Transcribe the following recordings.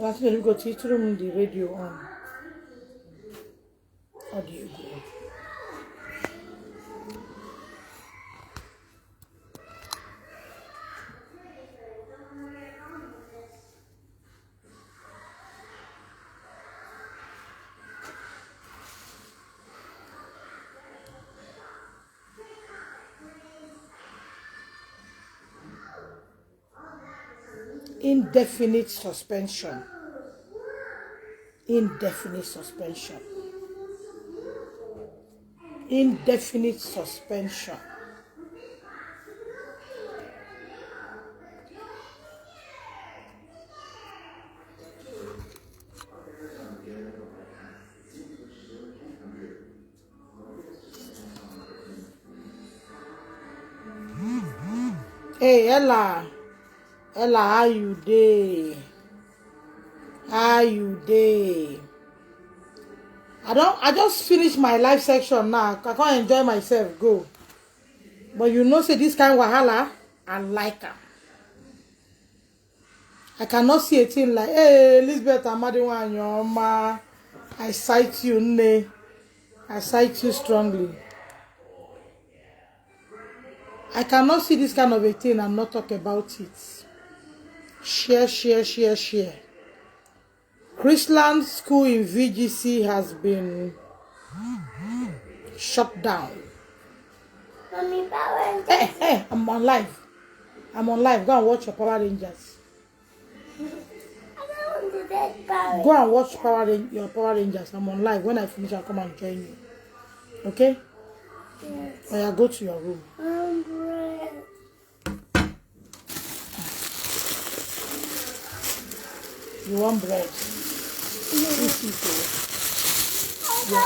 I think you go teach them the radio on. Audio go. Indefinite suspension. Indefinite suspension. Indefinite suspension. Hey, Ella. Ella, how you dey? How you dey? I just finished my live section now. I can't enjoy myself. Go. But you know, say this kind of wahala, I like her. I cannot see a thing like, hey, Elizabeth Amadiwanyoma. I cite you, ne. I cite you strongly. I cannot see this kind of a thing and not talk about it. Share, share, share, share. Chrisland school in VGC has been shut down. Mommy, Power Rangers. Hey, I'm on live. I'm on live. Go and watch your Power Rangers. I don't want to take Power. Go and watch your Power Rangers. I'm on live. When I finish, I'll come and join you. Okay? Yes. Or you go to your room. Bread. You want bread? Eat it, oh.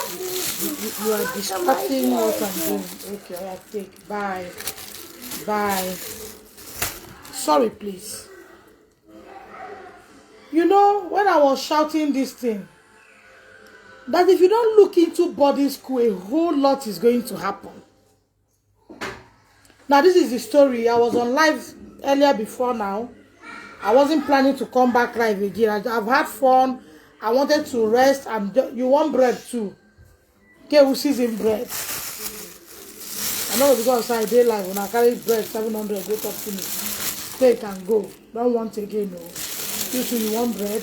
You are distracting what I'm doing. Okay, I'll take. Bye. Bye. Sorry, please. You know, when I was shouting this thing, that if you don't look into boarding school, a whole lot is going to happen. Now, this is the story. I was on live earlier before now. I wasn't planning to come back live again. I've had fun. I wanted to rest. And you want bread too. Okay, who season bread? I know because I did live when I carry bread 700 go talk to me. Take and go. Don't want again, no. You too, you want bread?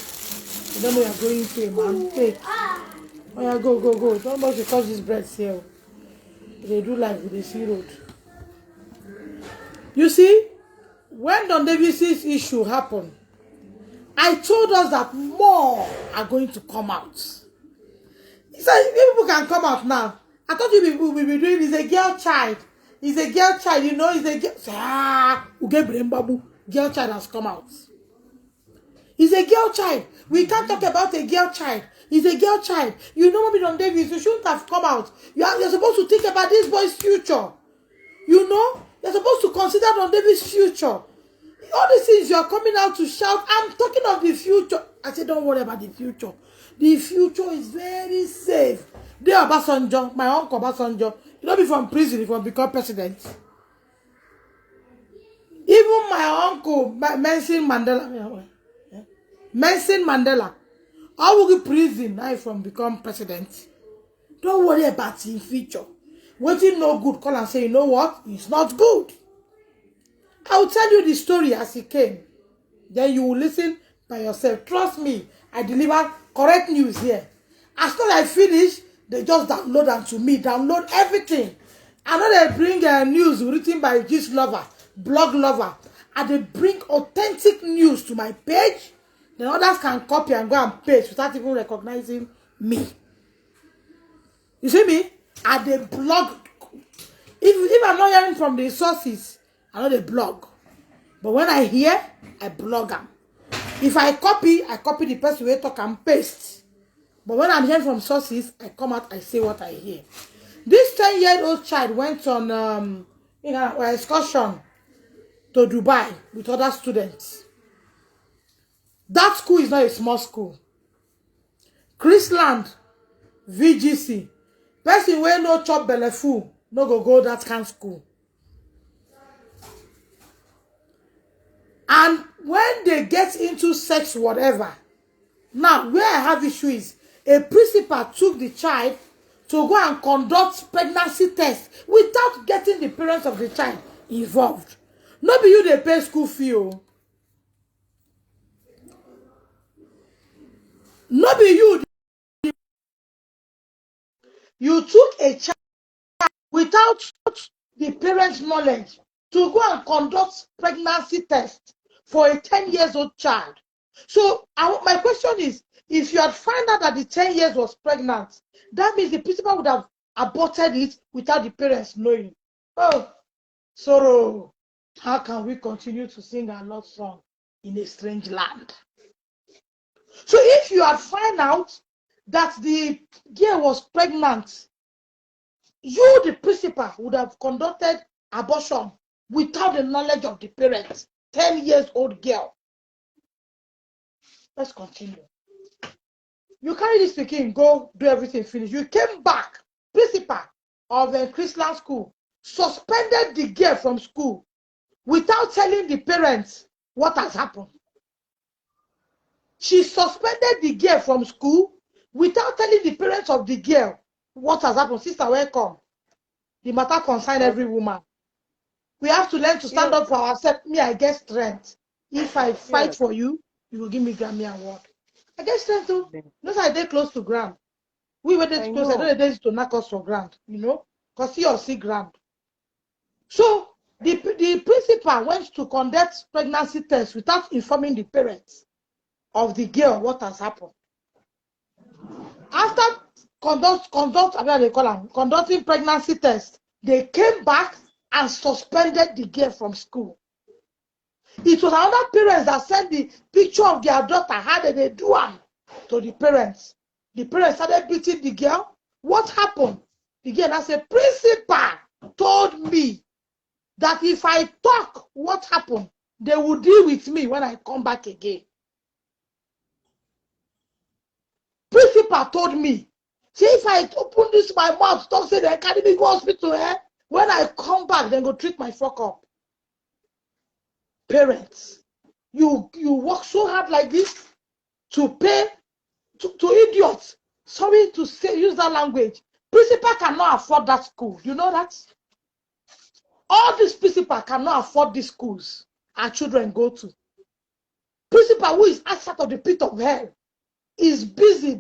You don't know you're going to a man. Take. Oh yeah, go. Don't know to touch this bread here. They do live with the sea road. You see, when Don Davis's issue happened, I told us that more are going to come out. He said, people can come out now. I thought we will be doing, it's a girl child. It's a girl child, you know, it's a girl. Girl child has come out. It's a girl child. We can't talk about a girl child. It's a girl child. You know, Mommy Don Davis, you shouldn't have come out. You're supposed to think about this boy's future. You know, you're supposed to consider Don Davis' future. All these things you are coming out to shout, I'm talking of the future. I said, don't worry about the future. The future is very safe. They are Obasanjo, my uncle Obasanjo. You don't be from prison if you become president. Even my uncle, Nelson Mandela. Nelson Mandela. I will go prison now from become president. Don't worry about the future. Waiting no good, call and say, you know what? It's not good. I will tell you the story as it came. Then you will listen by yourself. Trust me, I deliver correct news here. As soon as I finish, they just download them to me. Download everything. I know they bring news written by Gist Lover, Blog Lover. And they bring authentic news to my page. Then others can copy and go and paste without even recognizing me. You see me? And they blog. If I'm not hearing from the sources, I know they blog. But when I hear, I blog them. If I copy the person who talk and paste. But when I'm hearing from sources, I come out, I say what I hear. This 10-year-old child went on an excursion to Dubai with other students. That school is not a small school. Chrisland, VGC. Person wey no chop belle full, no go that kind of school. And when they get into sex, whatever, Now, where I have issue is a principal took the child to go and conduct pregnancy tests without getting the parents of the child involved. No be you dey pay school fee o. No be you took a child without the parents' knowledge to go and conduct pregnancy test for a 10 years old child. So my question is, if you had found out that the 10 years was pregnant, that means the principal would have aborted it without the parents knowing. Oh, sorrow. How can we continue to sing our love song in a strange land? So if you had found out that the girl was pregnant, you, the principal, would have conducted abortion without the knowledge of the parents. 10 years old girl. Let's continue. You carry this pikin, go do everything, finish. You came back, principal of the Chrisland school, suspended the girl from school without telling the parents what has happened. She suspended the girl from school without telling the parents of the girl what has happened. Sister, welcome. The matter concerns every woman. We have to learn to stand up for ourselves. Me, I get strength. If I fight for you, you will give me Grammy Award. I get strength too. Those are they close to ground. We were this close. I don't know they used to knock us for ground, you know, because he or see ground. So the principal went to conduct pregnancy tests without informing the parents of the girl what has happened. After conducting pregnancy tests, they came back and suspended the girl from school. It was another parents that sent the picture of their daughter. How did they do it to the parents? The parents started beating the girl. What happened? The girl now said, principal told me that if I talk what happened, they will deal with me when I come back again. Principal told me, see, if I open this my mouth, talk, say they carry me go hospital, when I come back, then go treat my fuck up. Parents, you work so hard like this to pay to idiots. Sorry to say, use that language. Principal cannot afford that school. You know that? All these principal cannot afford these schools our children go to. Principal who is outside of the pit of hell is busy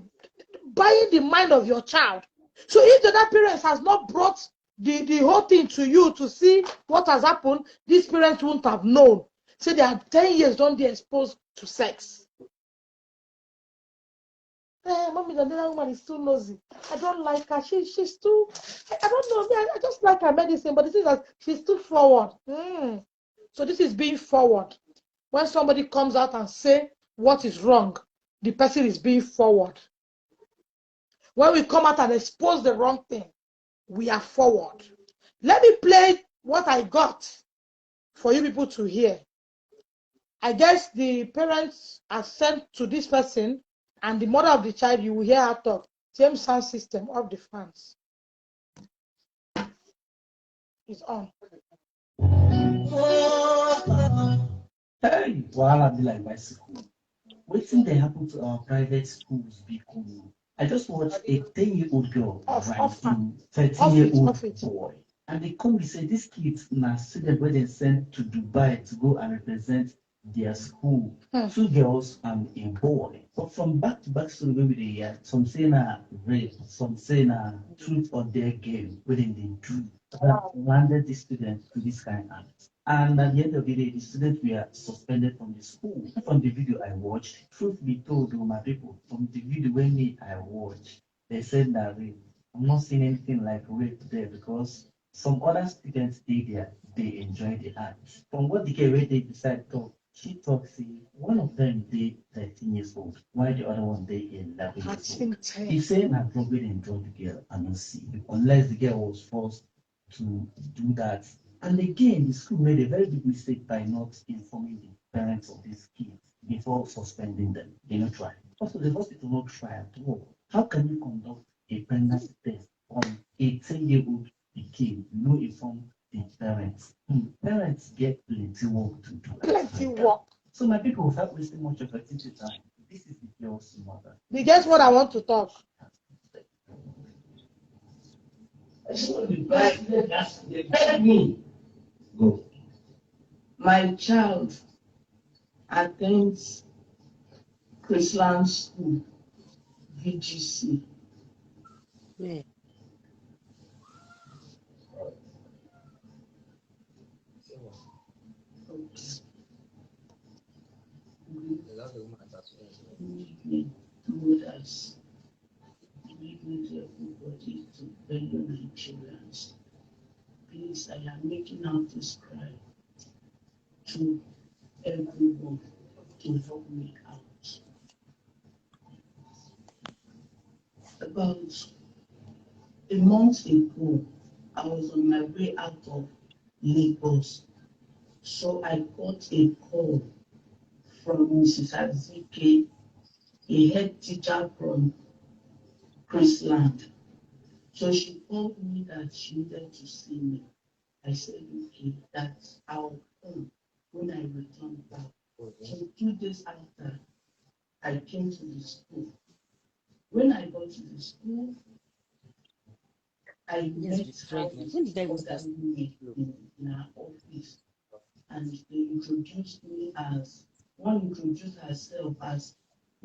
buying the mind of your child. So if the other parents has not brought the whole thing to you to see what has happened, these parents won't have known. Say they are 10 years, don't be exposed to sex. Mommy, the other woman is too nosy. I don't like her. She's too, I don't know. I just like her medicine, but the thing is that she's too forward. So this is being forward. When somebody comes out and say what is wrong, the person is being forward. When we come out and expose the wrong thing, we are forward. Let me play what I got for you people to hear. I guess the parents are sent to this person, and the mother of the child, you will hear her talk. Same sound system of the fans. It's on. Hey, wahala be like bicycle. Waiting they happen to our private schools be cool. I just watched a 10-year-old girl writing 13-year-old boy. And they come and say this kid na student where they sent to Dubai to go and represent their school. 2 girls and a boy. But from back to back story maybe they hear some say na rape, some say na truth or dare game where they do that landed the student to this kind of act. And at the end of the day, the students were suspended from the school. From the video I watched, truth be told, my people, from the video when I watched, they said that rape. I'm not seeing anything like rape there because some other students did there, they enjoyed the act. From what the girl they decided to, she thought, see, one of them they 13 years old, while the other one they 11 years old. He said I probably enjoyed the girl and not see, unless the girl was forced to do that. And again, the school made a very big mistake by not informing the parents of these kids before suspending them. They not try. Also, the hospital not try at all. How can you conduct a pregnancy test on a 10-year-old kid? No inform the parents. Parents get plenty work to do. Plenty work. So my people, without wasting much of your time, this is the girl's mother. Guess what I want to talk? They beg me. Go. My child attends Chrisland School, VGC. Yeah. Oops. We told us, we need everybody to fellow Nigerians. Please, I am making out this cry to everyone to help me out. About a month ago, I was on my way out of Lagos. So I got a call from Mrs. Azike, a head teacher from Chrisland. So she called me that she needed to see me. I said, okay, that I'll come when I return back. So 2 days after, I came to the school. When I got to the school, I met her in her office, and they introduced me as, one introduced herself as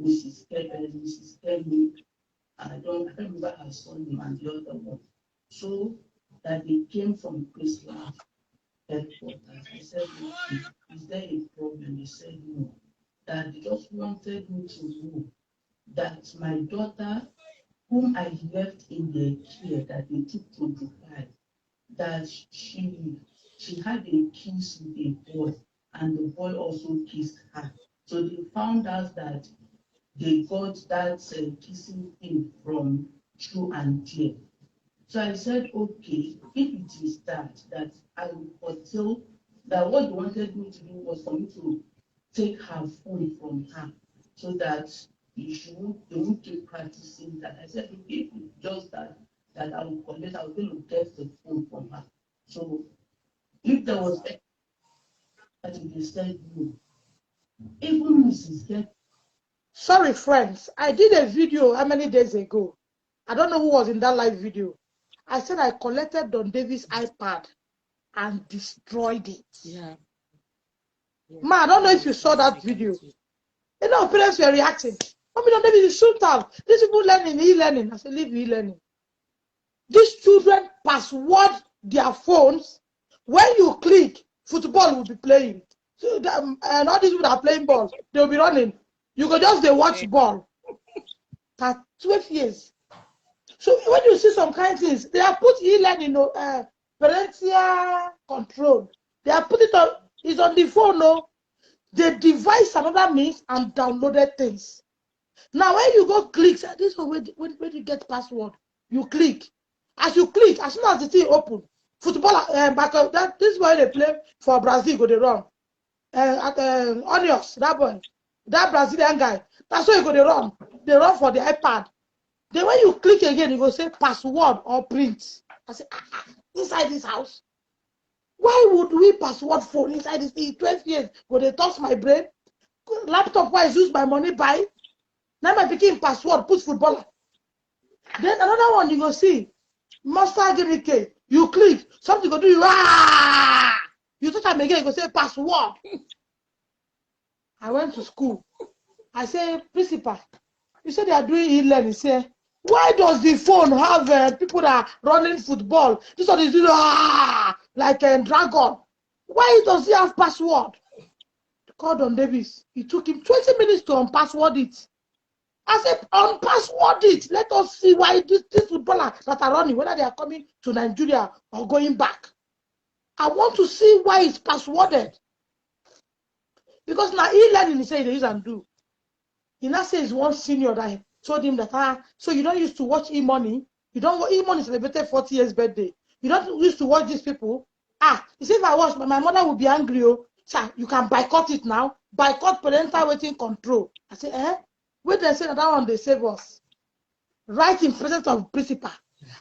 Mrs. Kemi. I don't remember her surname and the other one. So that they came from Chrisland headquarters. I said, okay, is there a problem? They said no. That they just wanted me to know that my daughter, whom I left in their care, that they took to Dubai, that she had a kiss with a boy, and the boy also kissed her. So they found out that they got that kissing thing from True and Dear. So I said, okay, if it is that I would tell that what they wanted me to do was for me to take her phone from her so that they won't keep practicing that. I said, okay, if it's just that I will collect, I was going to get the phone from her. So if there was that, they said no. Even Mrs. Get. Sorry, friends. I did a video how many days ago? I don't know who was in that live video. I said I collected Don Davis' iPad and destroyed it. Yeah. Ma, I don't know if you saw that video. You know, parents were reacting. Mommy, Don Davis is shoot out. These people learning, e-learning. I said, leave e-learning. These children password their phones. When you click, football will be playing. So and all these people that are playing ball, they will be running. You go just they watch ball. For 12 years. So when you see some kind of things, they have put e-learning, parental control. They have put it on. It's on the phone. No, they devise another means and downloaded things. Now when you go click, this one when you get password, you click. As you click, as soon as the thing open, football back up. This is why they play for Brazil. Go they run. Onions, that boy, that Brazilian guy. That's why you go they run. They run for the iPad. Then when you click again, you go say password or print. I say, inside this house. Why would we password phone inside this thing? 12 years. Go they toss my brain. Laptop wise use my money buy. Now my picking password put footballer. Then another one you go see. Master Gimmick. You click. Something go do you. You touch them again, you go say password. I went to school. I say, principal, you said they are doing e-learning. Say, why does the phone have people that are running football? This one is doing like a dragon. Why does he have password? Called on Davis. It took him 20 minutes to unpassword it. I said, unpassword it. Let us see why these footballers that are running, whether they are coming to Nigeria or going back. I want to see why it's passworded. Because now e-learning, he said, they use and do. He now says one senior that told him that, so you don't used to watch e-money. You don't, e-money celebrated 40 years birthday. You don't used to watch these people. He said, if I watch, my mother will be angry. Oh, sir, you can boycott it now. Boycott parental waiting control. I said, Wait, they say that one, they save us. Right in presence of principal.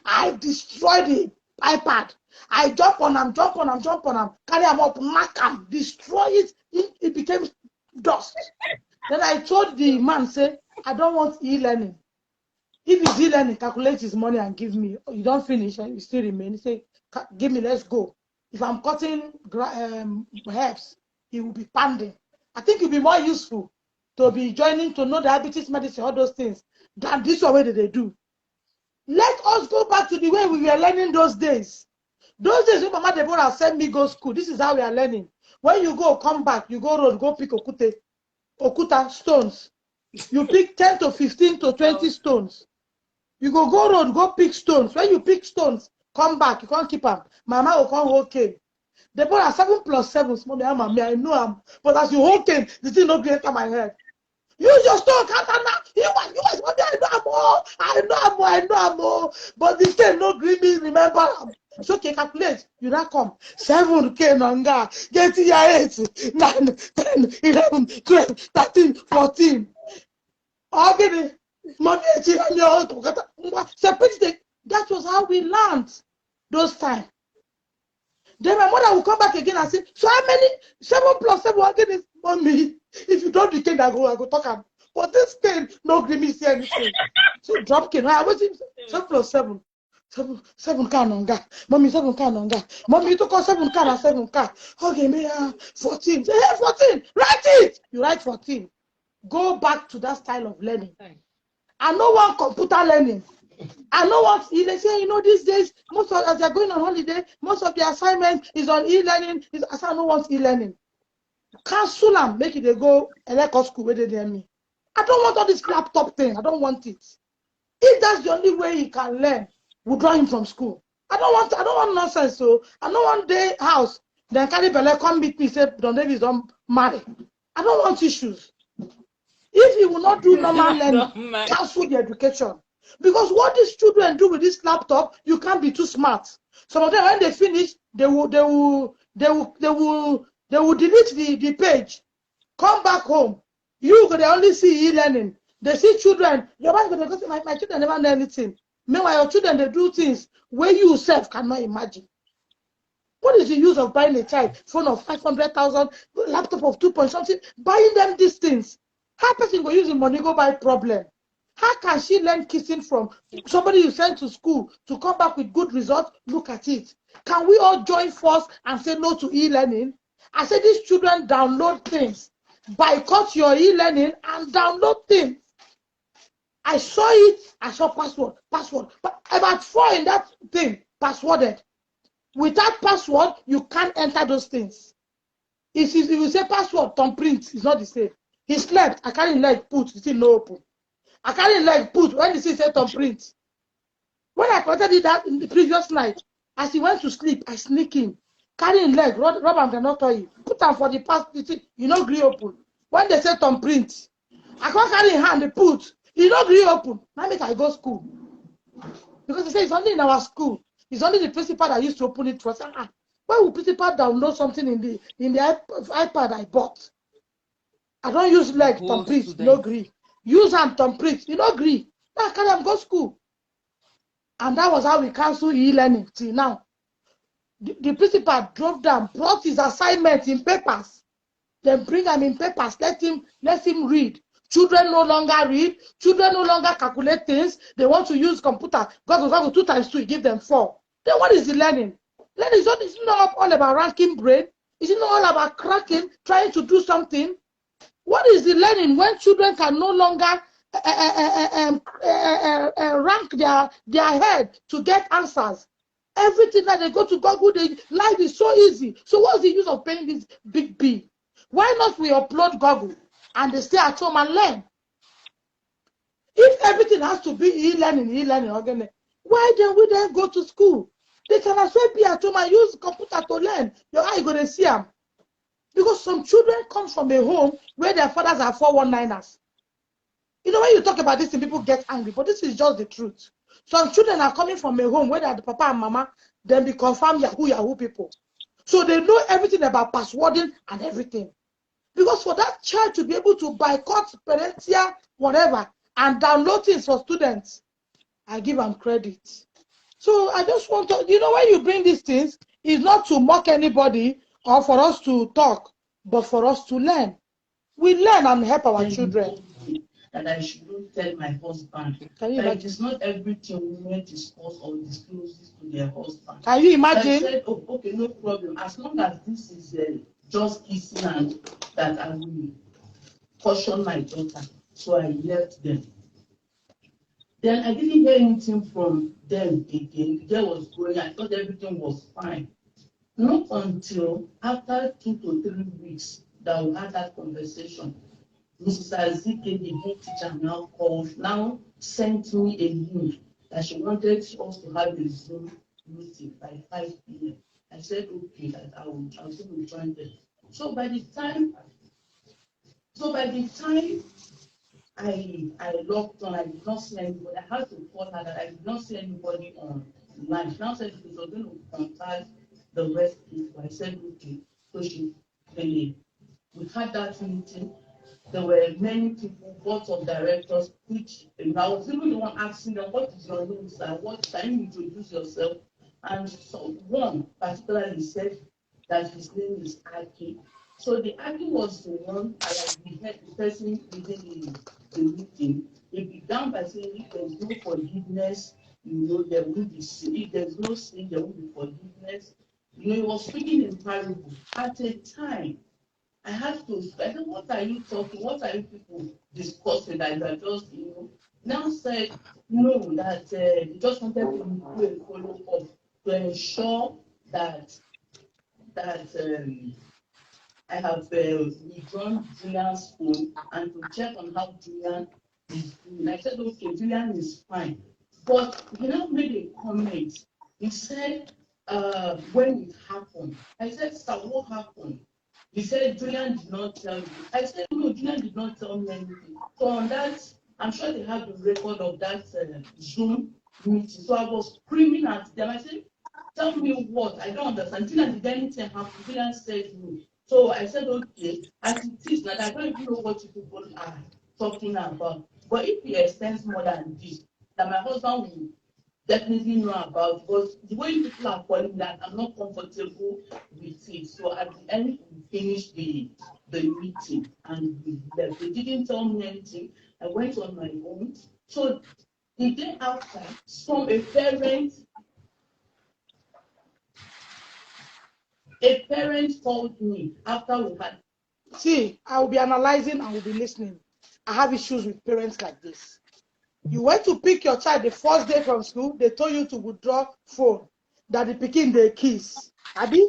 I destroyed the iPad. I jump on them, carry them up, mark them, destroy it. It became dust. Then I told the man, say, I don't want e-learning. If it's e-learning, calculate his money and give me. You don't finish and you still remain. You say, give me, let's go. If I'm cutting herbs, he will be pounding. I think it will be more useful to be joining to know diabetes medicine, all those things, than this way that they do. Let us go back to the way we were learning those days. Those days when Mama Deborah sent me go school, this is how we are learning. When you go, come back, you go road, go pick okuta stones. You pick 10 to 15 to 20 stones. You go road, go pick stones. When you pick stones, come back, you can't keep them. Mama will come okay. Deborah, 7 plus 7, small me, I know I'm. But as you hold cane, the thing not enter my head. Use your stone, Katana. You was, mommy, I know I'm more. But the thing no green me, remember. It's okay, calculate. You not come. 7K nanga. Get your 8, 9, 10, 11, 12, 13, 14. Okay, mommy, that was how we learned those times. Then my mother will come back again and say, so how many? 7 plus 7 again is mommy. If you don't decay, I go talk am. But this thing, no green me say anything. So drop cane. I was 7 plus 7. 7 can on that. Mommy, 7 can on that. Mommy, you took on 7 can and 7 can. Okay, me 14. Say, hey, 14. Write it. You write 14. Go back to that style of learning. I don't want computer learning. I know what they say, you know, these days, most of as they're going on holiday, most of the assignment is on e-learning. I say I don't want e-learning. Cancel them, make it they go electrical school where they near me. I don't want all this laptop thing. I don't want it. If that's the only way he can learn, we'll draw him from school. I don't want nonsense. So I don't want day house. Then carry Bele come meet me, say Don Davis don't marry. I don't want issues. If he will not do normal learning, cancel the education. Because what these children do with this laptop, you can't be too smart. Some of them, when they finish, they will delete the page. Come back home. You they only see e-learning. They see children. Your wife going to say, my children never learn anything. Meanwhile, your children they do things where you yourself cannot imagine. What is the use of buying a child phone of 500,000, laptop of 2 point something, buying them these things? How person go use the money go buy problem? How can she learn kissing from somebody you sent to school to come back with good results? Look at it. Can we all join force and say no to e-learning? I said these children download things. Boycott your e-learning and download things. I saw it. I saw password. But about 4 in that thing, passworded. Without password, you can't enter those things. If you say password, thumbprint, it's not the same. He slept. I carry leg put. It's still no open. I carry leg put when he say thumbprint. When I collected that in the previous night, as he went to sleep, I sneak in. Carrying leg, rub and cannot tell you. Put them for the past, you know, agree open. When they say thumbprint, I can't carry hand, they put. You don't agree open. Now make I go school. Because they say it's only in our school. It's only the principal that used to open it for us. Why would principal download something in the iPad I bought? I don't use leg, thumbprint, no agree. Use hand thumbprint, you don't agree. Now can I go school? And that was how we cancel e-learning till now. The principal drove down, brought his assignment in papers. Then bring them in papers, let him read. Children no longer read, children no longer calculate things. They want to use computer. God 2 times 2, give them 4. Then what is the learning? Learning is not all about ranking brain. It's not all about cracking, trying to do something. What is the learning when children can no longer rank their head to get answers? Everything that they go to Google, life is so easy. So what's the use of paying this big bill? Why not we upload Google and they stay at home and learn? If everything has to be e-learning, okay, why don't we then go to school? They can as well be at home and use computer to learn. Your eye going to see them. Because some children come from a home where their fathers are 419ers. You know, when you talk about this, people get angry, but this is just the truth. Some children are coming from a home where they are the papa and mama, then be confirmed Yahoo people. So they know everything about passwording and everything. Because for that child to be able to boycott parental, whatever, and download things for students, I give them credit. So I just want to, you know, when you bring these things, it's not to mock anybody or for us to talk, but for us to learn. We learn and help our children. that I shouldn't tell my husband. Can you Like, imagine? it's not everything women discuss or disclose to their husband. Can you So I imagine? said, oh, okay, no problem. As long as this is just kissing and that I will caution my daughter. So I left them. Then I didn't hear anything from them again. The girl was growing. I thought everything was fine. Not until after 2 to 3 weeks that we had that conversation. Mrs. Azike, the head teacher, now sent me a link that she wanted us to have a Zoom meeting by 5 p.m. I said, okay, that I was going to join them. So by the time I logged on, I did not see anybody. I had to call her that I did not see anybody online. She now said she was going to contact the rest people. I said, okay. So we had that meeting. There were many people, boards of directors, which I was even the one asking them, what is your name, sir? What can you introduce yourself? And so one particularly said that his name is Aki. So the Aki was the one, like the person leading the meeting. He began by saying, if there is no forgiveness, there won't be sin. If there's no sin, there won't be forgiveness. He was speaking in parable. At a time, I had to, I said, what are you talking? What are you people discussing that you are just, now said, no, that they just wanted to do a follow-up to ensure that I have withdrawn Julian's phone and to check on how Julian is doing. I said, okay, Julian is fine. But he now made a comment. He said, when it happened, I said, sir, what happened? He said, Julian did not tell you. I said, no, Julian did not tell me anything. So on that, I'm sure they have the record of that Zoom meeting. So I was screaming at them. I said, tell me what? I don't understand. Julian, did anything happen? Julian said no. So I said, okay, as it is, like, I don't even know what you people are talking about. But if it extends more than this, that my husband will definitely know about, because the way people are calling that, I'm not comfortable with it. So at the end, we finished the meeting and we left. They didn't tell me anything. I went on my own. So the day after, a parent called me after we had. See, I will be analyzing and will be listening. I have issues with parents like this. You went to pick your child the first day from school, they told you to withdraw phone, that the picking the kiss. Abi,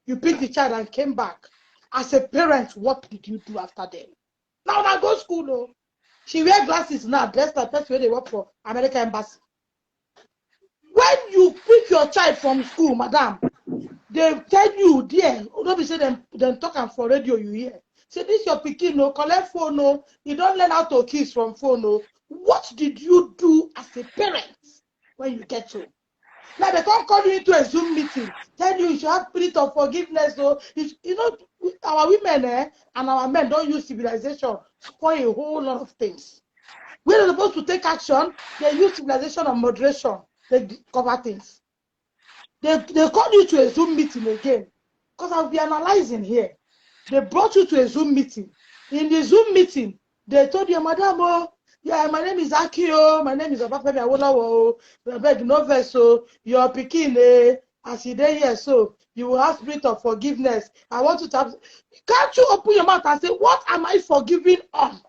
you picked the child and came back. As a parent, what did you do after them? Now go school, no. She wear glasses now, dressed like person where they work for American Embassy. When you pick your child from school, madam, they tell you there, don't be say them talking for radio, you hear. Say this your pikin, no, collect phone, no, you don't learn how to kiss from phone, no. What did you do as a parent when you get home? Now they can't call you into a Zoom meeting, tell you should have spirit of forgiveness. So our women and our men don't use civilization spoil a whole lot of things. When they're supposed to take action, they use civilization and moderation. They cover things. They call you to a Zoom meeting again. Because I'll be analyzing here. They brought you to a Zoom meeting. In the Zoom meeting, they told you, Madam, oh, yeah, my name is Akio, my name is Obafemi Awolowo, I beg no verse, so your pikin, as you dey here, so you will have spirit of forgiveness. I want you to have. Can't you open your mouth and say, what am I forgiving on?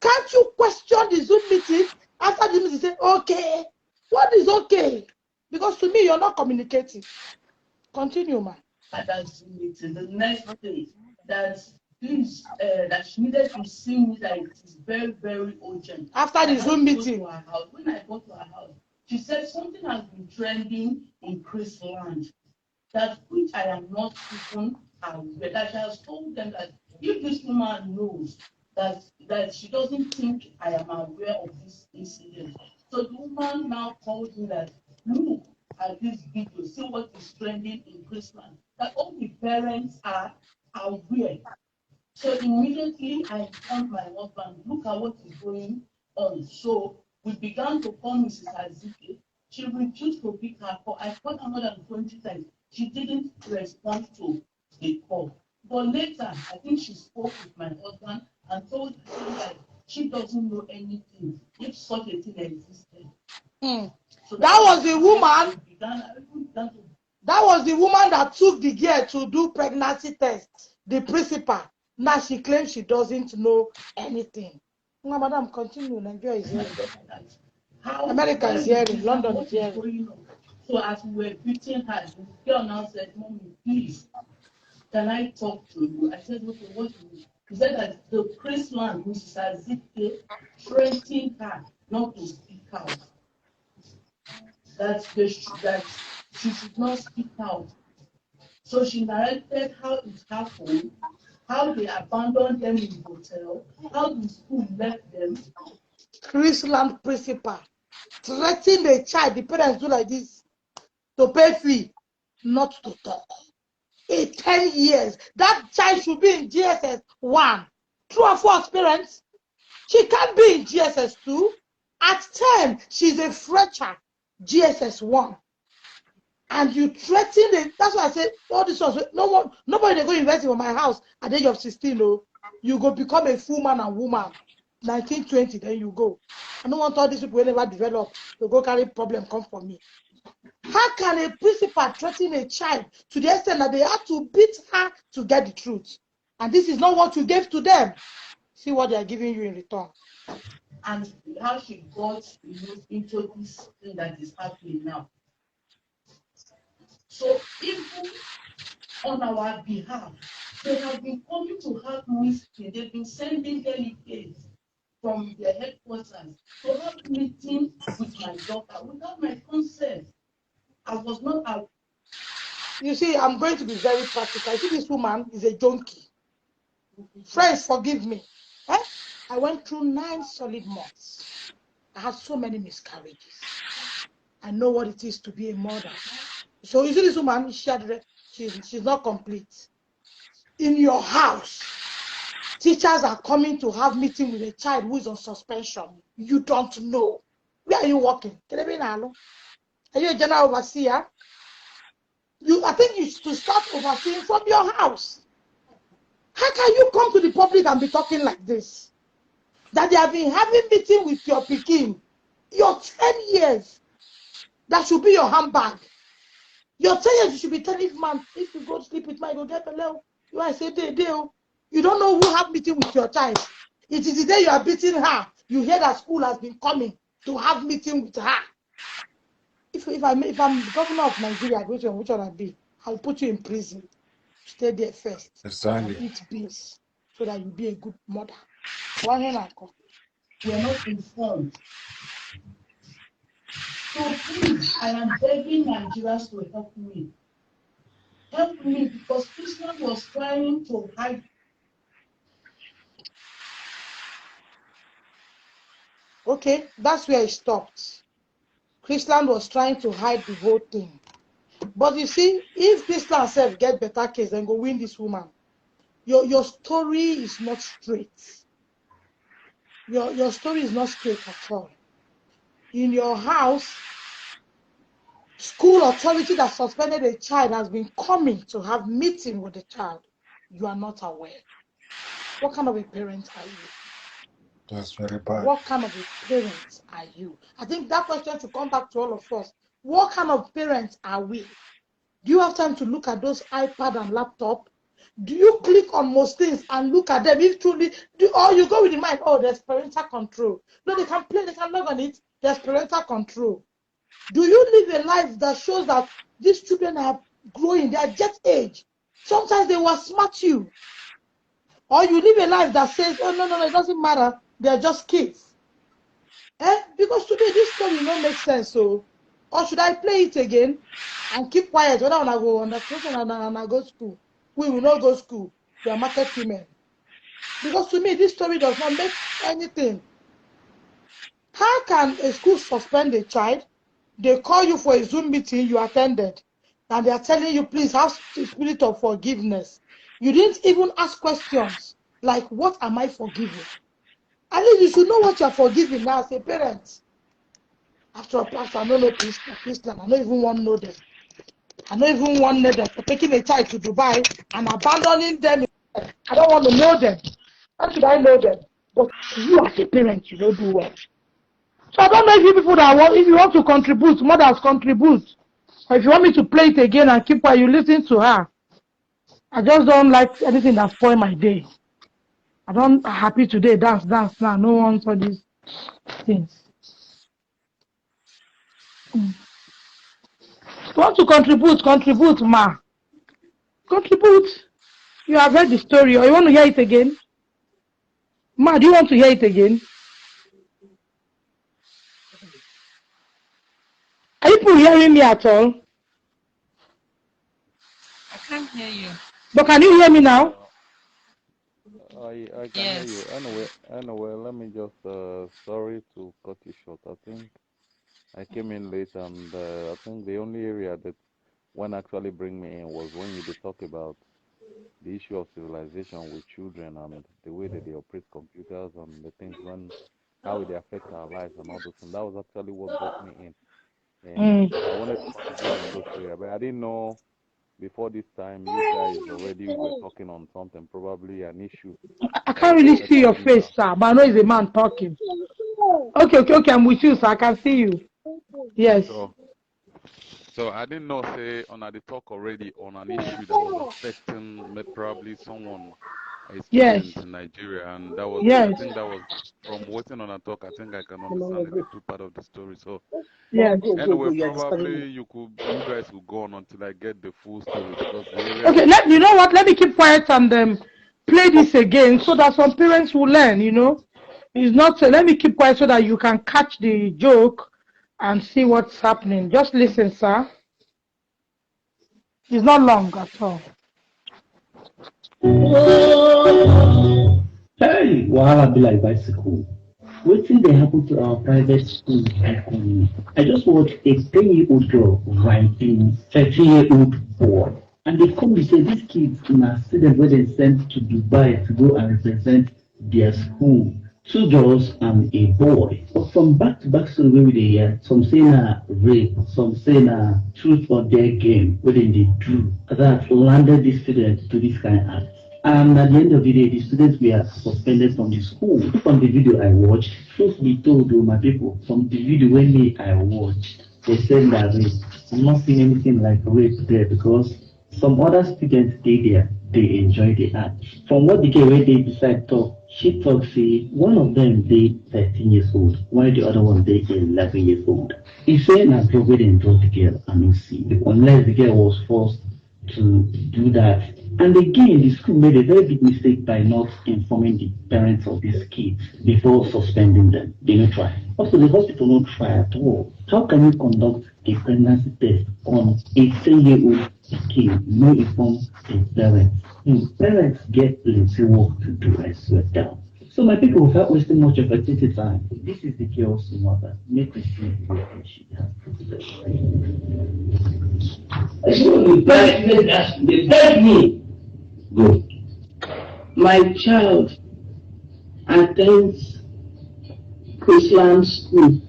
Can't you question the Zoom meeting? After the meeting, say, okay. What is okay? Because to me, you're not communicating. Continue, man. At that Zoom meeting, the next day, that that she needed to see me, that it is very, very urgent. After the Zoom meeting. When I got to her house, she said something has been trending in Chrisland, that which I am not even aware. That she has told them that if this woman knows that she doesn't think I am aware of this incident. So the woman now called me that, look at this video, see what is trending in Chrisland, that all the parents are aware. So immediately I informed my husband, look at what is going on. So we began to call Mrs. Azike. She refused to pick her call. I called her more than 20 times. She didn't respond to the call. But later, I think she spoke with my husband and told him that she doesn't know anything if such a thing existed. So that was the woman. began to. That was the woman that took the girl to do pregnancy test. The principal. Now she claims she doesn't know anything. No, madam, continue. Nigeria is hearing. America is hearing. London is hearing. So as we were beating her, the girl now said, "Mommy, please, can I talk to you?" I said, "Okay, what do you?" He said that the Chrisland, Mrs. Azike, threatened her not to speak out. That she should not speak out. So she narrated how it happened, how they abandoned them in the hotel, how the school left them. Chrisland principal threatened the child. The parents do like this to pay fee, not to talk. 10 years. That child should be in GSS 1. True or false, parents? She can't be in GSS 2. At 10, she's a fresher, GSS 1. And you threaten it. That's why I said all this was nobody they go invest in my house at the age of 16. No, you go become a full man and woman. 1920, then you go. I don't want all these people who never develop to go carry problem come for me. How can a principal threaten a child to the extent that they have to beat her to get the truth? And this is not what you gave to them. See what they are giving you in return. And how she got into this thing that is happening now. So even on our behalf, they have been coming to have meetings. They've been sending delegates from their headquarters to have meetings with my daughter without my consent. I was not out. You see, I'm going to be very practical. I see this woman is a junkie. Friends, forgive me. I went through 9 solid months. I had so many miscarriages. I know what it is to be a mother. So you see this woman, she's not complete. In your house, teachers are coming to have meeting with a child who is on suspension. You don't know. Where are you working? Are you a general overseer? I think you should start overseeing from your house. How can you come to the public and be talking like this? That they have been having meeting with your Peking, your 10 years, that should be your handbag. Your 10 years, you should be telling man, if you go to sleep with me, you go get below. You I say, you don't know who have meeting with your child. It is the day you are beating her. You hear that school has been coming to have meeting with her. If I'm the governor of Nigeria, which one I be? I'll put you in prison. Stay there first. Exactly. And eat beans so that you be a good mother. One hand and come. We are not informed. So please, I am begging Nigerians to help me. Help me, because Chrisland was trying to hide. Okay, that's where it stopped. Chrisland was trying to hide the whole thing. But you see, if Chrisland self get better case, then go win this woman. Your story is not straight. Your story is not straight at all. In your house, school authority that suspended a child has been coming to have meeting with the child. You are not aware. What kind of a parent are you? That's very bad. What kind of a parent are you? I think that question should come back to all of us. What kind of parents are we? Do you have time to look at those iPad and laptop? Do you click on most things and look at them? If truly, or you go with the mind, oh, there's parental control. No, they can play, they can log on it. There's parental control. Do you live a life that shows that these children are growing? They are just age. Sometimes they will smart you. Or you live a life that says, oh, no, it doesn't matter. They're just kids. Because today this story don't make sense. So, or should I play it again and keep quiet? Whether I go on the station and I go to school. We will not go to school. We are market women. Because to me, this story does not make anything. How can a school suspend a child? They call you for a Zoom meeting, you attended, and they are telling you, please have the spirit of forgiveness. You didn't even ask questions like, what am I forgiving? At least you should know what you are forgiving now as a parent. After a pastor, I don't know Chrisland. I don't even want to know them. I don't even want to know them for taking a child to Dubai and abandoning them. I don't want to know them. How should I know them? But you as a parent, you don't do well. So I don't know if you people that want, if you want to contribute, mothers contribute. Or if you want me to play it again and keep her, you listen to her. I just don't like anything that spoil my day. I don't happy today, dance now. No one for these things. If you want to contribute, ma. Contribute. You have heard the story, or you want to hear it again? Ma, do you want to hear it again? Are you people hearing me at all? I can't hear you. But can you hear me now? I can hear you. Anyway, let me just sorry to cut you short. I think I came in late, and I think the only area that one actually bring me in was when you did talk about the issue of civilization with children and the way that they operate computers and the things how they affect our lives and all those things. That was actually what brought me in, and I wanted to contribute in those areas, but I didn't know. Before this time, you guys already were talking on something, probably an issue I that can't was really see your affecting face, sir, but I know it's a man talking. Okay, I'm with you, sir. I can see you. Yes. So I didn't know, say, on the talk already on an issue that was affecting probably someone, a student in Nigeria, and that was, I think that was from waiting on a talk. I think I can understand the two part of the story. So anyway, probably you guys will go on until I get the full story because the area. Okay, you know what? Let me keep quiet and play this again so that some parents will learn. You know, it's not. Let me keep quiet so that you can catch the joke and see what's happening. Just listen, sir. It's not long at all. Hey, wahala be like bicycle. Wetin dey happen to our private school economy? I just watched a 10-year-old girl writing 30-year-old boy. And they come to say these kids na students wey dem sent to Dubai to go and represent their school. 2 girls and a boy. But from back-to-back story wey we dey hear, some say na rape, some say na truth or dare game wey dem dey do that landed these students to this kind of act. And at the end of the day, the students were suspended from the school. From the video I watched, truth be told, my people, from the video when I watched, they said that rape. I'm not seeing anything like rape there because some other students stay there, they enjoy the act. From what the girl when they decide talk, she talks, say one of them they 13 years old, while the other one they 11 years old. He said na drug wey dem drug the girl, I mean see, unless the girl was forced to do that. And again, the school made a very big mistake by not informing the parents of these kids before suspending them. They don't try. Also, the hospital don't try at all. How can you conduct a pregnancy test on a 10-year-old kid, no inform the parents? Parents get plenty work to do, I swear down. So my people, without wasting much of a time, this is the girl's mother. Make me see what she has to say. I said, they begged me. Go. My child attends Chrisland School,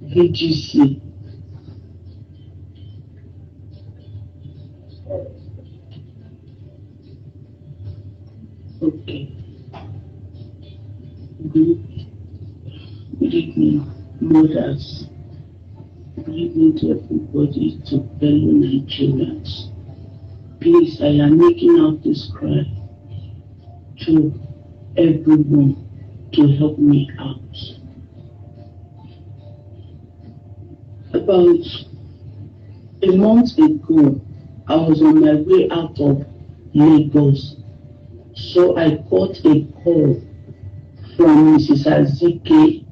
VGC. Okay. Good evening, mothers. Good evening to everybody, to fellow Nigerians. Please, I am making out this cry to everyone to help me out. About a month ago, I was on my way out of Lagos, so I got a call from Mrs. Azike,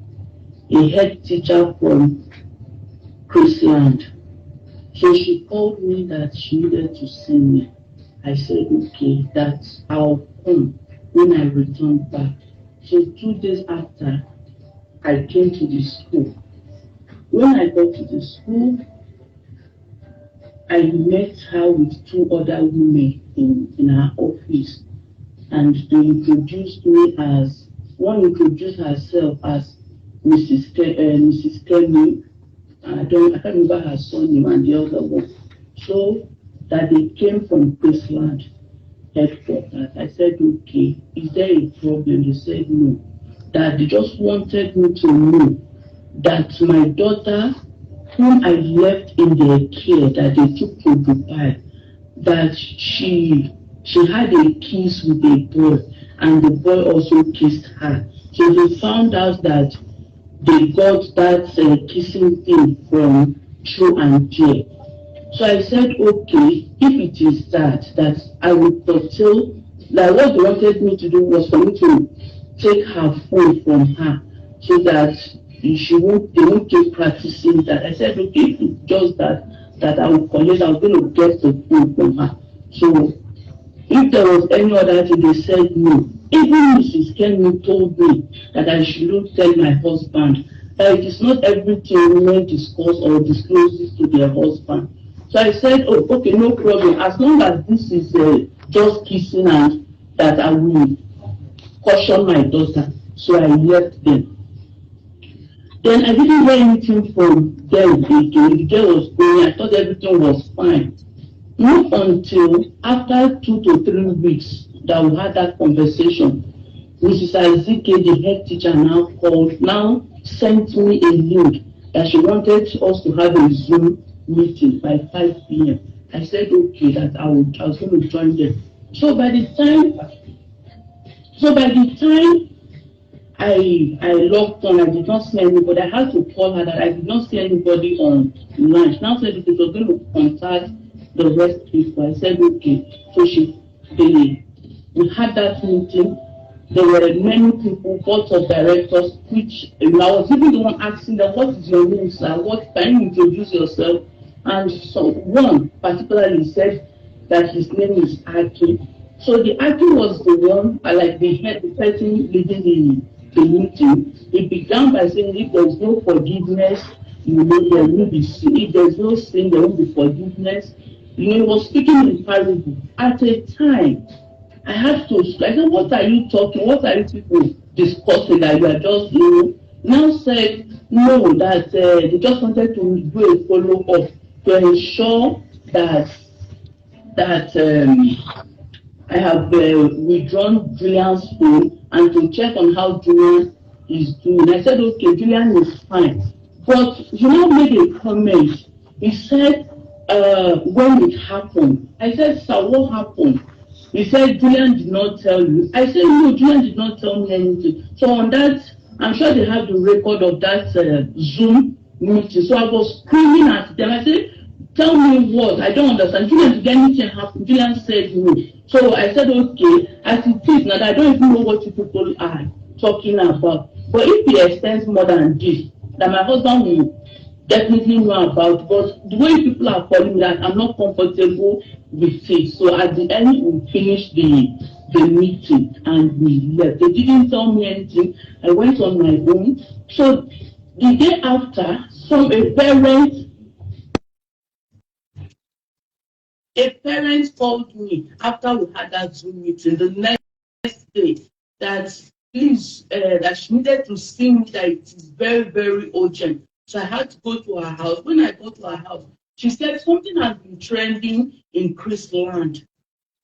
a head teacher from Chrisland. So she called me that she needed to see me. I said, okay, that I'll come when I return back. So 2 days after, I came to the school. When I got to the school, I met her with 2 other women in her office. And they introduced me as, one introduced herself as Mrs. Temi. I can't remember her surname and the other one. So that they came from Chrisland headquarters. I said, okay, is there a problem? They said no. that they just wanted me to know that my daughter, whom I left in their care, that they took to Dubai, that she had a kiss with a boy, and the boy also kissed her. So they found out that they got that kissing thing from True and Dear. So I said, okay, if it is that I would curtail, like what they wanted me to do was for me to take her phone from her so that they won't keep practicing that. I said, okay, if it's just that I will collect, I was going to get the phone from her. So if there was any other thing, they said no. Even Mrs. Kenny told me that I shouldn't tell my husband that it is not everything women discuss or discloses to their husband. So I said, oh, okay, no problem. As long as this is just kissing and that I will caution my daughter. So I left them. Then I didn't hear anything from them again. The girl was going. I thought everything was fine. Not until after 2 to 3 weeks that we had that conversation, Mrs. Azike, the head teacher, now sent me a link that she wanted us to have a Zoom meeting by 5 p.m. I said okay, that I was going to join them. So by the time I logged on, I did not see anybody. I had to call her that I did not see anybody on lunch. Now said it was going to contact the rest people. I said okay. So we had that meeting. There were many people, boards of directors, which I was even the one asking them, what is your name, sir? What can you introduce yourself? And so one particularly said that his name is Aki. So the Aki was the one, like the person leading the meeting. He began by saying, if there's no forgiveness, there will be sin. If there's no sin, there won't be forgiveness. He was speaking in parable. At a time, I had to, I said, what are you talking? What are you people discussing that you are just, now said, no, that they just wanted to do a follow-up to ensure that I have withdrawn Julian's phone and to check on how Julian is doing. I said, okay, Julian is fine. But he now made a comment. He said, when it happened, I said, sir, what happened? He said, Julian did not tell you. I said, no, Julian did not tell me anything. So on that, I'm sure they have the record of that Zoom meeting. So I was screaming at them. I said, tell me what? I don't understand. Julian, did anything happen? Julian said no. So I said, okay, as it is now, I don't even know what you people are talking about. But if it extends more than this, that my husband will definitely know about. But the way people are calling that, I'm not comfortable with it. So at the end, we finished the meeting and we left. They didn't tell me anything. I went on my own. So the day after, a parent called me after we had that Zoom meeting the next day that please, that she needed to see me, that it is very, very urgent. So I had to go to her house. When I got to her house, she said something has been trending in Chrisland,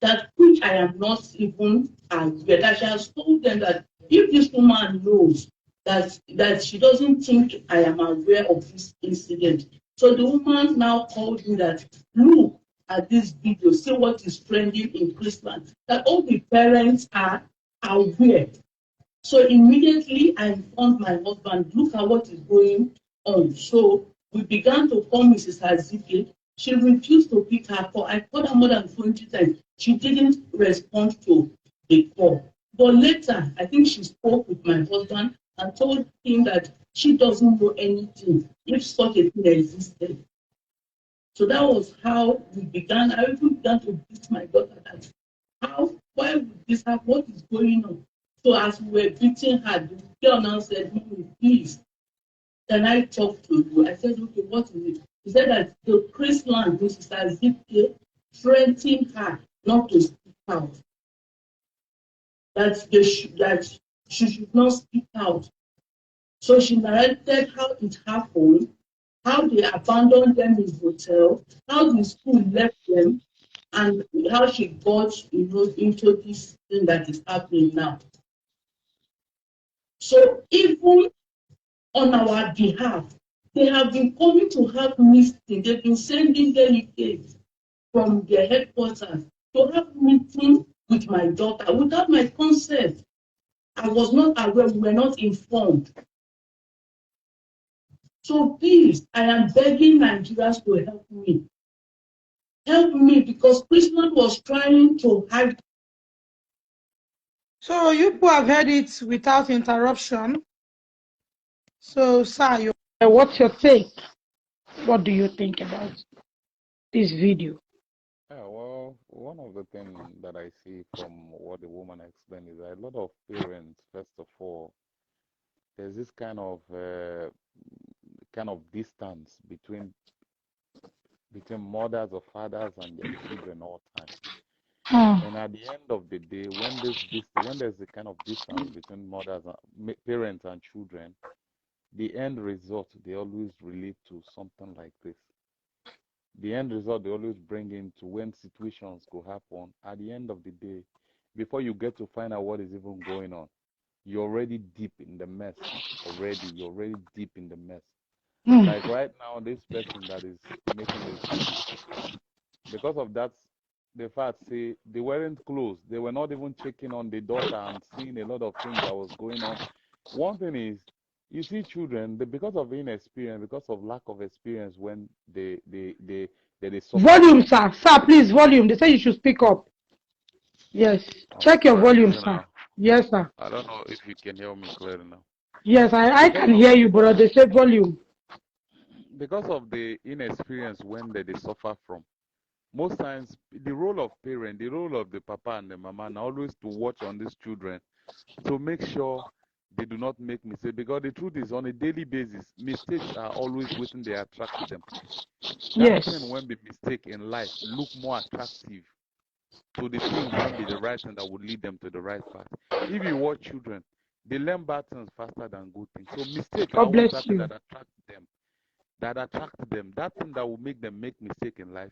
that which I am not even aware. That she has told them that if this woman knows that she doesn't think I am aware of this incident. So the woman now called me that, look at this video, see what is trending in Chrisland, that all the parents are aware. So immediately I informed my husband, look at what is going on. So we began to call Mrs. Hazike. She refused to pick her call. I called her more than 20 times. She didn't respond to the call. But later, I think she spoke with my husband and told him that she doesn't know anything if such a thing existed. So that was how we began. I even began to beat my daughter that why would this happen? What is going on? So as we were beating her, the girl now said, Mommy, please, can I talk to you? I said, okay, what is it? He said that the Chrisland, Mrs. Azike, threatened her not to speak out. That she should not speak out. So she narrated how it happened, how they abandoned them in the hotel, how the school left them, and how she got into this thing that is happening now. So even on our behalf, they have been coming to have meetings. They've been sending delegates from their headquarters to have meetings with my daughter without my consent. I was not aware, we were not informed. So please, I am begging Nigerians to help me. Help me, because Chrisland was trying to hide. So you people have heard it without interruption. So, sir, what's your take? What do you think about this video? Yeah, well, one of the things that I see from what the woman explained is that a lot of parents, first of all, there's this kind of distance between mothers or fathers and their children all the time. And at the end of the day, when there's a kind of distance between parents and children, the end result they always relate to something like this. The end result they always bring into when situations go happen. At the end of the day, before you get to find out what is even going on, you're already deep in the mess. You're already deep in the mess. Like right now, this person that is making this video, because of that, the fact say they weren't close. They were not even checking on the daughter and seeing a lot of things that was going on. One thing is, you see children, because of inexperience, because of lack of experience, when they suffer. Volume, sir. Sir, please, volume. They say you should speak up. Yes. Check your volume, sir. Now. Yes, sir. I don't know if you can hear me clearly now. Yes, I can hear you, but they say volume. Because of the inexperience when they suffer from, most times the role of parent, the role of the papa and the mama, are always to watch on these children to make sure they do not make mistakes. Because the truth is, on a daily basis, mistakes are always waiting. They attract them. That thing when be mistake in life look more attractive to the things when be the right thing that would lead them to the right path. If you watch children, they learn bad things faster than good things. So mistake are always that thing that attracts them. That thing that will make them make mistake in life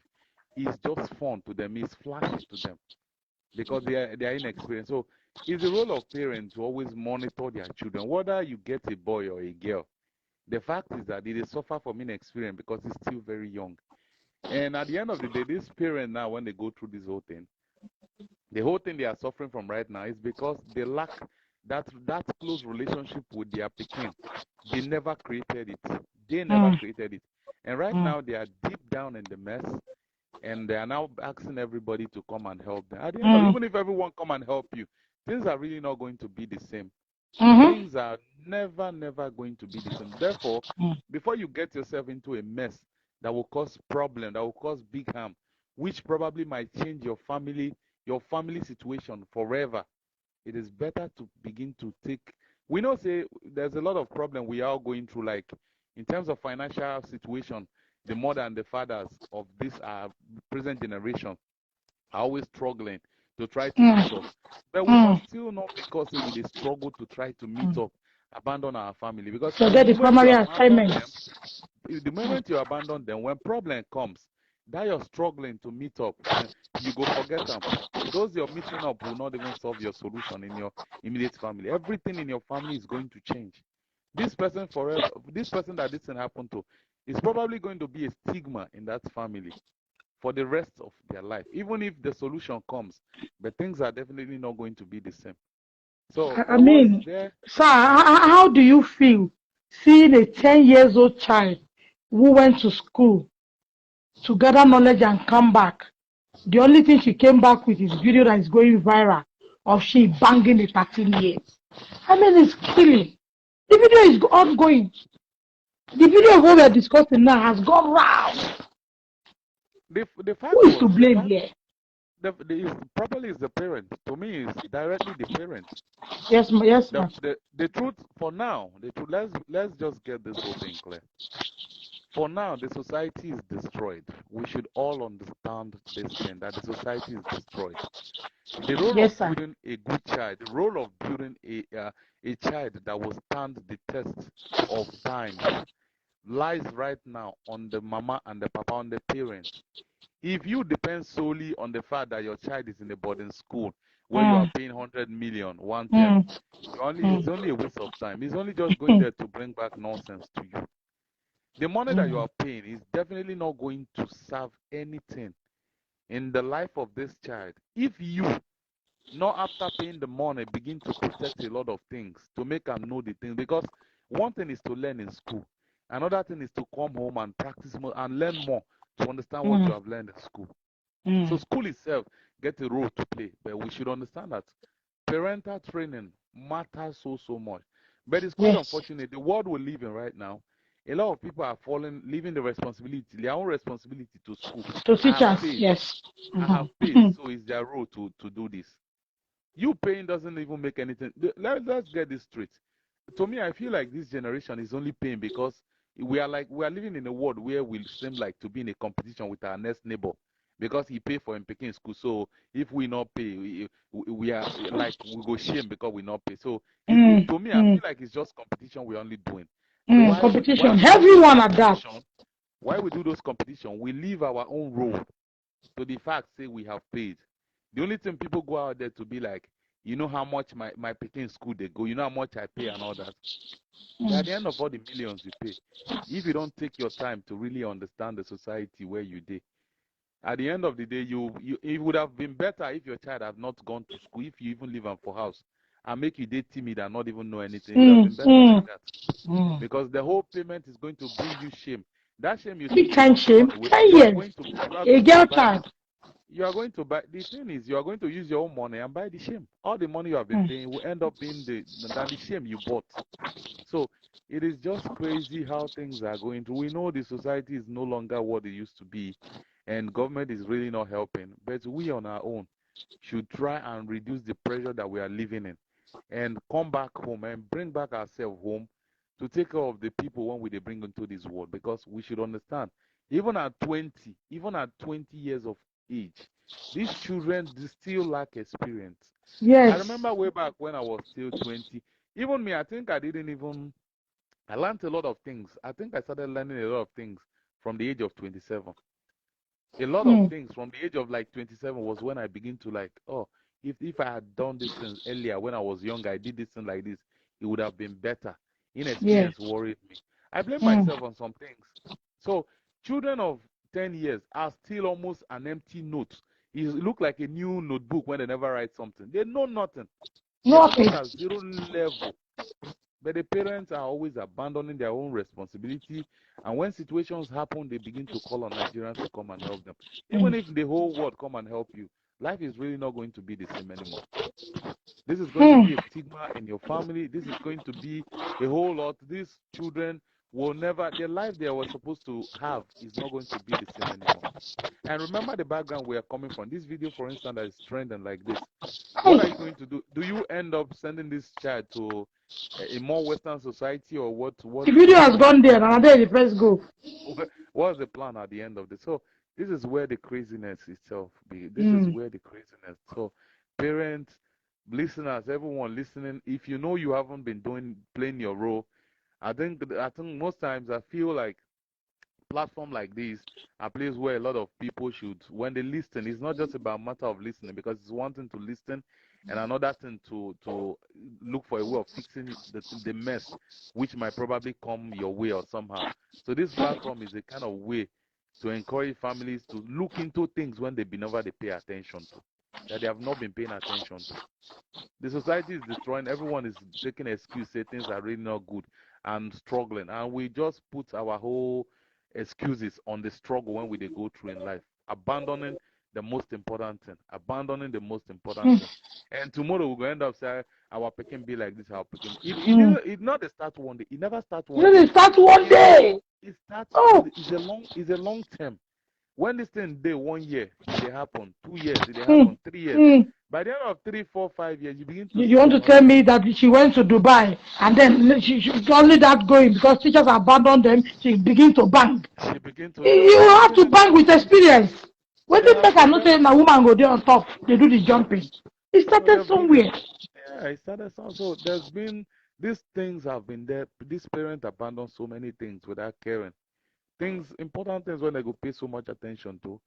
is just fun to them, is flashy to them, because they are inexperienced. So it's the role of parents to always monitor their children, whether you get a boy or a girl. The fact is that they suffer from inexperience because it's still very young. And at the end of the day, this parent now, when they go through this whole thing, the whole thing they are suffering from right now is because they lack that close relationship with their pekin. They never created it. They never created it. And right now they are deep down in the mess, and they are now asking everybody to come and help them. At the end of, even if everyone come and help you, things are really not going to be the same. Things are never going to be the same. Therefore, before you get yourself into a mess that will cause problem, that will cause big harm, which probably might change your family situation forever, it is better to begin to take. We know, say, there's a lot of problem we are going through, like in terms of financial situation. The mother and the fathers of this present generation are always struggling to try to meet up. But we must still not, because we they struggle to try to meet up, abandon our family. Because the moment you abandon them, when problem comes, that you're struggling to meet up, you go forget them. Those you're meeting up will not even solve your solution in your immediate family. Everything in your family is going to change. This person forever, this person that this thing happened to, is probably going to be a stigma in that family for the rest of their life, even if the solution comes. But things are definitely not going to be the same. So I mean, sir, how do you feel seeing a 10 years old child who went to school to gather knowledge and come back? The only thing she came back with is video that is going viral of she banging a 13 years. I mean, it's killing. The video is ongoing. The video of what we're discussing now has gone round. The fact Who is to blame here? Probably is the parent. To me, is directly the parent. Yes, yes, ma'am. The truth for now, let's just get this whole thing clear. For now, the society is destroyed. We should all understand this thing, that the society is destroyed. The role of building a good child, the role of building a child that will stand the test of time, lies right now on the mama and the papa, on the parents. If you depend solely on the fact that your child is in a boarding school, where you are paying 100 million one term. It's only a waste of time. It's only just going there to bring back nonsense to you. The money that you are paying is definitely not going to serve anything in the life of this child. If you, not after paying the money, begin to protect a lot of things to make them know the things. Because one thing is to learn in school. Another thing is to come home and practice more and learn more to understand what you have learned in school. So school itself gets a role to play. But we should understand that parental training matters so much. But it's quite unfortunate. The world we live in right now, a lot of people are leaving the responsibility, their own responsibility to school. To teachers, yes. I have paid, so it's their role to do this. You paying doesn't even make anything. Let's get this straight. To me, I feel like this generation is only paying because we are living in a world where we seem like to be in a competition with our next neighbor because he pay for him picking school. So if we not pay, we are like we go shame because we not pay. So to me, I feel like it's just competition we're only doing. So competition. Everyone at that. Why we do those competition? We leave our own role to the fact say we have paid. The only thing people go out there to be like, you know how much my picking school they go, you know how much I pay and all that. But at the end of all the millions you pay, if you don't take your time to really understand the society where you did, at the end of the day, it would have been better if your child had not gone to school, if you even live in for house, and make you date timid and not even know anything. It would have been better like that. Because the whole payment is going to bring you shame. That shame you big time shame. 10 years. A girl child. You are going to buy. The thing is, you are going to use your own money and buy the shame. All the money you have been paying will end up being the shame you bought. So it is just crazy how things are going to. We know the society is no longer what it used to be, and government is really not helping. But we on our own should try and reduce the pressure that we are living in, and come back home and bring back ourselves home to take care of the people when we they bring into this world. Because we should understand, even at 20 years of age, these children still lack experience. Yes. I remember way back when I was still 20. Even me, I think I learned a lot of things. I think I started learning a lot of things from the age of 27. A lot of things from the age of like 27 was when I begin to like, oh, if I had done this thing earlier when I was younger, I did this thing like this, it would have been better. Inexperience worried me. I blame myself on some things. So children of 10 years are still almost an empty note. It look like a new notebook when they never write something. They know nothing. Nothing. They're at 0 level. But the parents are always abandoning their own responsibility. And when situations happen, they begin to call on Nigerians to come and help them. Even if the whole world come and help you, life is really not going to be the same anymore. This is going to be a stigma in your family. This is going to be a whole lot. These children will never, the life they were supposed to have is not going to be the same anymore. And remember the background we are coming from. This video, for instance, that is trending like this. What are you going to do? Do you end up sending this child to a more Western society, or what? The video has gone there, and then the press go. What's the plan at the end of this? So this is where the craziness itself be. This is where the craziness. So parents, listeners, everyone listening, if you know you haven't been playing your role, I think most times I feel like platform like this are places where a lot of people should, when they listen, it's not just about matter of listening, because it's one thing to listen and another thing to look for a way of fixing the mess which might probably come your way or somehow. So this platform is a kind of way to encourage families to look into things when they pay attention to, that they have not been paying attention to. The society is destroying. Everyone is taking an excuse, say things are really not good and struggling, and we just put our whole excuses on the struggle when we they go through in life, abandoning the most important thing, thing. And tomorrow we're going to end up saying our picking be like this, our picking. It not start one day. It never starts one day. It starts one day. It starts. It's a long term. When this thing day 1 year, it happen. 2 years, it happen. 3 years. By the end of 3, 4, 5 years, you begin to. You want to tell me that she went to Dubai and then she only that going because teachers abandoned them, she begin to bang. She begin to. You have to bang with experience. When they make an saying a woman go there on top, they do the jumping. It started somewhere. Yeah, it started somewhere. So there's been, these things have been there. These parents abandon so many things without caring. Important things when they go pay so much attention to,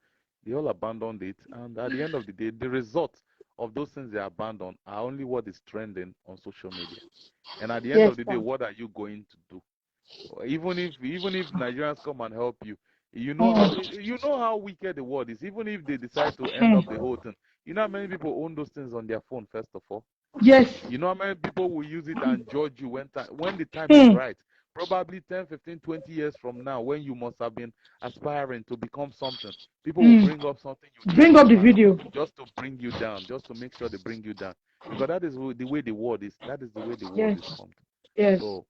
they all abandoned it. And at the end of the day, the result of those things they are banned on are only what is trending on social media. And at the end Yes, of the day, sir. what are you going to do? Even if Nigerians come and help you, you know how wicked the world is. Even if they decide to end up the whole thing, you know how many people own those things on their phone first of all. Yes. You know how many people will use it and judge you when the time is right. Probably 10, 15, 20 years from now, when you must have been aspiring to become something, people will bring up something you did Bring in the up the past video. just to bring you down, just to make sure they bring you down. Because that is the way the world is. That is the way the world is Yes. formed. Yes. So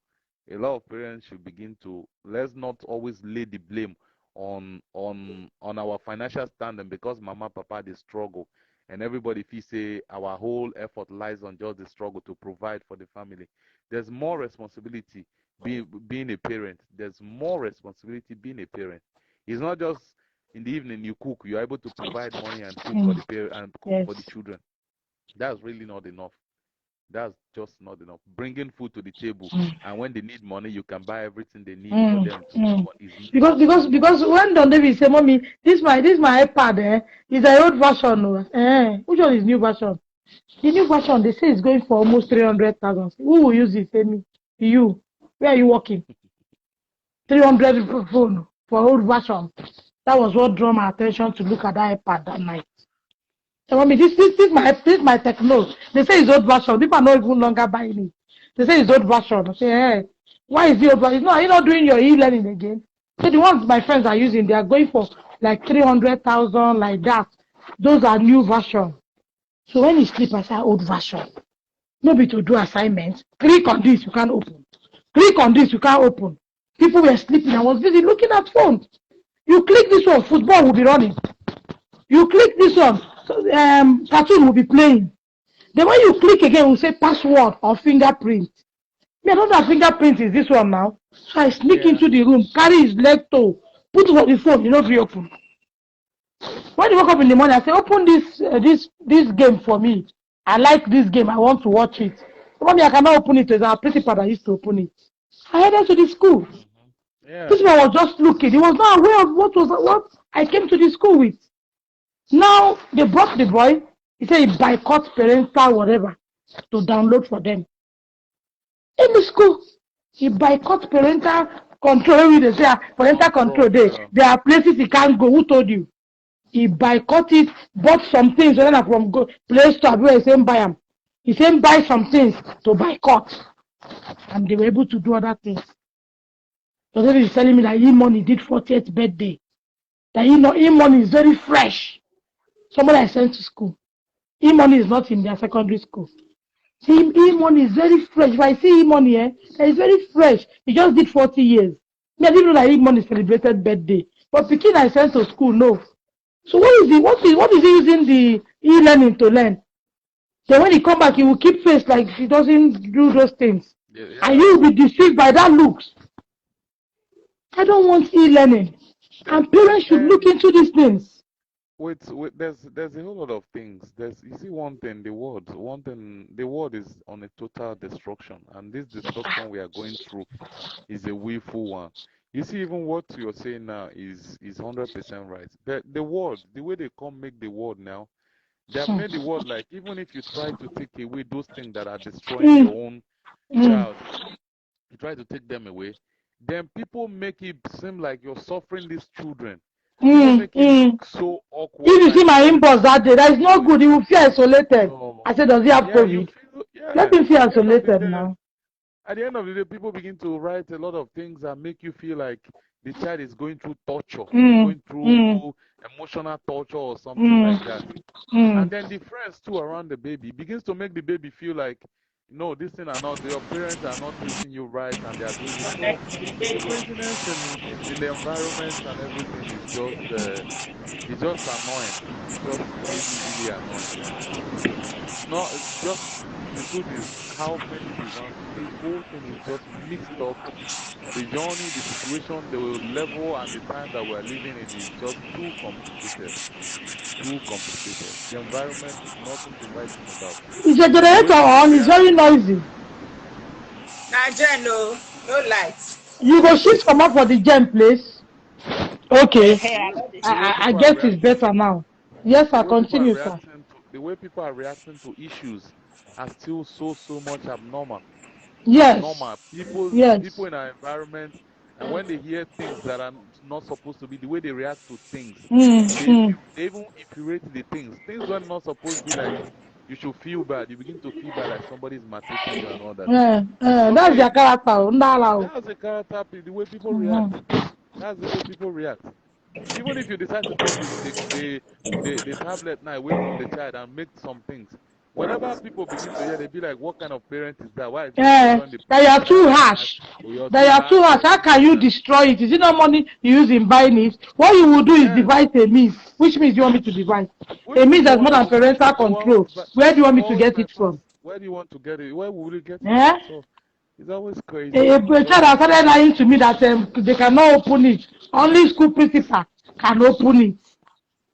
a lot of parents should begin to, let's not always lay the blame on our financial standing because mama, papa, they struggle. And everybody feels say our whole effort lies on just the struggle to provide for the family. There's more responsibility being a parent. There's more responsibility being a parent. It's not just in the evening you cook, you're able to provide money and cook for the parent and cook Yes. for the children. That's really not enough. That's just not enough. Bringing food to the table, and when they need money, you can buy everything they need for them to move on. Is not enough. Because when Don David say, "Mommy, this my iPad, is an old version, which one is new version? The new version they say is going for almost 300,000. Who will use it? Say me, you. Where are you working? 300 phone for old version. That was what drew my attention to look at that iPad that night. So, mommy, this my techno. They say it's old version. People are not even longer buying it. They say it's old version. I say, hey, why is it old version? Are you not doing your e-learning again? So the ones my friends are using, they are going for like 300,000 like that. Those are new version. So when you sleep, I say old version. Maybe to do assignments. Click on this, you can't open. Click on this, you can't open. People were sleeping. I was busy looking at phones. You click this one, football will be running. You click this one, cartoon will be playing. Then when you click again, we say password or fingerprint. Me, I don't know fingerprint is this one now. So I sneak into the room, carry his leg toe, put it on the phone, you know, be open. When you wake up in the morning, I say, open this game for me. I like this game. I want to watch it. Mommy, I cannot open it. There's our principal that used to open it. I headed to the school. Yeah. This man was just looking. He was not aware of what I came to the school with. Now they brought the boy. He said he boycott parental whatever to download for them. In the school, he boycott parental control. They say parental control. There are places he can't go. Who told you? He boycott it, bought some things from Play Store where he said buy them. He said buy some things to boycott. And they were able to do other things. So then he's telling me that E-Money did 40th birthday. That E-Money is very fresh. Somebody I sent to school. E-Money is not in their secondary school. See, E-Money is very fresh. If I see E-Money, it's very fresh. He just did 40 years. Me, I didn't know that E-Money celebrated birthday. But Pikin I sent to school, no. So what is he using the e-learning to learn? Then when he come back, he will keep face like he doesn't do those things. Yeah. And you will be deceived by that looks. I don't want e-learning. And parents should look into these things. Wait, there's a whole lot of things. You see one thing, the world is on a total destruction, and this destruction we are going through is a willful one. You see, even what you're saying now is 100% right. The world, the way they come make the world now, they have made the world like, even if you try to take away those things that are destroying your own child, you try to take them away, then people make it seem like you're suffering these children. People make it look so awkward. If you see my inbox that day, that is not good. He will feel isolated. I said, does he have COVID? Let him feel isolated now. At the end of the day, people begin to write a lot of things that make you feel like the child is going through torture, going through emotional torture or something like that. And then the friends too around the baby begins to make the baby feel like, no, this thing are not, your parents are not treating you right and they are doing this. So the craziness in the environment and everything is just it's just annoying. It's just really, really annoying. It's not just, the truth is, how many they want, the whole thing is just mixed up. The journey, the situation, the level, and the time that we're living in is just too complicated. Too complicated. The environment is nothing to write home about. It's a The way generator people on, it's react. very noisy. No lights. You go shift from up for the gem place. Okay. The way I people are get it's reacting better now. Yes, the I way people are continue, sir. reacting the way people are reacting to issues are still so much abnormal. Yes. Abnormal. People Yes. in our environment, and when they hear things that are not supposed to be, the way they react to things, they even infuriate the things. Things when not supposed to be like you should feel bad. You begin to feel bad like somebody's maltreating you and all that. That's their character. That's the character, the way people react. That's the way people react. Even if you decide to take the tablet now away from the child and make some things, whenever people begin to hear, they be like, what kind of parent is that? Why is this one joining the That you are too harsh. That you are too harsh. How can you destroy it? Is it not money you use in buying it? What you will do is devise a means. Which means you want me to devise? A means that's more than parental control. Where do you want me to get it from? Where do you want to get it? Where will you get it Yeah? from? So it's always crazy. A child has started lying to me that they cannot open it. Only school principal can open it.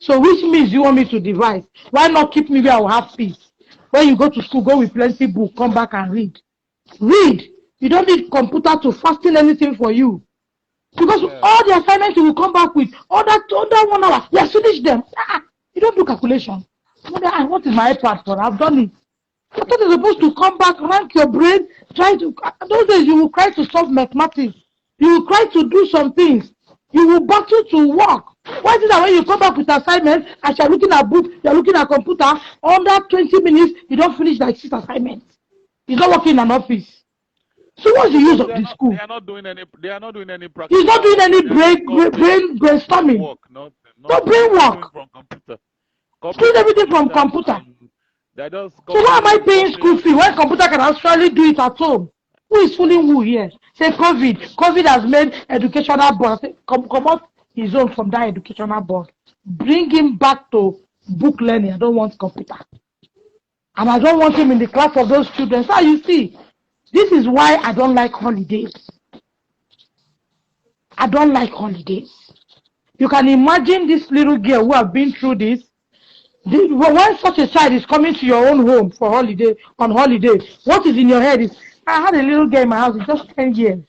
So which means you want me to devise? Why not keep me where I will have peace? When you go to school, go with plenty book, come back and read. Read. You don't need computer to fasten anything for you. Because all the assignments you will come back with, under 1 hour, you have finished them. You don't do calculation. What is my iPad for? I've done it. I thought you're supposed to come back, rank your brain, try to. Those days you will try to solve mathematics. You will try to do some things. You will battle to work. Why is it that when you come back with assignments, as you're looking at book, you're looking at computer, under 20 minutes, you don't finish like 6 assignments. You're not working in an office. So what's the use of the school? They are not doing any practice. He's not doing any brainstorming. Work, not brain work. From computer. Doing everything from computer. So why am I paying school fee when computer can actually do it at home? Who is fooling who here? Say COVID. COVID has made educational board. Come out his own from that educational board. Bring him back to book learning. I don't want computer. And I don't want him in the class of those children. So you see, this is why I don't like holidays. I don't like holidays. You can imagine this little girl who have been through this. When such a child is coming to your own home for holiday, what is in your head is, I had a little girl in my house, it's just 10 years.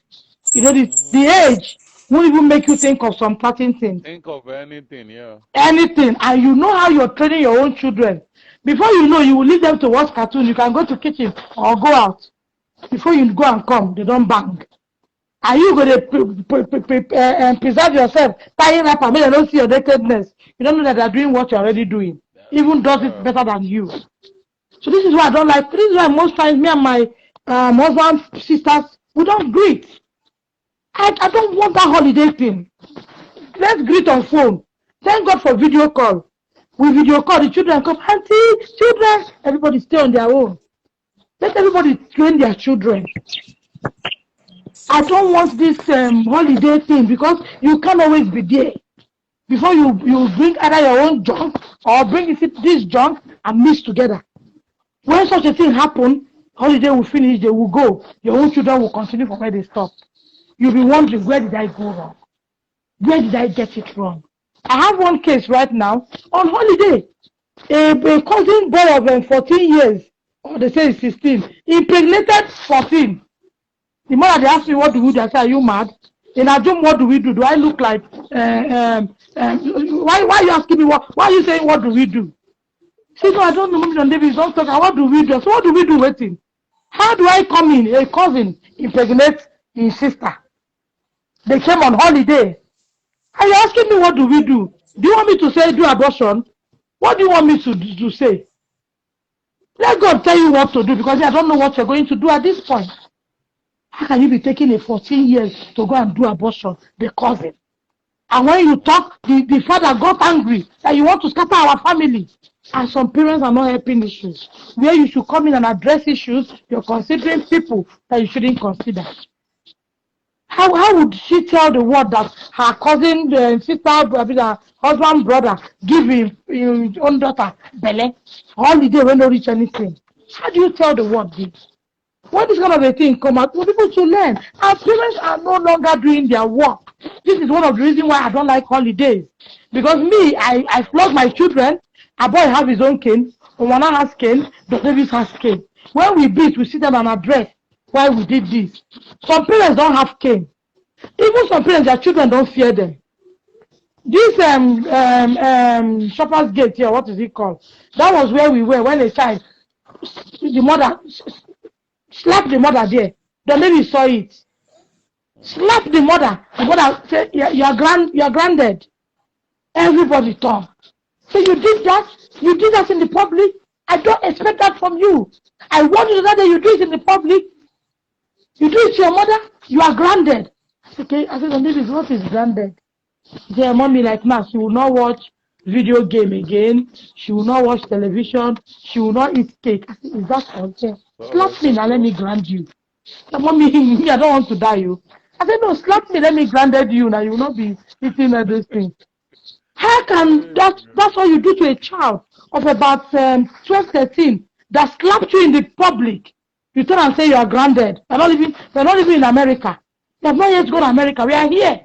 You know, the age won't even make you think of some certain things. Think of anything, yeah. Anything. And you know how you're training your own children. Before you know, you will leave them to watch cartoon. You can go to kitchen or go out. Before you go and come, they don't bang. Are you going to preserve yourself, tying up and make them don't see your nakedness? You don't know that they're doing what you're already doing. Even does it better than you. So this is why I don't like. This is why most times me and my husband, sisters, we don't greet. I don't want that holiday thing. Let's greet on phone. Thank God for video call. We video call, the children come, auntie, children, everybody stay on their own. Let everybody train their children. I don't want this holiday thing because you can't always be there. Before you bring either your own junk or bring this junk and mix together. When such a thing happens, holiday will finish, they will go. Your own children will continue from where they stopped. You'll be wondering, where did I go wrong? Where did I get it wrong? I have one case right now on holiday. A cousin boy of 14 years, or they say 16, impregnated 14. The mother, they asked me, what do we do? I said, are you mad? In Ajum, what do we do? Do I look like, why are you asking me, why are you saying, what do we do? She said, no, I don't know, Mr. Davis, don't talk, what do we do? So what do we do waiting? How do I come in, a cousin, impregnate his sister? They came on holiday. Are you asking me, what do we do? Do you want me to say, do abortion? What do you want me to say? Let God tell you what to do, because I don't know what you're going to do at this point. How can you be taking a 14 years to go and do abortion? The cousin. And when you talk, the father got angry that you want to scatter our family. And some parents are not helping issues. Where you should come in and address issues, you're considering people that you shouldn't consider. How would she tell the world that her cousin, sister, husband, brother, give his own daughter Bele holiday when they reach anything? How do you tell the world this? When this kind of a thing come out, for people to learn. Our parents are no longer doing their work. This is one of the reasons why I don't like holidays. Because me, I flog my children. A boy have his own cane. Owana has cane. The Davis has cane. When we beat, we sit down and address why we did this. Some parents don't have cane. Even some parents, their children don't fear them. This Shoppers Gate here, what is it called? That was where we were when a child, the mother slapped the mother there. The lady saw it. Slapped the mother. The mother said, you're grounded. Everybody turned. So you did that? You did that in the public? I don't expect that from you. I want you to know that you do it in the public. You do it to your mother, you are grounded. Okay, I said, this is what is grounded. She said, mommy, like now, she will not watch video game again. She will not watch television. She will not eat cake. I said, is that okay? Slap me and let me ground you. Said, mommy, I don't want to die you. I said, no, slap me, let me grounded you. Now you will not be eating all those things. How can that's what you do to a child of about 12, 13 that slapped you in the public? You turn and say you are grounded. We're not even in America. We have not yet gone to America. We are here.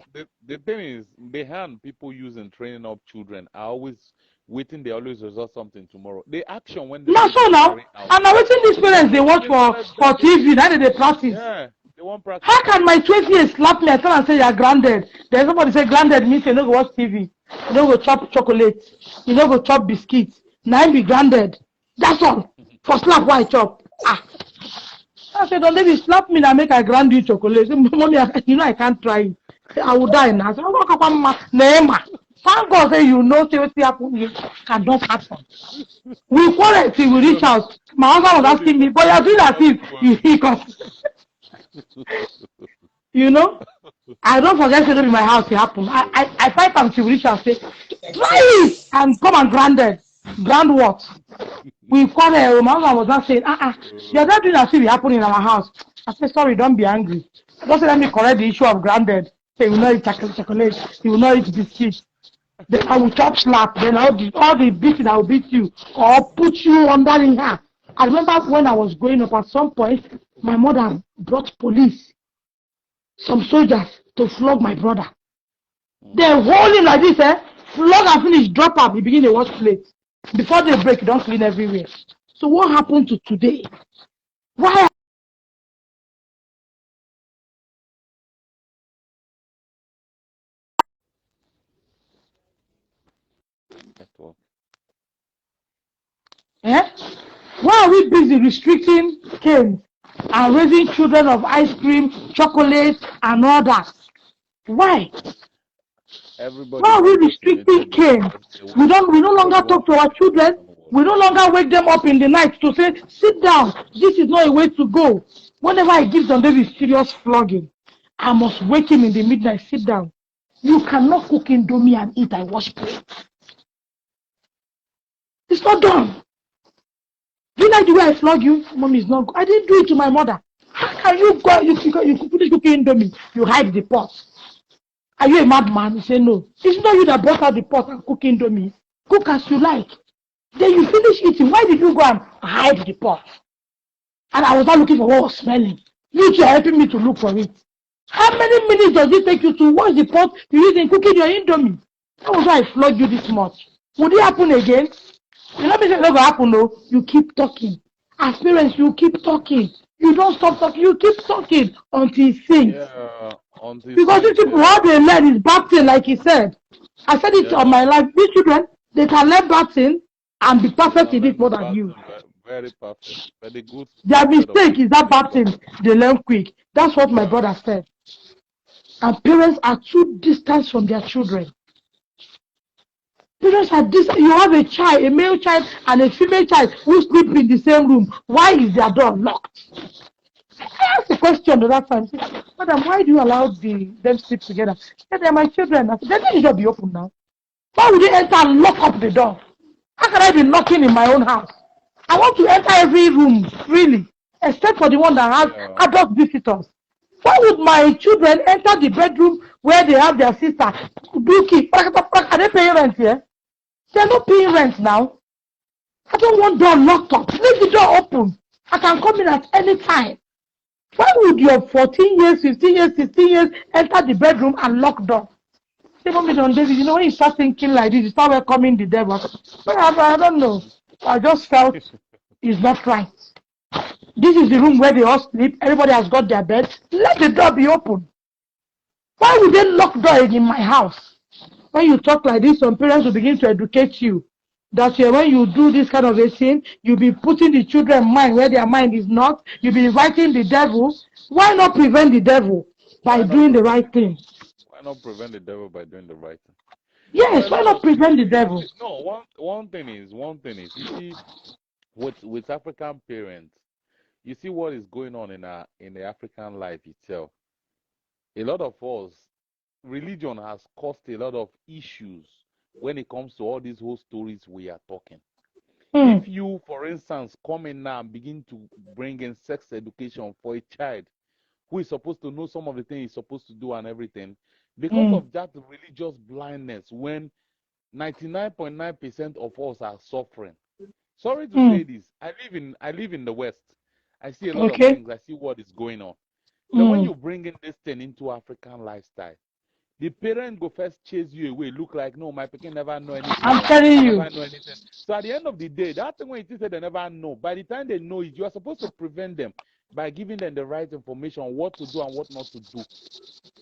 The thing is, the hand people use in training up children are always waiting. They always result something tomorrow. The action when they Now so now, and now waiting these parents they watch for TV. Now they practice. Yeah, they won't practice. How can my 20 years slap me? I turn and say you are grounded. Then somebody say grounded means you don't go watch TV. You don't go chop chocolate. You don't go chop biscuits. Now I be grounded. That's all. For slap, why chop? I said, don't let me slap me and make I ground you chocolate. Mommy, you know I can't try it. I will die now. I said, thank God say you know say what happen here cannot happen. We quarrel till we reach out. My husband was asking me, but you're doing as if he comes. You know? I don't forget to be in my house, it happened. I fight until we reach out, say, try it and come and grounded. Ground what? We quarrel. My husband was not saying, you're not doing as if it happened in our house. I said, sorry, don't be angry. Just let me correct the issue of grounded. Say, you will not eat chocolate, you will not eat biscuits. Then I will chop slap, then all the beating I will beat you or put you under in her. I remember when I was growing up at some point, my mother brought police, some soldiers to flog my brother. They hold him like this, flog and finish, drop up, he begin to wash plates. Before they break, you don't clean everywhere. So what happened to today? Why? Why are we busy restricting canes and raising children of ice cream, chocolate, and all that? Why? Why are we restricting canes? We no longer talk to our children. We no longer wake them up in the night to say, sit down. This is not a way to go. Whenever I give them this serious flogging, I must wake him in the midnight, sit down. You cannot cook indomie and eat and wash plates. It's not done. Do you like the way I flog you? Mommy is not good. I didn't do it to my mother. How can you go? You finish cooking indomie. You hide the pot. Are you a madman? You say no. It's not you that brought out the pot and cook indomie. Cook as you like. Then you finish eating. Why did you go and hide the pot? And I was not looking for what was smelling. You two are helping me to look for it. How many minutes does it take you to wash the pot you use in cooking your indomie? That was why I flogged you this much. Would it happen again? You know, it's not going to happen, no. You keep talking. As parents, you keep talking. You don't stop talking. You keep talking until it sinks. Yeah, because these people, how they learn is bad thing, like he said. I said it on my life. These children, they can learn bad thing and be perfect in it more than you. Very perfect. Very good. Their mistake is that bad thing. They learn quick. That's what my brother said. And parents are too distant from their children. Parents are distant. You have a child, a male child and a female child who sleep in the same room. Why is their door locked? I asked a question the last time. I said, Madam, why do you allow them sleep together? She said, they're my children. I said, then the door be open now. Why would they enter and lock up the door? How can I be knocking in my own house? I want to enter every room freely, except for the one that has adult visitors. Why would my children enter the bedroom where they have their sister? Do keep? Are they paying rent here? They're not paying rent now. I don't want door locked up. Leave the door open. I can come in at any time. Why would your 14 years, 15 years, 16 years enter the bedroom and lock door? Say, Mommy, Don David, you know, when you start thinking like this, you start welcoming the devil. But I don't know. I just felt it's not right. This is the room where they all sleep. Everybody has got their bed. Let the door be open. Why would they lock door in my house? when you talk like this, some parents will begin to educate you. That when you do this kind of a thing, you'll be putting the children's mind where their mind is not. You'll be inviting the devil. Why not prevent the devil by doing the right thing? Why not prevent the devil by doing the right thing? Yes, why not prevent the devil? No, one thing is, you see, with African parents, you see what is going on in the African life itself. A lot of us, religion has caused a lot of issues when it comes to all these whole stories we are talking. If you, for instance, come in now and begin to bring in sex education for a child who is supposed to know some of the things he's supposed to do and everything, because of that religious blindness, when 99.9% of us are suffering. Sorry to say this, I live in the West. I see a lot of things. I see what is going on. Then when you bring in this thing into African lifestyle, the parent go first chase you away, look like, no, my parent never know anything. I'm telling you. Never know anything. So at the end of the day, that thing when it is said they never know, by the time they know it, you are supposed to prevent them by giving them the right information, what to do and what not to do.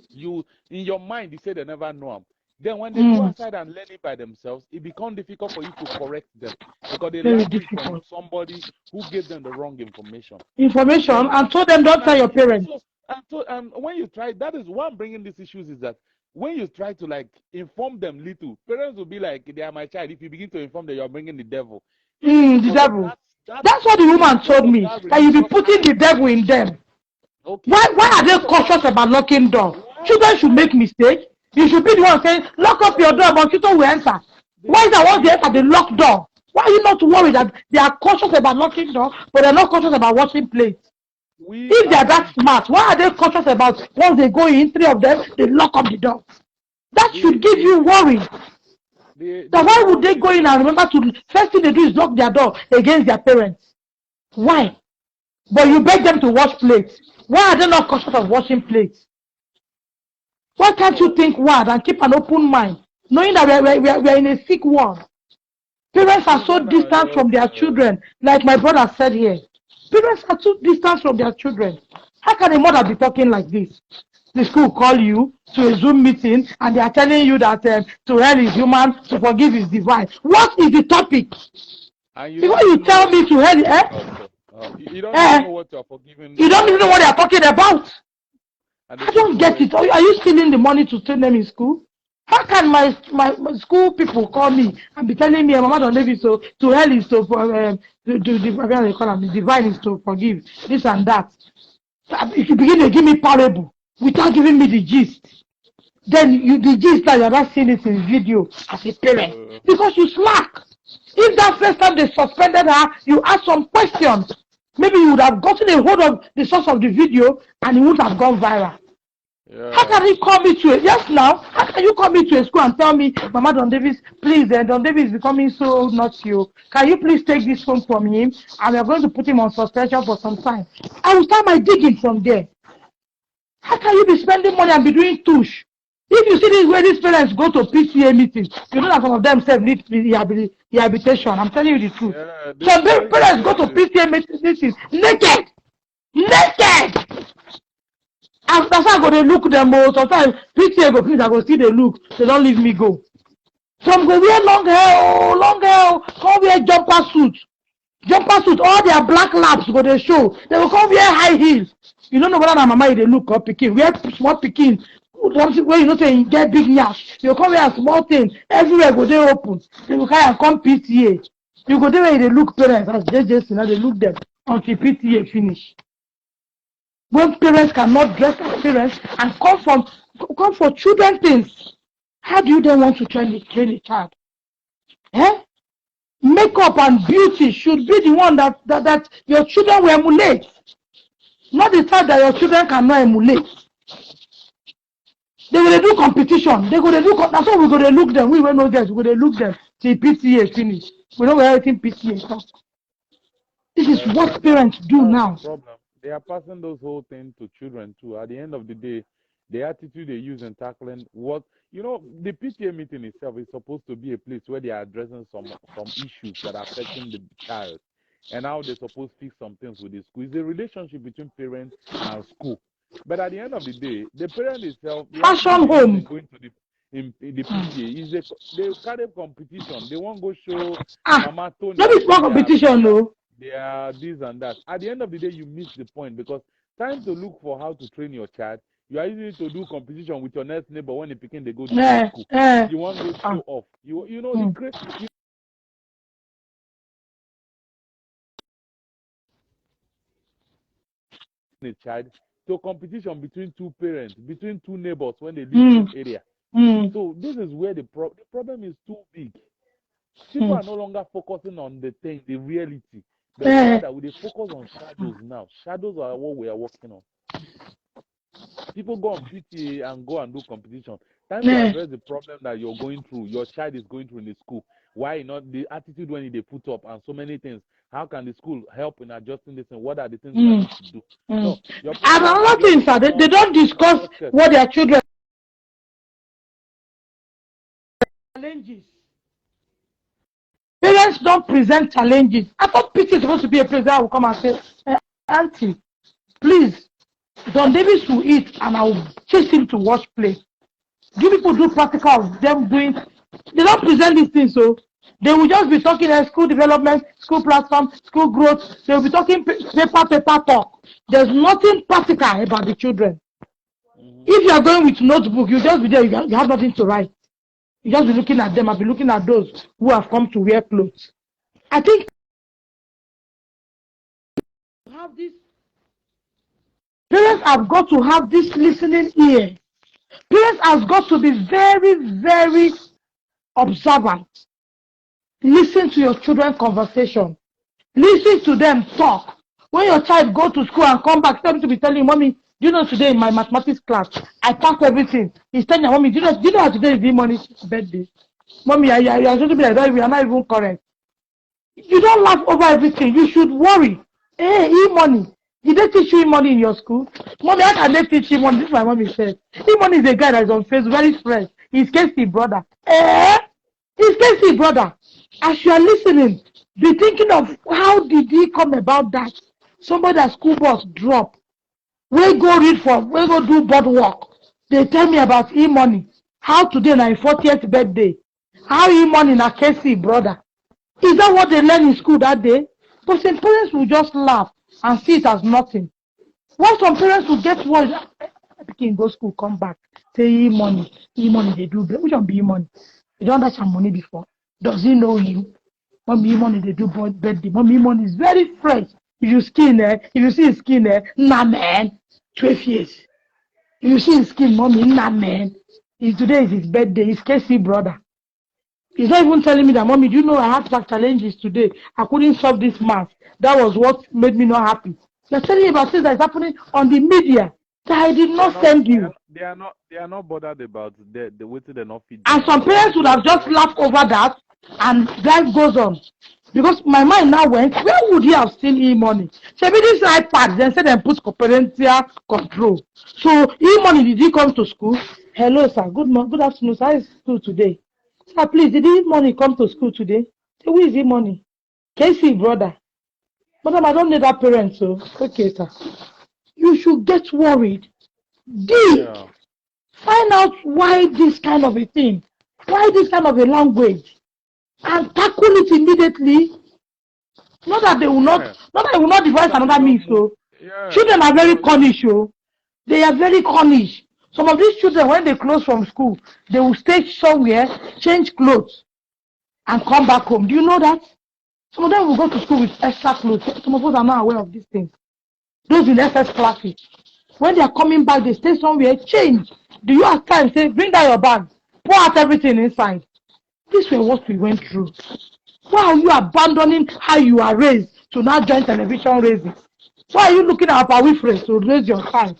You, in your mind, you say they never know them. Then when they go outside and learn it by themselves, it becomes difficult for you to correct them because they learn it from somebody who gave them the wrong information. And told them don't tell your parents. So, when you try, that is why I'm bringing these issues, is that when you try to like inform them little, parents will be like, they are my child. If you begin to inform them, you're bringing the devil. The devil. That's what the woman told me, that you be putting the devil in them. Okay. Why are they cautious about locking doors? Children should make mistakes. You should be the one saying, lock up your door, but children will enter. Why is that once they enter the locked door? Why are you not worried that they are cautious about locking doors, but they're not cautious about washing plates? If they are that smart, why are they cautious about once they go in, three of them, they lock up the door? That should give you worry. So why would they go in and remember to, first thing they do is lock their door against their parents? Why? But you beg them to wash plates. Why are they not cautious of washing plates? Why can't you think wide and keep an open mind, knowing that we are in a sick world? Parents are so distant from their children, like my brother said here. Parents are too distant from their children. How can a mother be talking like this? The school call you to a Zoom meeting and they are telling you that to hell is human, to forgive is divine. What is the topic? Because you tell me to hell, you don't even know what you are forgiving. You don't even know what they are talking about. I don't get it. Are you stealing the money to send them in school? How can my school people call me and be telling me, Mama don't leave it, so to hell is to divine is to forgive, this and that. If you begin to give me parable without giving me the gist, then the gist that you're not seeing it in video as a parent, because you slack. If that first time they suspended her, you asked some questions, maybe you would have gotten a hold of the source of the video and it would have gone viral. Yeah. How can you call me to how can you call me to a school and tell me, Mama Don Davis, please, Don Davis is becoming so naughty. Can you please take this phone from him and we are going to put him on suspension for some time? I will start my digging from there. How can you be spending money and be doing tush? If you see this way these parents go to PTA meetings, you know that some of them need rehabilitation. I'm telling you the truth. Yeah, some parents go to PTA meetings naked. And that's how I go to look them more. Sometimes PTA go please, I go see the look. They don't leave me go. Some go wear long hair, come wear jumper suit. All their black laps go they show. They will come wear high heels. You don't know whether my mama they look up picking. Wear small picking. Where you know say get big nyash. You come wear a small thing. Everywhere go they open. They will come PTA. You go there where they look parents as JJC now they look them until PTA finish. When parents cannot dress as parents and come for children things, how do you then want to train a child? Makeup and beauty should be the one that your children will emulate, not the type that your children cannot emulate. They will do competition. That's why we go to look them. We will know that we go to look them till PTA finish. We don't have anything PTA talk. This is what parents do now. Problem. They are passing those whole things to children too. At the end of the day, the attitude they use in tackling the PTA meeting itself is supposed to be a place where they are addressing some issues that are affecting the child and how they're supposed to fix some things with the school. It's a relationship between parents and school. But at the end of the day, the parent itself, fashion home. in the PTA. They carry competition. They won't go show Mama Tony. Let me small competition, no. They are this and that. At the end of the day, you miss the point because time to look for how to train your child. You are using it to do competition with your next neighbor when they begin they go to school. You want to show off. You know the crazy. A child to competition between two parents, between two neighbors when they live in the area. So this is where the problem is too big. People are no longer focusing on the thing, the reality. But rather, we focus on shadows now. Shadows are what we are working on. People go on PTA and go and do competition. Time to address the problem that you're going through, your child is going through in the school. Why not the attitude when they put up and so many things? How can the school help in adjusting this and what are the things we need to do? No, and another thing, sir, they don't discuss what their children challenges. Parents don't present challenges. I thought PT is supposed to be a place that will come and say, Auntie, please, Don Davis will eat and I will chase him to wash play. Do people do practical of them doing? They don't present these things, so they will just be talking school development, school platform, school growth. They will be talking paper talk. There's nothing practical about the children. If you are going with notebook, you just be there. You have nothing to write. You just be looking at them. I'll be looking at those who have come to wear clothes. I think have this. Parents have got to have this listening ear. Parents have got to be very, very observant. Listen to your children's conversation. Listen to them talk. When your child go to school and come back, tell me to be telling Mommy, do you know today in my mathematics class, I passed everything. He's telling Mommy, do you know how today is Money's birthday? Mommy, you are going to be like that. We are not even correct. You don't laugh over everything. You should worry. Hey, E-money. Did they teach you E-money in your school? Mommy, how can they teach you E-money? This is my mommy said. E-money is a guy that is on Facebook, very fresh. He's Casey brother. He's Casey brother. As you are listening, be thinking of how did he come about that? Somebody at school bus drop. We go read for, we go do board work. They tell me about E-money. How today na 40th birthday. How E-money na Casey brother. Is that what they learned in school that day? But some parents will just laugh and see it as nothing. While some parents will get worried, I can go school, come back, say E-money they do. Which one be E-money? You don't have some money before. Does he know you? Mommy E-money they do birthday. Mommy E-money is very fresh. If you see his skin nah man, 12 years. If you see his skin, Mommy, nah man. Today is his birthday. He's Casey brother. He's not even telling me that, Mommy, do you know I had some challenges today? I couldn't solve this math. That was what made me not happy. You're telling me about things that is happening on the media that I did not send you. They are not bothered about the way they're not feeding. And some parents would have just laughed over that and life goes on. Because my mind now went, where would he have seen E-money? So maybe this iPad, then said and put parental control. So E-money, did he come to school? Hello, sir. Good afternoon, sir. How is school today? Sir, please, did E-money come to school today? Say, who is E-money? Casey, brother. Madam, I don't need that parent, so okay, sir. You should get worried. Find out why this kind of a thing, why this kind of a language, and tackle it immediately. Not that they will not devise another means. So children are very cunning. They are very cunning. Some of these children, when they close from school, they will stay somewhere, change clothes, and come back home. Do you know that? Some of them will go to school with extra clothes. Some of us are not aware of these things. Those in SS classes, when they are coming back, they stay somewhere, change. Do you have time? Say, bring down your bag, pour out everything inside. This was what we went through. Why are you abandoning how you are raised to now join television raising? Why are you looking at Oprah Winfrey to raise your child?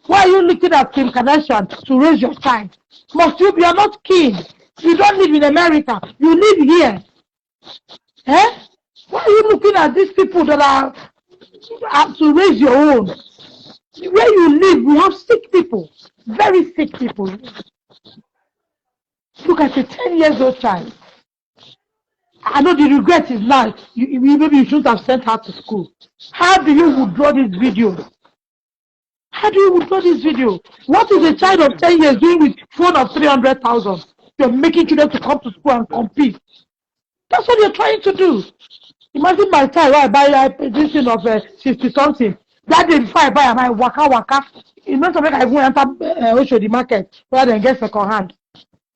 Why are you looking at Kim Kardashian to raise your child? Must you be not king? You don't live in America. You live here. Why are you looking at these people that are to raise your own? Where you live, we have sick people. Very sick people. Look at a 10 years old child. I know the regret is now, maybe you shouldn't have sent her to school. How do you withdraw these videos? How do you withdraw this video? What is a child of 10 years doing with phone of 300,000? You're making children to come to school and compete. That's what you're trying to do. Imagine my child, I buy this thing of 60 something. That day before I buy, and I waka. You know something I go enter Oshodi market rather than get second hand.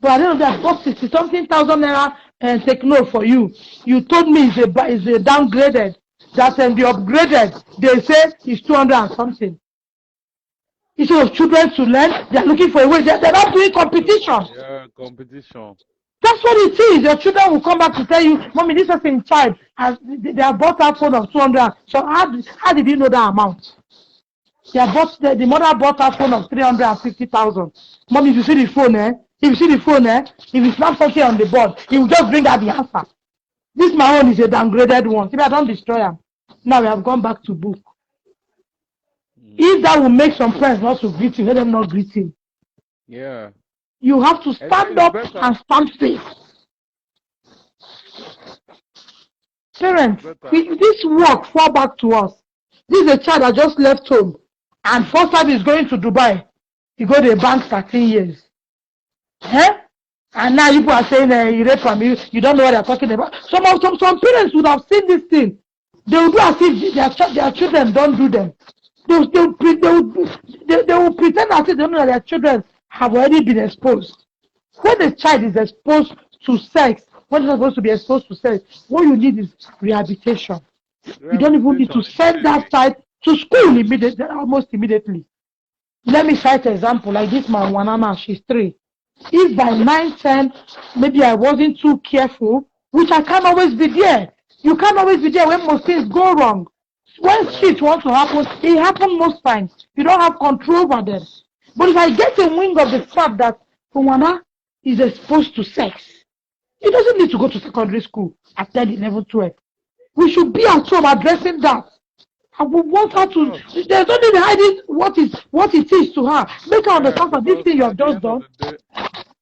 But I don't know that I bought 60 something thousand naira and take note for you. You told me it's a downgraded. That can be upgraded. They say it's 200 and something. Instead of children to learn, they're looking for a way. They're not doing competition. Yeah, competition. That's what it is. Your children will come back to tell you, Mommy, this person child they have bought a phone of 200. So how did you know that amount? The mother bought a phone of 350,000. Mommy, if you see the phone, if you snap something on the board, he will just bring out the answer. This my own is a downgraded one. See, I don't destroy them. Now we have gone back to book. If that will make some friends not to greet him, let them not greet him. Yeah. You have to stand up and stand safe. Parents, this work fall back to us. This is a child that just left home and first time is going to Dubai. He go to a bank 13 years. And now people are saying you rape from you don't know what they're talking about. Some parents would have seen this thing. They would do as if their children don't do them. They will pretend as if they don't know that their children have already been exposed. When a child is exposed to sex, when they're supposed to be exposed to sex, what you need is rehabilitation. You don't even need to send that child to school almost immediately. Let me cite an example like this man, Wanana, she's 3. If by 9, 10, maybe I wasn't too careful, which I can't always be there. You can't always be there when most things go wrong. When shit wants to happen, it happens most times. You don't have control over them. But if I get a wing of the fact that Wana is exposed to sex, he doesn't need to go to secondary school at 10, 11, 12. We should be at home addressing that. I would want her to. There's no need hiding what it is to her. Make her understand that this thing you have just done.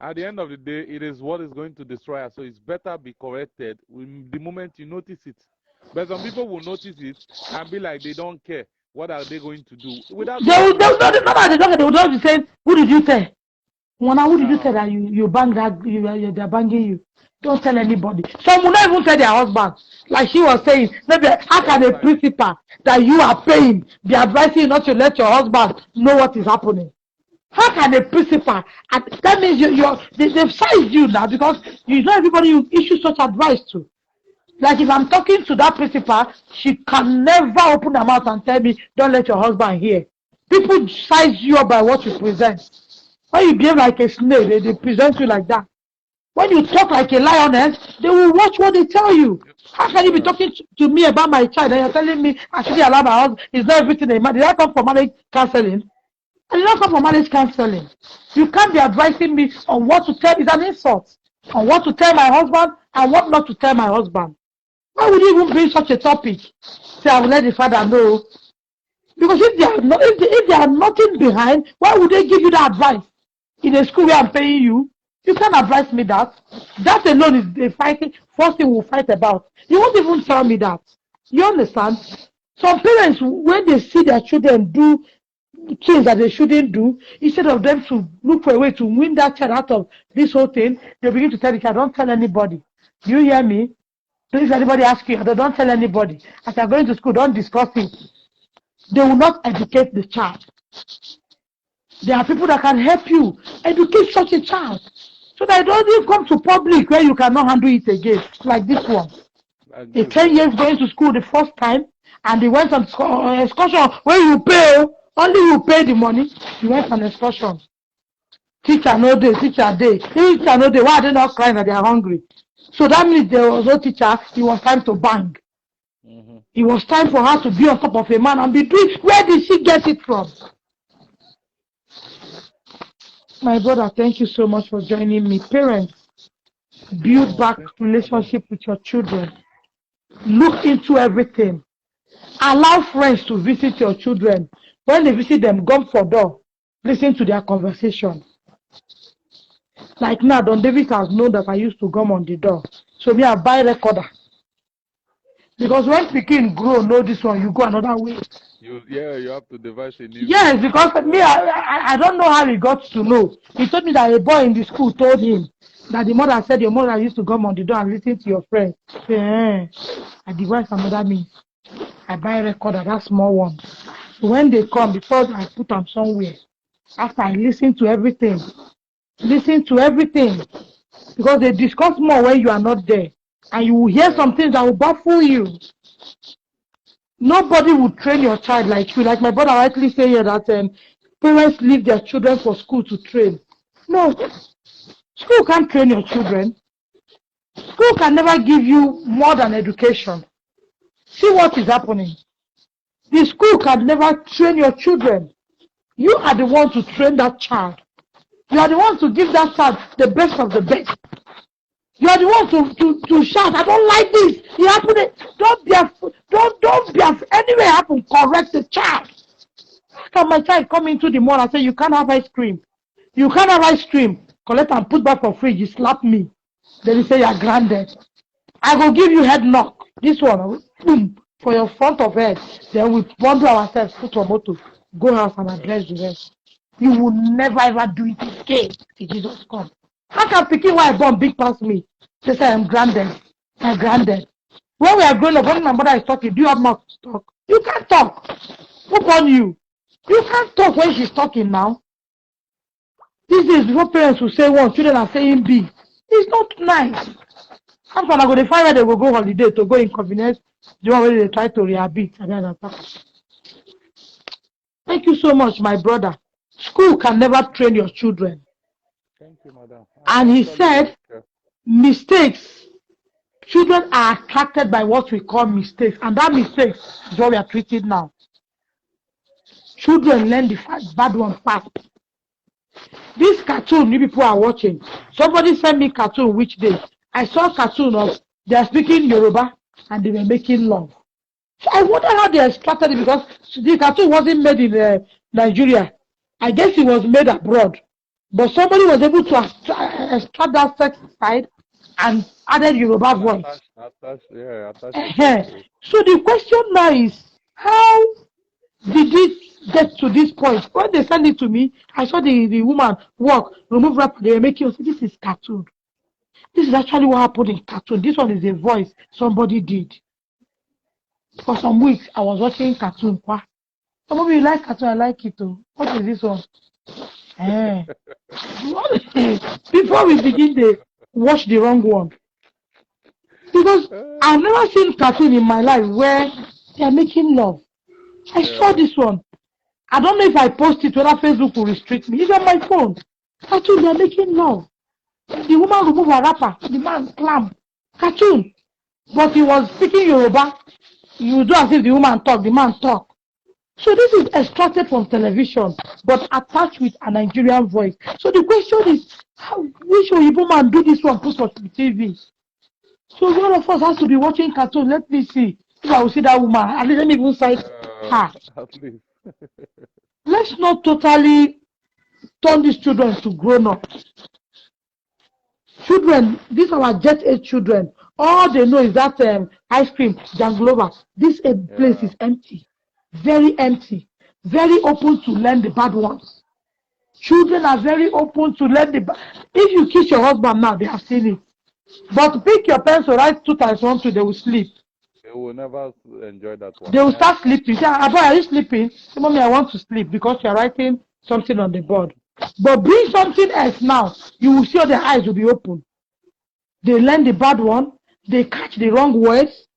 At the end of the day, it is what is going to destroy her. So it's better be corrected the moment you notice it. But some people will notice it and be like, they don't care. What are they going to do? They will just be saying, who did you tell? Who did you tell that you bang that they're banging you? Don't tell anybody. Some will not even tell their husband. Like she was saying, maybe how can a principal that you are paying be advising you not to let your husband know what is happening? How can a principal? That means they've sized you now because you know everybody you issue such advice to. Like if I'm talking to that principal, she can never open her mouth and tell me, don't let your husband hear. People size you up by what you present. When you behave like a snake, they present you like that. When you talk like a lioness, they will watch what they tell you. How can you be talking to me about my child and you're telling me I shouldn't allow my husband? It's not everything a man. Did I come for marriage counseling? I did not come for marriage counseling. You can't be advising me on what to tell. It's an insult. On what to tell my husband and what not to tell my husband. Why would you even bring such a topic? Say, I will let the father know. Because if they are nothing behind, why would they give you that advice? In a school where I'm paying you, you can't advise me that. That alone is the first thing we'll fight about. You won't even tell me that. You understand? Some parents, when they see their children do things that they shouldn't do, instead of them to look for a way to win that child out of this whole thing, they begin to tell the child, don't tell anybody. Do you hear me? If anybody asks you, don't tell anybody. As you're going to school, don't discuss it. They will not educate the child. There are people that can help you educate such a child so that it doesn't come to public where you cannot handle it again, like this one. A 10 years going to school the first time, and they went on excursion where you pay, only you pay the money. You went on excursion. Teacher no day, teacher day. Teacher no day, why are they not crying that they are hungry? So that means there was no teacher, it was time to bang. It was time for her to be on top of a man and be doing, where did she get it from? My brother, thank you so much for joining me. Parents, build back relationship with your children. Look into everything. Allow friends to visit your children. When they visit them, gum for door. Listen to their conversation. Like now, Don David has known that I used to gum on the door. So me, I buy recorder. Because when Pekin grow, know this one, you go another way. You have to devise a new Yes, name. because me, I don't know how he got to know. He told me that a boy in the school told him that the mother said your mother used to come on the door and listen to your friends. I devised another means. I buy a recorder, that small one. So when they come, before I put them somewhere, after I listen to everything, because they discuss more when you are not there. And you will hear some things that will baffle you. Nobody will train your child like you. Like my brother rightly say here that parents leave their children for school to train. No, school can't train your children. School can never give you more than education. See what is happening. The school can never train your children. You are the one to train that child. You are the one to give that child the best of the best. You are the one to shout, I don't like this. It happened. Don't be anyway happen. Correct the child. How can my child come into the mall and say you can't have ice cream? You can't have ice cream. Collect and put back for fridge. You slap me. Then you say you are grounded. I will give you head knock. This one, boom, for your front of head. Then we bundle ourselves, put our motor, go house and address the rest. You will never ever do it again till Jesus come. How can picking why I born big past me? They say I'm grounded. I'm grounded. When we are growing up, when my mother is talking, do you have mouth to talk? You can't talk. Who on you? You can't talk when she's talking now. These days, before parents will say one, children are saying B. It's not nice. After I go, they find where they will go holiday to go inconvenience. The one where they try to rehabilitate. Thank you so much, my brother. School can never train your children. Thank you, madam. And he said, mistakes. Children are attracted by what we call mistakes. And that mistakes is what we are treating now. Children learn the bad one fast. This cartoon you people are watching, somebody sent me cartoon which day. I saw cartoon of they are speaking Yoruba and they were making love. So I wonder how they extracted it because the cartoon wasn't made in Nigeria. I guess it was made abroad. But somebody was able to extract that sex side and added Yoruba voice. So the question now is, how did it get to this point? When they sent it to me, I saw the woman walk, remove wrapper, they were making us say, this is cartoon. This is actually what happened in cartoon. This one is a voice somebody did. For some weeks, I was watching cartoon. Some of you like cartoon, I like it too. What is this one? Before we begin to watch the wrong one. Because I've never seen cartoon in my life where they are making love. I saw this one. I don't know if I post it, whether Facebook will restrict me. It's on my phone. Cartoon, they are making love. The woman remove her wrapper. The man clamp. Cartoon. But he was speaking Yoruba. You do as if the woman talk, the man talk. So this is extracted from television, but attached with a Nigerian voice. So the question is, how which Oyibo man do this one put on TV? So one of us has to be watching cartoon. Let me see if I will see that woman. At least let me even sight her. Let's not totally turn these children to grown up. Children, these are our jet age children. All they know is that ice cream, janglova. This place is empty. Very empty. Very open to learn the bad ones. Children are very open to learn the bad. If you kiss your husband now, they have seen it. But pick your pencil, write 2 times 1, 2, they will sleep. They will never enjoy that one. They will start sleeping. Say, boy, are you sleeping? Say, mommy, I want to sleep because you are writing something on the board. But bring something else now. You will see how their eyes will be open. They learn the bad one. They catch the wrong words.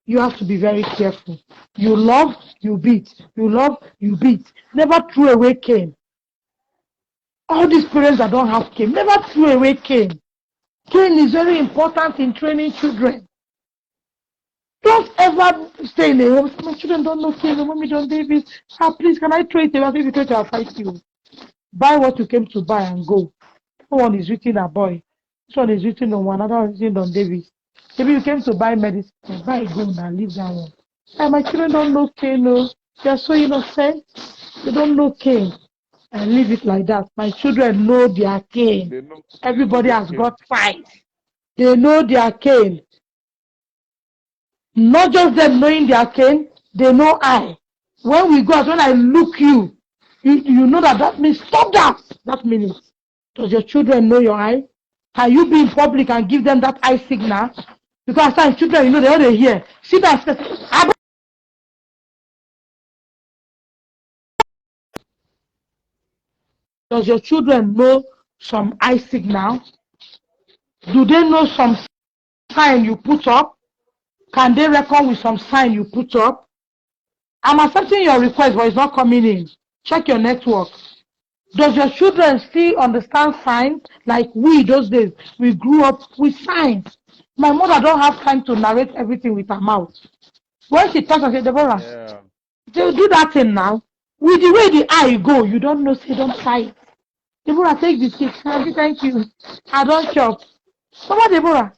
You have to be very careful. You love, you beat. You love, you beat. Never throw away cane. All these parents that don't have cane, never throw away cane. Cane is very important in training children. Don't ever stay in a home. My children don't know cane. Mommy don't do this. Please, can I throw it away? If you throw it, I'll fight you. Buy what you came to buy and go. One is written a boy. This one is written on one. Another one is written on Davis. Maybe you came to buy medicine. Buy gold and leave that one. And my children don't know cane. No. They are so innocent. They don't know cane. And leave it like that. My children know their cane. Everybody has got fight. They know their cane. Not just them knowing their cane, they know I. When we go out, when I look you, you know that means stop that. That means, does your children know your eye? Can you be in public and give them that eye signal? Because sometimes children, you know, they already hear. See that? Does your children know some eye signal? Do they know some sign you put up? Can they reckon with some sign you put up? I'm accepting your request, but it's not coming in. Check your network. Does your children still understand signs? Like we, those days, we grew up with signs. My mother don't have time to narrate everything with her mouth. When she talks, I say, Deborah, Yeah. do that thing now. With the way the eye go, you don't know, say, don't try it. Deborah, take this cake. Thank you. I don't chop. Mama Deborah,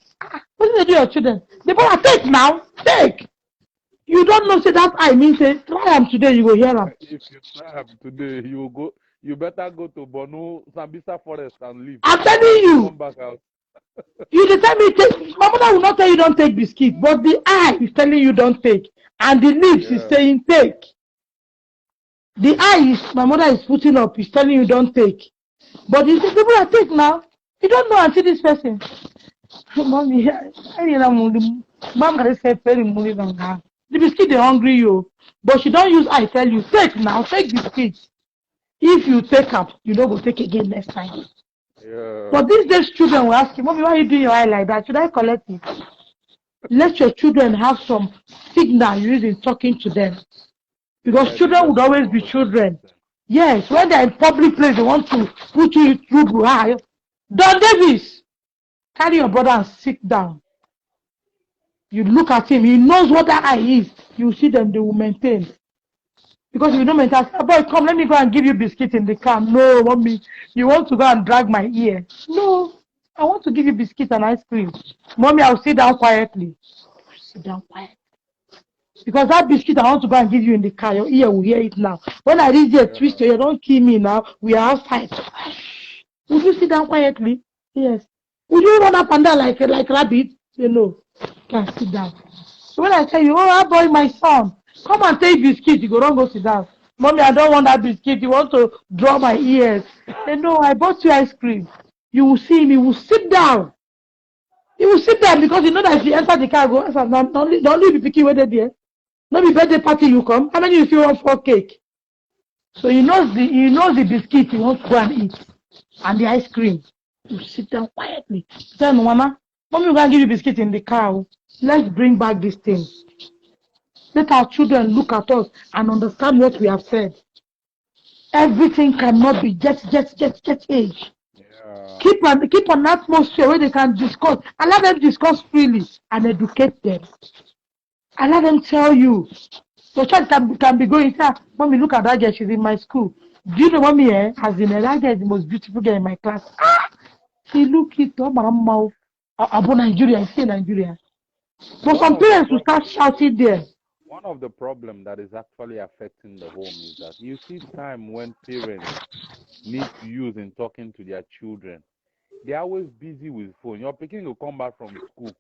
what do they do your children? Deborah, take now. Take. You don't know, say that eye means, say, try am today, you will hear am. If you try am today, you will go. You better go to Borno Sambisa forest and leave. I'm Or telling else you you. come back out. You dey tell me take. My mother will not tell you don't take biscuit, but the eye is telling you don't take, and the lips is Yeah. saying take. The eye is my mother is putting up is telling you don't take, but you say people are take now. You don't know until this person. Mommy, I need a mom can say very money on her. The biscuit they hungry you, but she don't use eye tell you take now take biscuit. If you take up, you don't go take again next time. Yeah. But these days children will ask you, Mommy, why you doing your eye like that? Should I collect it? Let your children have some signal using talking to them. Because Yeah, they children would just need always to be understand children. system. Yes, when they're in public place, they want to put you through Buhari. Don Davis, carry your brother and sit down. You look at him, he knows what that eye is. You see them, they will maintain. Because if you don't maintain, say, boy, come, let me go and give you biscuit in the car. No, mommy, you want to go and drag my ear. No, I want to give you biscuit and ice cream. Mommy, I'll sit down quietly. Sit down quietly. Because that biscuit I want to go and give you in the car, your ear will hear it now. When I reach there, twist your ear, don't kill me now. We are outside. Would you sit down quietly? Yes. Would you run up and down like rabbit? Say no. Can sit down. So when I tell you, oh boy, my son, come and take biscuit, you go don't go sit down. Mommy, I don't want that biscuit. You want to draw my ears. Say no, I bought you ice cream. You will see him, he will sit down. He will sit there because you know that if you enter the car, go, don't only be picking whether there. No be birthday party you come. How many of you want for cake? So he knows the biscuit he wants to go and eat. And the ice cream. You sit down quietly. Tell Mama, Mommy will go and give you biscuit in the car. Let's bring back this thing. Let our children look at us and understand what we have said. Everything cannot be get age. Yeah. Keep an atmosphere where they can discuss. Allow them discuss freely and educate them. And let them tell you. Your child can be going, say, Mommy, look at that girl, she's in my school. Do you know, Mommy, has been that girl is the most beautiful girl in my class. Ah! She look it, oh, Mama, about Nigeria, I say Nigeria. But One some of the parents will start shouting there. one of the problem that is actually affecting the home is that you see time when parents need to use in talking to their children. They're always busy with phone. Your pikin will come back from school,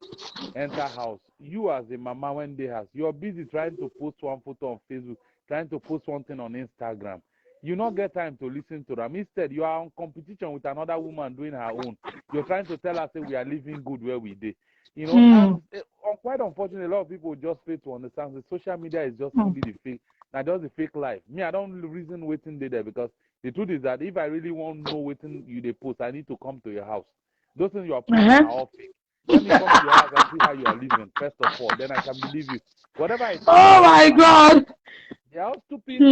enter house. You as a mama when they house, you're busy trying to post one photo on Facebook, trying to post one thing on Instagram. You not get time to listen to them. Instead, you are on competition with another woman doing her own. You're trying to tell her, say, we are living good where we did. You know, and quite unfortunately, a lot of people just fail to understand that social media is just only the fake, not just the fake life. Me, I don't reason waiting there because the truth is that if I really want to know what you they post, I need to come to your house. Those things you are posting are all fake. Let me come to your house and see how you are living, first of all. Then I can believe you. Whatever I see Oh my God. they are all stupid.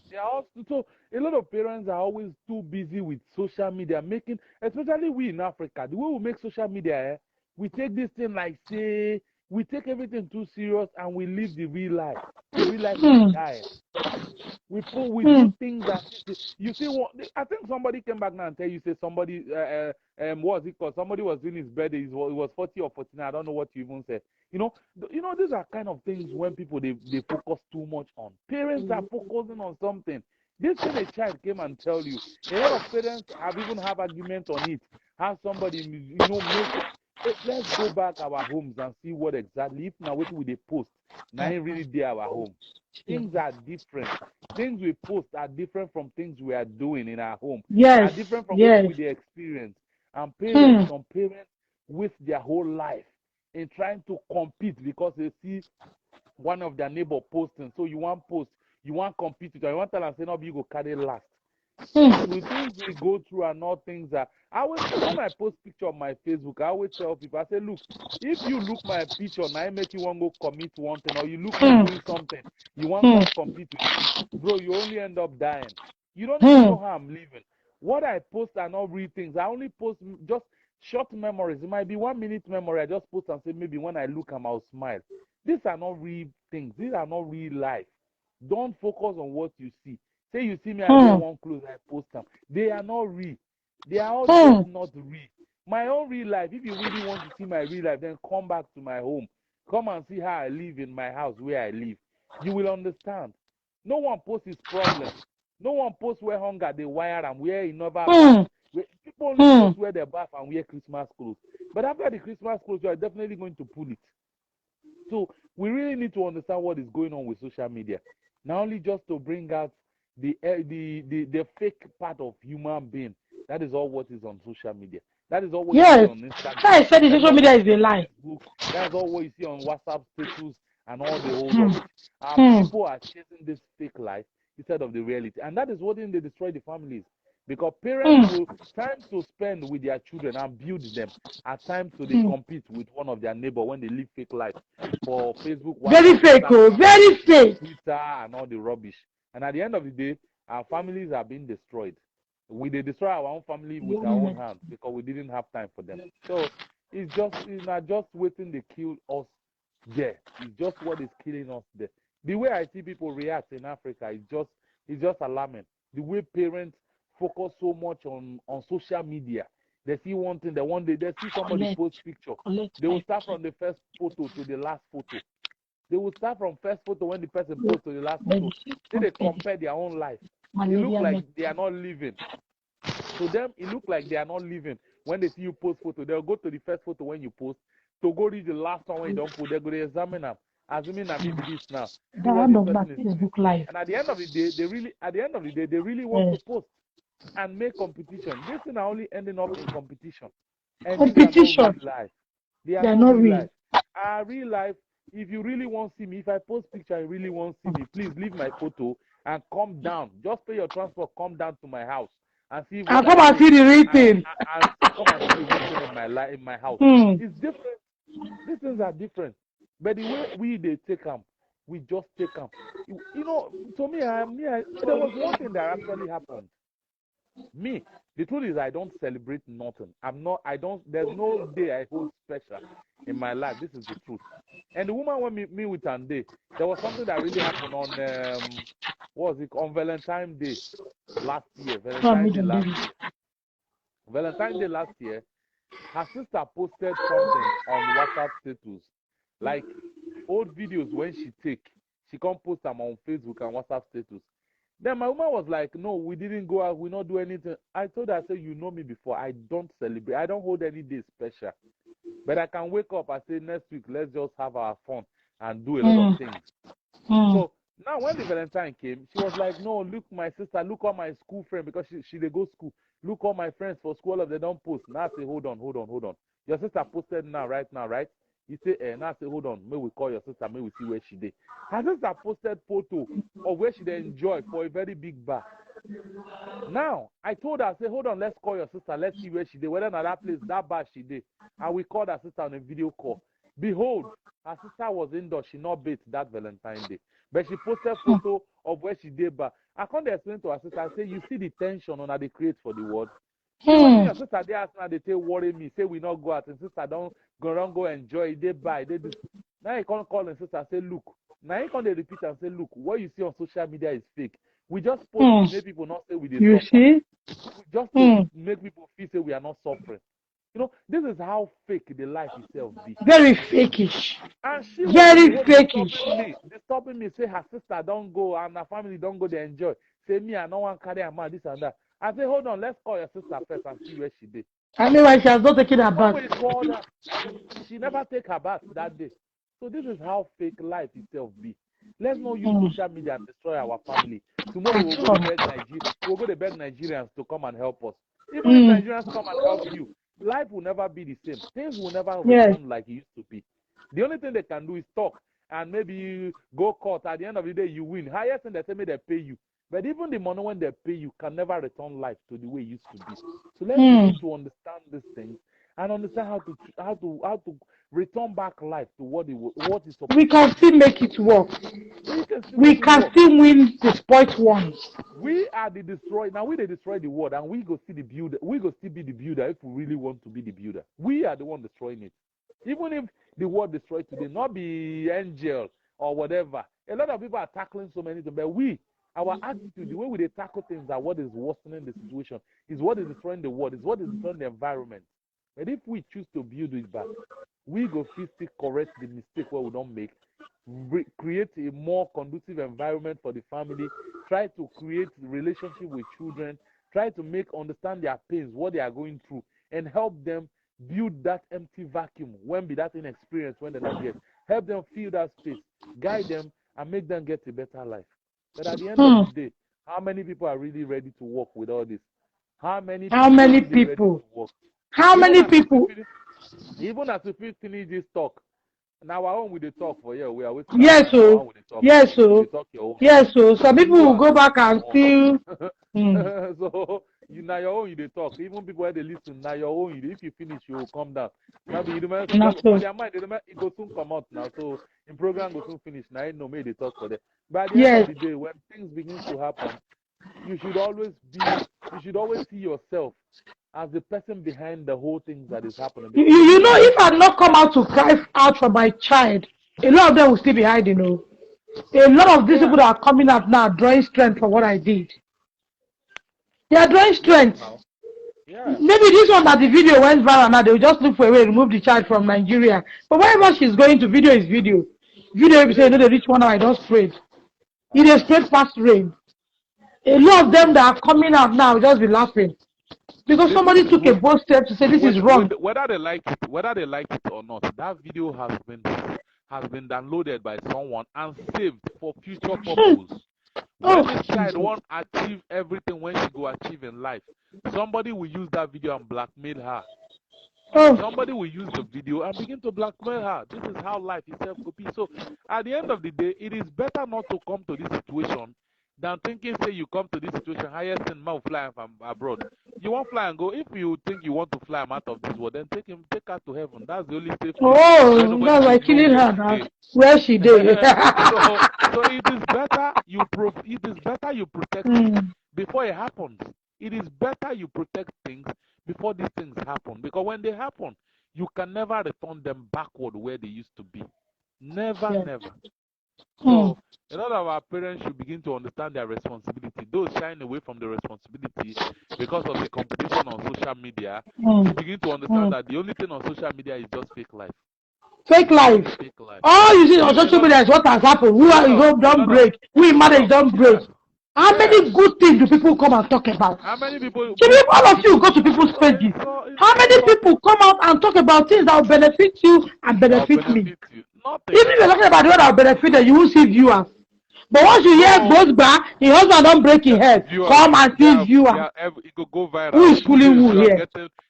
They are all so a lot of parents are always too busy with social media, making, especially we in Africa, the way we make social media, we take this thing like say we take everything too serious and we live the real life. The real life is dying. We do things that you see. I think somebody came back now and tell you say somebody what was it called? Somebody was doing his birthday. It was 40 or 49. I don't know what you even said. You know, these are kind of things when people they focus too much on. Parents are focusing on something. This thing a child came and tell you. A lot of parents have even have arguments on it. Have somebody let's go back our homes and see what exactly if now what we they post now really there our home. Things are different. Things we post are different from things we are doing in our home. Yes. Are different from Yes. what we experience. And parents, some parents waste their whole life in trying to compete because they see one of their neighbor posting. So you want post, you want compete with, you want tell them say no, you go carry last. Things we go through are not things that I always when I post picture on my Facebook, I always tell people, I say, look, if you look my picture and I make you want to go commit one thing, or you look me doing something, you want to compete with me, bro, you only end up dying. You don't even know how I'm living. What I post are not real things. I only post just short memories. It might be 1 minute memory. I just post and say maybe when I look at I'll smile. These are not real things. These are not real life. Don't focus on what you see. Say you see me, I wear one clothes, I post them. They are not real. They are all just not real. My own real life, if you really want to see my real life, then come back to my home. Come and see how I live in my house where I live. You will understand. No one posts his problem. No one posts where hunger they wire and where he never bath. People only post where they bath and wear Christmas clothes. But after the Christmas clothes, you are definitely going to pull it. So we really need to understand what is going on with social media. Not only just to bring out the fake part of human being. That is all what is on social media. That is all what you see on Instagram. I said the social media is a lie. Facebook. That's all what you see on WhatsApp status and all the whole rubbish. People are chasing this fake life instead of the reality. And that is what they destroy the families. Because parents will time to spend with their children and build them. At times to they compete with one of their neighbor when they live fake life for Facebook, WhatsApp, Very fake, Instagram, very fake. Twitter, and all the rubbish. And at the end of the day, our families are being destroyed. We they destroy our own family with our own hands because we didn't have time for them. So it's not just waiting to kill us there. It's just what is killing us there. The way I see people react in Africa is just alarming. The way parents focus so much on social media. They see one thing, they see somebody post picture. They will start from the first photo to the last photo. They will start from first photo when the person posts to the last photo. Then they compare their own life. It looks like they are not living. To them, it looks like they are not living. When they see you post photo, they'll go to the first photo when you post. To go read the last one when you don't post, they're going to examine them. Assuming that maybe this now. See what this person is doing. And at the end of the day, they really want to post and make competition. This thing are only ending up in competition. And these are not real life. They are not real life. Real life, if you really want to see me, if I post picture and you really want to see me, please leave my photo and come down. Just pay your transport, come down to my house and see what come and see the real thing. and come and see the real thing in my house. It's different. These things are different. But the way they take them, we just take them. You know, to me, there was one thing that actually happened. Me, the truth is I don't celebrate nothing. There's no day I hold special in my life. This is the truth. And the woman went me with Ande. There was something that really happened on on Valentine's Day last year. Valentine's Day last year, her sister posted something on WhatsApp status, like old videos when she can't post them on Facebook and WhatsApp status. Then my woman was like, no, we didn't go out, we not do anything. I told her, I said, you know me before, I don't celebrate, I don't hold any day special. But I can wake up and say, next week, let's just have our fun and do a lot of things. So now when the Valentine came, she was like, no, look, my sister, look all my school friends, because she they go school. Look all my friends for school, all of them don't post. Now I say, hold on. Your sister posted right now, right? You say, now I say, hold on, may we call your sister, may we see where she did. Her sister posted photo of where she did enjoy for a very big bar. Now, I told her, I said, hold on, let's call your sister, let's see where she did, whether or that place, that bar she did. And we called her sister on a video call. Behold, her sister was indoors, she not bathed that Valentine's Day. But she posted photo of where she did bar. I can't explain to her sister, I say, you see the tension on how they create for the world. Your sister they ask now they say worry me, say we not go out, and sister don't go enjoy, they buy, they do. Now you can't call and sister say, look. Now you can't repeat and say, look, what you see on social media is fake. We just post to make people not say we did suffer. See? Just to make people feel say we are not suffering. You know, this is how fake the life itself be. Very fakeish. And she was very fakeish. Disturbing me, say her sister don't go and her family don't go, they enjoy. Say me, I don't want to carry her man, this and that. I say, hold on, let's call your sister first and see where she did. I mean, why she has not taken her bath. She never take her bath that day. So this is how fake life itself be. Let's not use social media and destroy our family. Tomorrow we'll go to beg Nigerians to come and help us. Even if Nigerians come and help you, life will never be the same. Things will never return like it used to be. The only thing they can do is talk and maybe you go court. At the end of the day, you win. Highest thing they say, they pay you. But even the money when they pay you can never return life to the way it used to be. So let's begin to understand these things and understand how to return back life to what is supposed. We can still make it work. We can still win the spoilt ones. We are the destroyer. Now we destroy the world, and we go see the builder. We go still be the builder if we really want to be the builder. We are the one destroying it. Even if the world destroyed today, not be angel or whatever. A lot of people are tackling so many things, but our attitude, the way we tackle things are what is worsening the situation, is what is destroying the world, is what is destroying the environment. But if we choose to build it back, we go physically correct the mistake where we don't make, create a more conducive environment for the family, try to create relationship with children, try to understand their pains, what they are going through, and help them build that empty vacuum when be that inexperience when they not get. Help them fill that space, guide them, and make them get a better life. But at the end of the day, how many people are really ready to work with all this? How many people? How many people? Even as we finish this talk, now our own with the talk for you, we are waiting. Yes, so yes, so some people will go back and still. So you now your own you talk. Even people where they listen now your own. If you finish, you will come down. Now you remember for their mind, it go soon come out now. So in program go soon finish. Now no may they talk for them. But at the end of the day, when things begin to happen, you should always see yourself as the person behind the whole thing that is happening. You know, if I had not come out to cry out for my child, a lot of them will still be hiding. A lot of these people that are coming out now are drawing strength for what I did. They are drawing strength. Maybe this one that the video went viral now, they will just look for a way to remove the child from Nigeria. But wherever she's going to, video is video. Video, if you say, no, they reach 1 hour, I don't spread. It is spread fast rain. A lot of them that are coming out now will just be laughing. Because somebody took a bold step to say this is wrong. Whether they like it or not, that video has been downloaded by someone and saved for future purpose. When this child won't achieve everything when she go achieve in life, somebody will use that video and blackmail her. Somebody will use the video and begin to blackmail her. This is how life itself could be. So at the end of the day, it is better not to come to this situation than thinking, say, you come to this situation, highest in mouth fly from abroad. You won't fly and go. If you think you want to fly him out of this world, then take her to heaven. That's the only safe place. That's like killing her now. Where she did. So it is better you protect things before it happens. It is better you protect things before these things happen. Because when they happen, you can never return them backward where they used to be. Never. So a lot of our parents should begin to understand their responsibility. Those shying away from the responsibility because of the competition on social media, should begin to understand that the only thing on social media is just fake life. Fake life. All you see on social media is what has happened. Who are you don't break? Who marriage don't break? How many good things do people come and talk about? How many people? All of you go to people's pages. How many people come out and talk about things that will benefit you and benefit me? Even if you're talking about the one that will benefit them, you will see viewers. But once you hear goes back, your husband don't break his head. Come and see viewers. It could go viral. Who is fooling who here?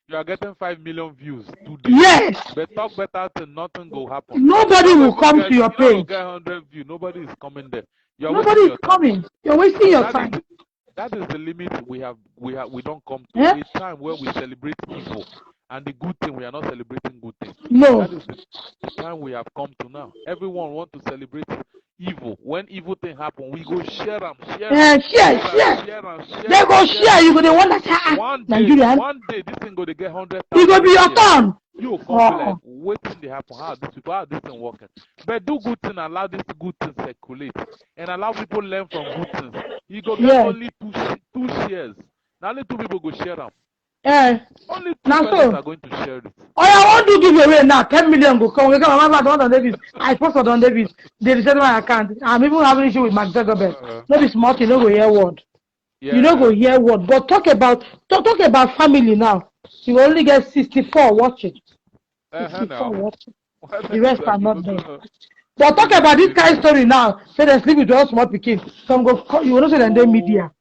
You are getting 5 million views today. Yes. But talk better till nothing will happen. Nobody will come to your page. Get 100 views. Nobody is coming there. Nobody is coming. You're wasting your time. That is the limit we don't come to a time where we celebrate evil. And the good thing, we are not celebrating good things. No. That is the time we have come to now. Everyone wants to celebrate evil. When evil thing happen, we go share them. Share. They go share. You go the one that one day this thing go to get 100,000. It go be your turn. You come like, waiting they happen. How this thing working? But do good thing, allow this good thing circulate, and allow people learn from good things. You go get only two shares. Now only 2 people go share them. Only 2 persons are going to share it. I want to give away now. 10 million go come. We can remember Don Davis. I posted on Davis. They reset my account. I'm even having issue with Mark Zuckerberg. Not be smart. You know go hear word. You know go hear word. But talk about family now. You only get 64 watching. 64 watching. The rest are not there. But talk about this kind of story now. Say they sleep with all small pikin. Some go call, you know say they media.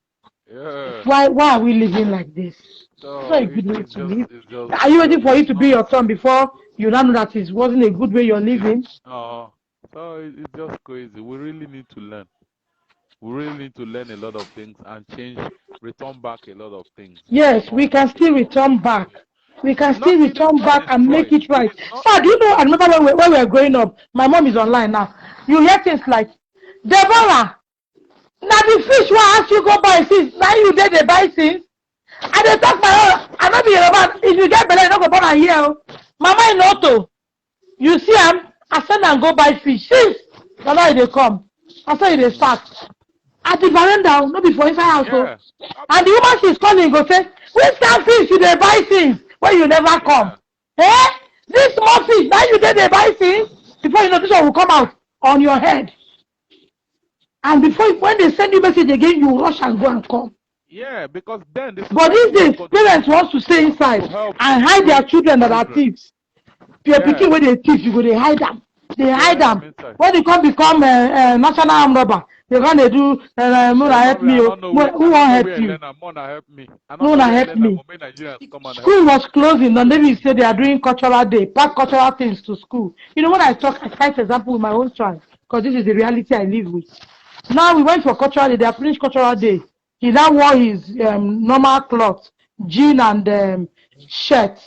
Yeah. Why are we living like this? It's So not a good way it's to just live. it's just Are you waiting for it's it to be not. your turn before you now know that it wasn't a good way you're living? So it's just crazy. We really need to learn. We really need to learn a lot of things and change, return back a lot of things. Yes, Return we back can a still lot of return things. back. We can Not still it is return not back and make destroyed. it It right. is not Sir, do you know, I remember when we were growing up, my mom is online now. You hear things like, Deborah, now the fish will ask you go buy since, now you did the buy since. And they talk my own, I don't be about, if you get better, you don't go born and hear. Mama in auto, you see I send and go buy fish. Since, now they come. I saw they start. At the veranda, not before inside house. yeah. And the woman she's calling go say, which kind fish you dey buy things when you never come? Yeah. Eh? This small fish, now you dey buy things? Before you know, this one will come out on your head. And before, when they send you message again, you rush and go and come. Yeah, because then the But society these will days, have got to parents want to stay inside help and hide their train children that are children. thieves. Your Yeah. pikin wey dey thief, you go dey hide them. They hide Yeah, I'm them. inside. When they become national arm robber, they gonna do, Mona help me, I don't know where who won't help you? Elena Mona help me. I Who don't know wanna where help Elena me? but Nigerians come and help School me. was closing, and maybe say they are doing cultural day, pack cultural things to school. You know, when I cite example with my own child, because this is the reality I live with. Now we went for cultural day, they are finished cultural day. He now wore his normal clothes, jean and shirt.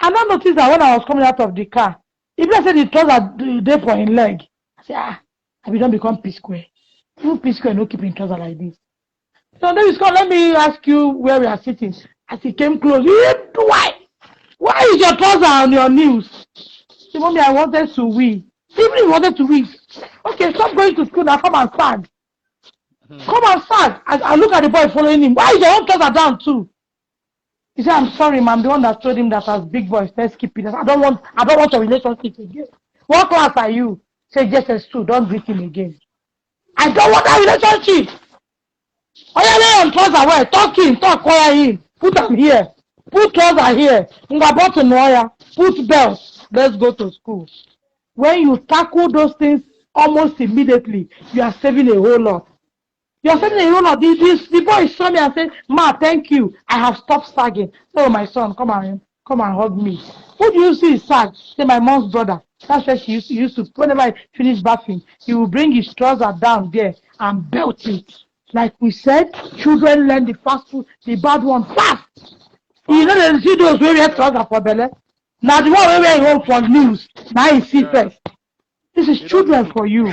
And I noticed that when I was coming out of the car, if I said the trouser day for his leg, I said, I will not become P square. Even P square no keep in trouser like this. So then he's called, let me ask you where we are sitting. As he came close, why is your trouser on your knees? He told me I wanted to wee. Even if he wanted to wee. Okay, stop going to school now, come and stand. Come and stand. I look at the boy following him. Why is your own trouser down too? He said, I'm sorry, ma'am. The one that told him that as big boys, let's keep it. I don't want a relationship again. What class are you? Say JSS2, don't greet him again. I don't want that relationship. Oya lay on trouser well, talk wire him, put am here, put trouser here, nga button wire, put belt, let's go to school. When you tackle those things almost immediately, you are saving a whole lot. You are saving a whole lot. The boy saw me and said, Ma, thank you, I have stopped sagging. So my son, come and hug me. Who do you see sag? Say my mom's brother. That's why she used to, whenever I finish bathing, he will bring his trouser down there and belt it. Like we said, children learn the fast food, the bad one fast. You know, they see those wey wear trouser for belle. Now the one wey wear him own for news, now he see first. This is children for you.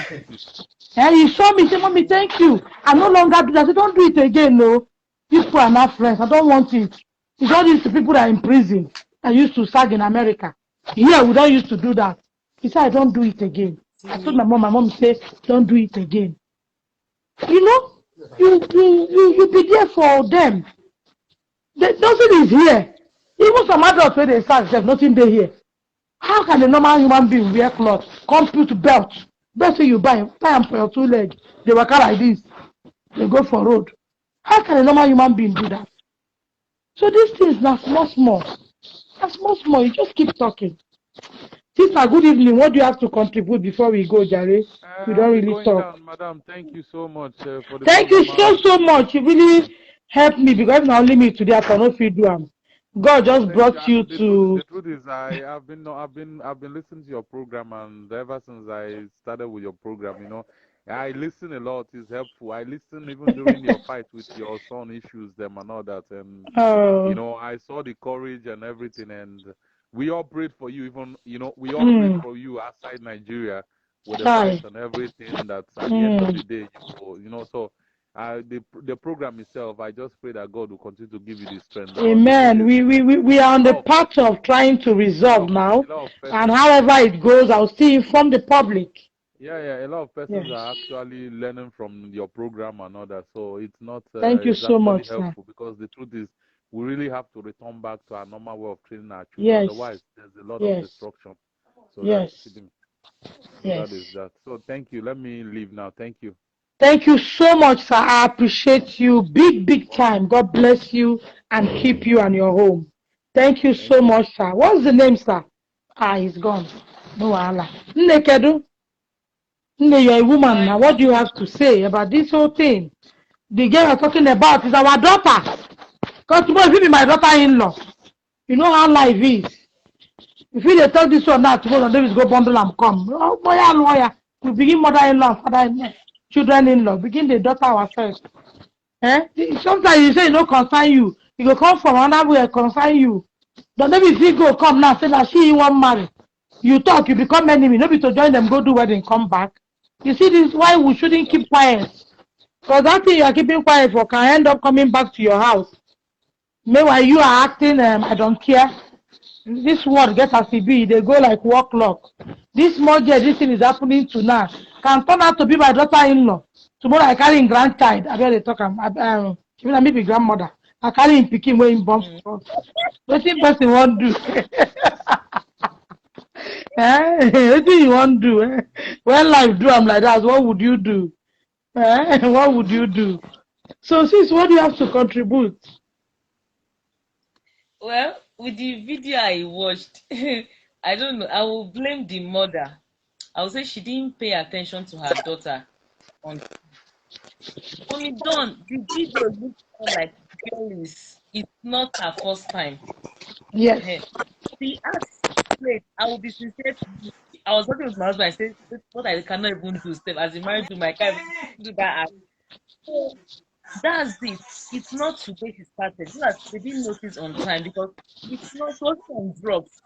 And he saw me, say, Mommy, thank you. I no longer do that. I said, don't do it again, no. These people are not friends. I don't want it. It's all these people that are in prison. I used to sag in America. Here, we don't used to do that. He said, I don't do it again. I told my mom said, don't do it again. You know, you be there for them. Nothing is here. Even some adults when they start, there's nothing there here. How can a normal human being wear clothes, come put belt? Best thing you buy them for your two legs. They work out like this. They go for road. How can a normal human being do that? So these things are small. That's small. You just keep talking. Sister, good evening. What do you have to contribute before we go, Jare? We don't really Going talk. down, madam. Thank you so much for the Thank you program. so much. You really helped me because not only me today, I cannot feel do am. God just brought you to. The truth is, I've been listening to your program, and ever since I started with your program, you know, I listen a lot. It's helpful. I listen even during your fight with your son issues, them and all that, and you know, I saw the courage and everything, and we all prayed for you. Even we all prayed for you outside Nigeria with the fights and everything. That at the end of the day, so. The program itself, I just pray that God will continue to give you the strength. Amen. We are on the path of trying to resolve now, and however it goes, I'll still inform the public. Yeah. A lot of persons are actually learning from your program and all that, so it's not. Thank you so much, helpful because the truth is, we really have to return back to our normal way of training our children. Otherwise, there's a lot of destruction. So that is that. So thank you. Let me leave now. Thank you. Thank you so much, sir. I appreciate you big time. God bless you and keep you and your home. Thank you so much, sir. What's the name, sir? He's gone. No wahala. Nnekedu. You're a woman now. What do you have to say about this whole thing? The girl we're talking about is our daughter. Because tomorrow, if you be my daughter-in-law, you know how life is. If you talk this one now, tomorrow, Davis go bundle and come. Oh, boy, lawyer. We begin mother-in-law, father-in-law, children-in-law. Begin the daughter ourselves. Eh? Sometimes you say, no, concern you. You go come from another way, concern you. Don't maybe if you go come now, say that she won't marry. You talk, you become enemy. Nobody to join them, go do wedding, come back. You see, this is why we shouldn't keep quiet. Because that thing you are keeping quiet for can end up coming back to your house. Meanwhile, you are acting, I don't care. This world gets as it be, they go like war clock. This small girl, this thing is happening to now. Can turn out to be my daughter-in-law. Tomorrow I carry in grandchild. I better talk. Even I may be grandmother. I carry in picking when in bomb. What person won't do? What do you want to do? When life do, I'm like that. What would you do? What would you do? So, sis, what do you have to contribute? Well, with the video I watched, I don't know. I will blame the mother. I will say she didn't pay attention to her daughter. Only done, the video looks like girl it's not her first time. Yes. The act played, I will be sincere to you. I was talking with my husband. I said, what I cannot even do, Steph, as a married to my can't do that act. So that's it. It's not today she started. You know, they didn't notice on time because it's not so on drugs,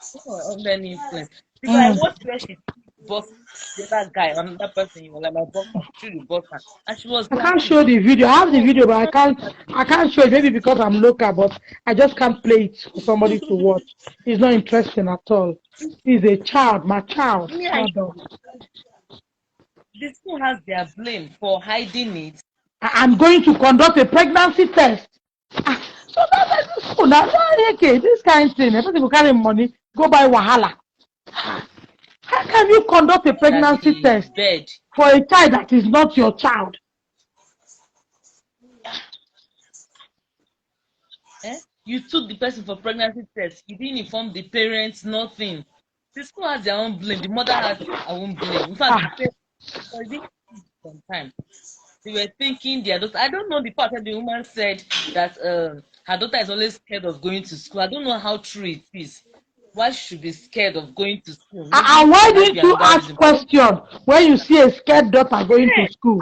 under any influence. Because I watched where she bossed the other guy, another person, you know, like my boss, she bossed her, and she was. I can't show the video. I have the video, but I can't show it. Maybe because I'm local, but I just can't play it for somebody to watch. It's not interesting at all. He's a child, my child. Yeah, the school has their blame for hiding it. I'm going to conduct a pregnancy test. So that's the school. Now, okay, this kind of thing. Everybody will carry money, go buy Wahala. How can you conduct a pregnancy test for a child that is not your child? You took the person for pregnancy test. You didn't inform the parents, nothing. The school has their own blame. The mother has her own blame. In fact, sometimes they were thinking their daughter. I don't know the part that the woman said that her daughter is always scared of going to school. I don't know how true it is. Why should be scared of going to school? And why didn't you ask question when you see a scared daughter going to school?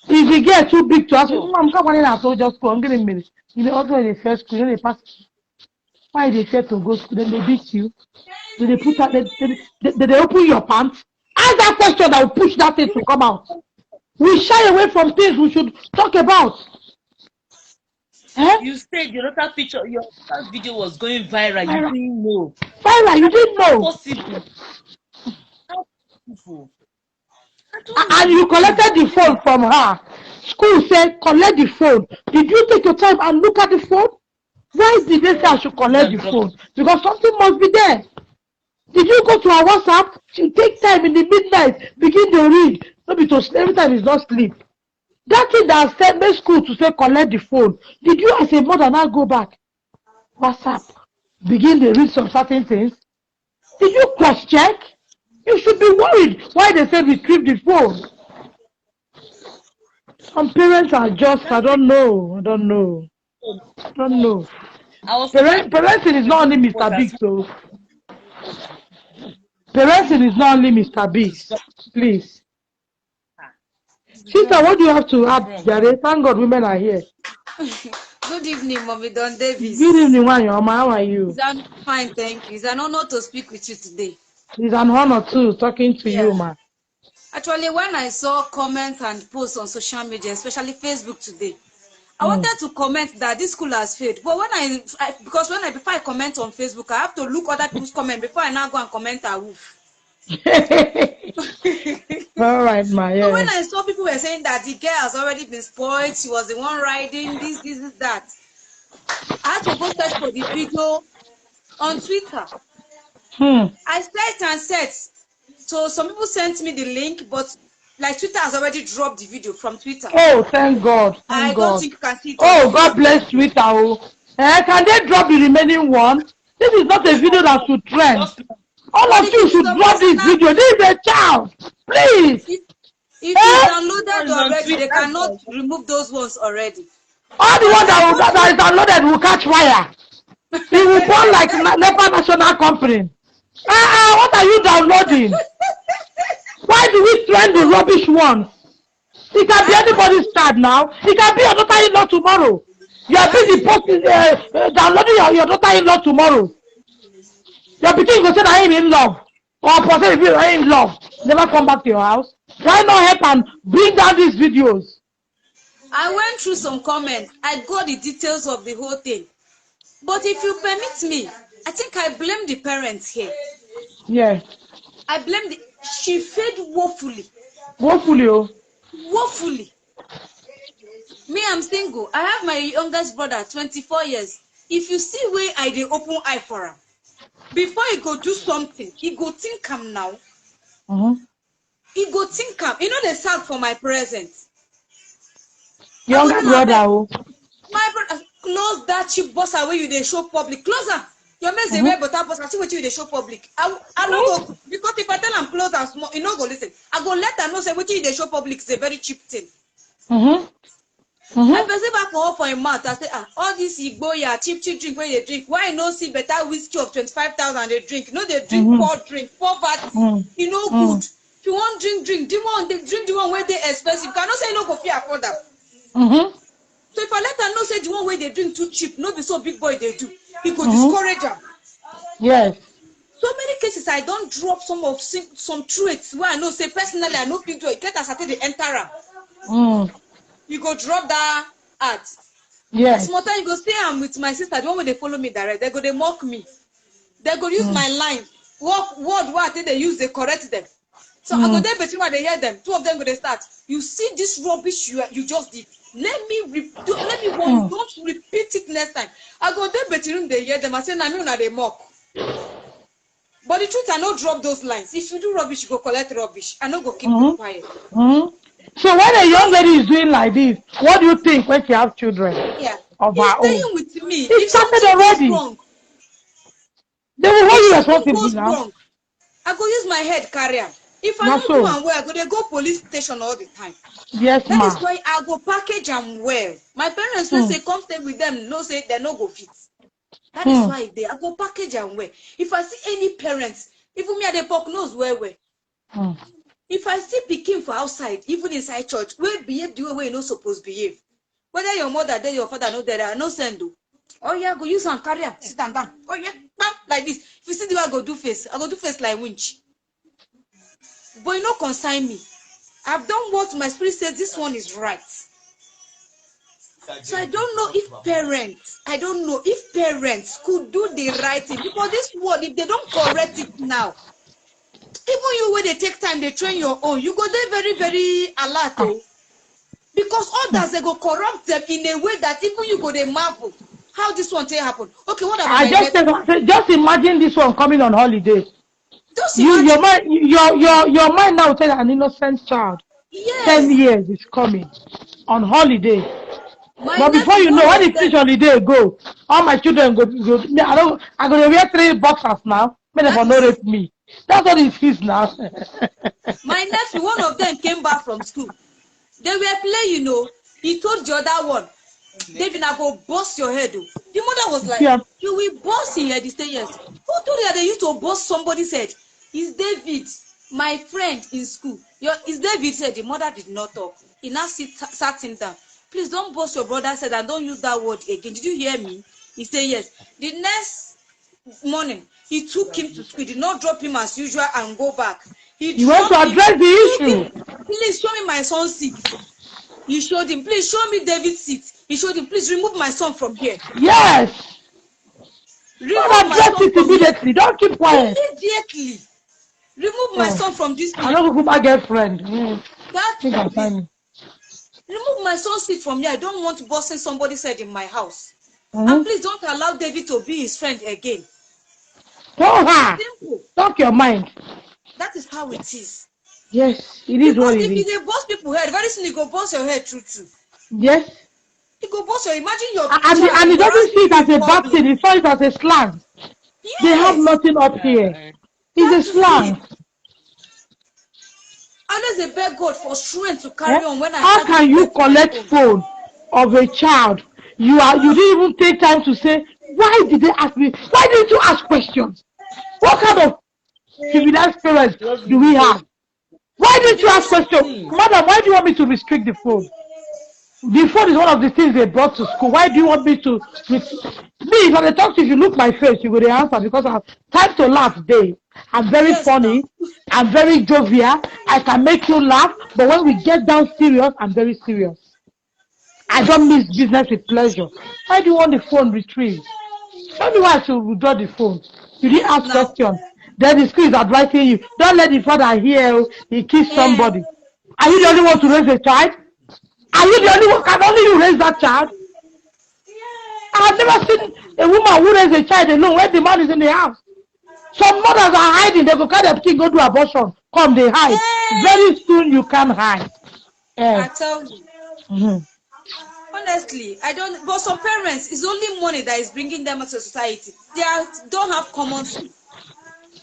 If you get too big to ask, Mom, come on in and just school. I'm getting married. You know, also in the first school, they pass. Why they fear to go school? Then they beat you. Then they put out. They open your pants. Ask that question that will push that thing to come out. We shy away from things we should talk about. You said your other picture, your first video was going viral. You didn't know. Viral, you didn't know. Possible. How possible? And you collected the phone from her. School said, collect the phone. Did you take your time and look at the phone? Why did they say I should collect the phone? Because something must be there. Did you go to her WhatsApp? She take time in the midnight, begin to read. No, because every time is not sleep. That thing that sent me school to say collect the phone. Did you as a mother now go back? WhatsApp. Begin to read some certain things. Did you cross check? You should be worried why they say retrieve the phone. Some parents are just, I don't know. Parenting is not only Mr. Big, so. Parenting is not only Mr. Big. Please. Sister, what do you have to add, Jare? Thank God women are here. Good evening, Mommy Don Davis. Good evening, Wanyoma. How are you? I'm fine, thank you. It's an honor to speak with you today. It's an honor too, talking to you, ma. Actually, when I saw comments and posts on social media, especially Facebook today, I wanted to comment that this school has failed. But when before I comment on Facebook, I have to look other people's comments before I now go and comment a roof. All right, ma. Yeah. So when I saw people were saying that the girl has already been spoiled, she was the one riding this, that, I had to go search for the video on Twitter. I searched and searched. So some people sent me the link, but like Twitter has already dropped the video from Twitter. Oh, thank God. I don't think you can see it. Oh, God bless Twitter. Can they drop the remaining one? This is not a video that should trend. All of you should drop this video. This is a child. Please. If Eh? it's downloaded It's on already, they Twitter. cannot remove those ones already. All the But ones I that is downloaded will catch fire. It will burn like NEPA national company. What are you downloading? Why do we trend the rubbish ones? It can be I went anybody's child now. It can be your daughter-in-law tomorrow. You are that busy is posting, downloading your daughter-in-law tomorrow. Your pikin go say that I am in love. Or person if you are in love, never come back to your house. Why not help and bring down these videos? I went through some comments. I got the details of the whole thing. But if you permit me, I think I blame the parents here. Yeah. I blame she failed woefully. Woefully, oh. Woefully. Me, I'm single. I have my youngest brother, 24 years. If you see where I dey open eye for him, before he go do something, he go think am now. He go think am. You know they sad for my present. Younger brother, oh. My brother, close that cheap boss away you dey show public. Close am. Your mates dey wear better boss. I see what you dey show public. I no go, because if I tell am close am small, he no go listen. I go let am know say wetin you dey show public is a very cheap thing. I perceive alcohol for him mouth. I say, all this igboya cheap drink wey they drink. Why no see better whiskey of 25,000 they drink? No, they drink poverty. You know good. If you want drink, the one they drink the one where they expensive. Cannot say no go fit afford them. So if I let them know say the one where they drink too cheap, no be so big boy they do. He could discourage them. Yes. So many cases I don't drop some truths where I know say personally I know people do it. Get as I they enter them. You go drop that ad. Yes. Small time you go stay am with my sister. The one where they follow me direct, they go they mock me. They go use my line. What they use, they correct them. So I go there between when they hear them. Two of them go they start. You see this rubbish you just did. Let me warn you. Don't repeat it next time. I go there between they hear them. I say, "Na me una they mock." But the truth, I no drop those lines. If you do rubbish, you go collect rubbish. I no go keep you quiet. So when a young lady is doing like this, what do you think when she has children? Yeah. Of He's her staying own? with me. It If started something already. goes wrong, They will hold you if something responsible goes now. wrong, I go use my head carrier. If I Not don't do so. am well, I go they go police station all the time. Yes, That is ma. why I go package am well. My parents will say come stay with them. No say they no go fit. That is why I go package am well. If I see any parents, even me at the park knows where. If I see pikin for outside, even inside church, we behave the way you no supposed behave. Whether your mother there, your father no there, no send do. Oh yeah, go use and carry am, sit down. Oh yeah, bam, like this. If you see the way I go do face like winch. But you no consign me. I've done what my spirit says this one is right. So I don't know if parents could do the right thing, because this word, if they don't correct it now, even you when they take time, they train your own, you go there very, very alert, oh. Because others they go corrupt them in a way that even you go they marvel how this one take happen. Okay, what about my nephew? Just imagine this one coming on holiday. Just imagine. Your mind now tell an innocent child. Yes. 10 years is coming on holiday. My But before nephew, you know, one when of it finish them, holiday go, all my children go. Me, I go to wear 3 boxers now. May they for no rape me. That's what it is now. my nephew, one of them came back from school. They were playing, you know. He told the other one, David, I go bust your head. Oh. The mother was like, you will bust your head. He said, yes. Who told you that they used to bust somebody's head? It's David, my friend in school. It's David said. The mother did not talk. He now sat him down. Please don't bust your brother's head and don't use that word again. Did you hear me? He said, yes. The next morning, he took him to school. He did not drop him as usual and go back. He went to address the issue. Please show me my son's seat. He showed him. Please show me David's seat. He showed him. Please remove my son from here. Yes. Remove my son it immediately. Don't keep quiet. Immediately. Remove my son from this seat. I don't go my girlfriend. Remove my son's seat from here. I don't want bossing somebody's head in my house. And please don't allow David to be his friend again. Simple. Talk your mind. That is how it is. Yes, it is what it is. Because if you boss people head, very soon you go boss your head true. Yes. You go boss your, imagine your and he doesn't see it as a bad thing, he saw it as a slang. Yes. They have nothing up here. It's a slang. Unless they beg God for strength to carry on when I How start can giving you birth to my collect own. phone of a child? You didn't even take time to say, why did they ask me? Why didn't you ask questions? What kind of civilized parents Just do give we me just have? Why didn't The you ask questions? thing, Madam, why do you want me to restrict the phone? The phone is one of the things they brought to school. Why do you want me to? Me, if I talk to you, if you look my face, you will answer because I have time to laugh day. I'm very yes, now. funny. I'm very jovial. I can make you laugh. But when we get down serious, I'm very serious. I don't Yes. mix business with pleasure. Why do you want the phone retrieved? Tell me why I should withdraw the phone. You didn't Yes, ask now. questions. Then the school is advising you. Don't let the father hear he kissed Eh, somebody. Are you the only one to raise a child? Are you the only one? Can only you raise that child? I have never seen a woman who raised a child alone when the man is in the house. Some mothers are hiding. They go carry their kid, go do abortion. Come, they hide. eh, Very soon you can hide. I Eh. tell you. Mhm. Honestly, I don't. But some parents, it's only money that is bringing them into society. Don't have common sense.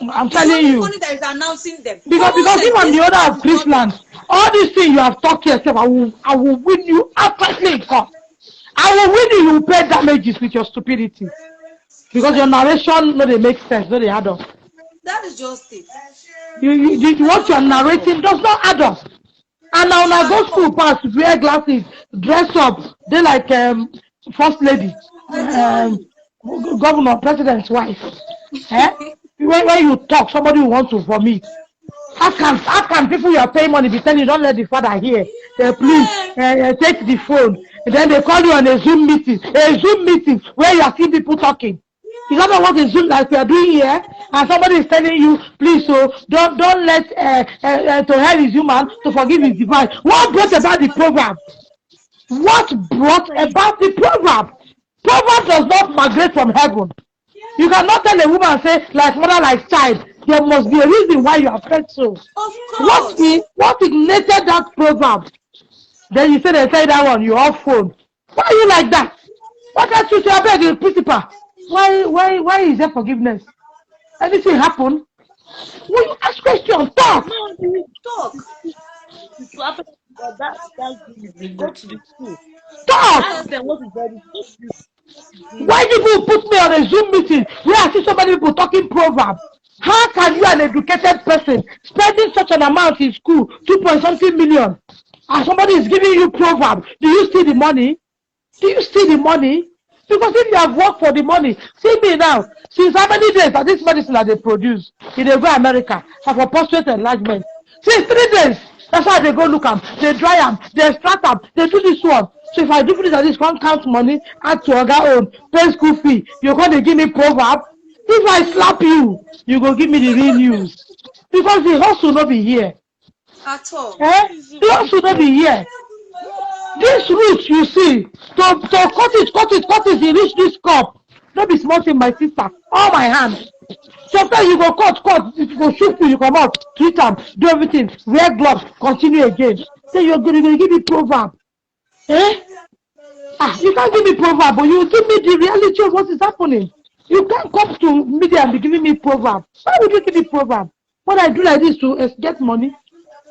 I'm It's telling only you. money that is announcing them. Because Common if sense, I'm these the people owner have of withdrawn them. Chrisland, all these things you have talked to yourself, I will win you outrightly in court. I will win you, you will pay damages with your stupidity. Because your narration, no, they make sense, no, they add up. That is just it. What you're narrating does not add up. And now At go school all. pass, wear glasses, dress up, they like first lady, I tell you. governor, president's wife. Eh? When you talk, somebody will want to vomit. How can people you are paying money be telling you don't let the father hear? Please Eh, take the phone. And then they call you on a Zoom meeting where you are seeing people talking. You don't know what is Zoom like we are doing here, and somebody is telling you, please, so don't let to hell is human, to forgive is divine. What brought about the program? What brought about the program? Program does not migrate from heaven. You cannot tell a woman say like mother like child. There must be a reason why you have felt so. of course. What ignited that program? Then you say they say that one you off phone. Why are you like that? Why can't you say I beg the principal? Why is there forgiveness? Anything happen? When you ask question, talk. no. Talk. To happen that you go to the school. Talk. Yes. Ask them what is that. What is Why people put me on a Zoom meeting where I see so many people talking proverb? How can you, an educated person, spending such an amount in school, 2 point something million, and somebody is giving you proverb? Do you see the money? Do you see the money? Because if you have worked for the money, see me now. Since how many days that this medicine that they produce, if they go America for prostate enlargement? Since 3 days. That's why they go look am, they dry am, they extract am, they do this one. So if I do this and this, one count money, add to oga own, pay school fee, you're going to give me proverb. If I slap you, you go give me the real news. Because the hustle not be here. At all. Eh? The hustle not be here. This root you see, to cut it, you reach this cup. No be small thing, my sister. All my hand. Sometimes you go cut, you go shoot you come out, treat am, do everything, wear gloves, continue again. Say you're going to give me proverb. Eh? You can't give me proverb, but you give me the reality of what is happening. You can't come to media and be giving me proverb. Why would you give me proverb? What I do like this to get money?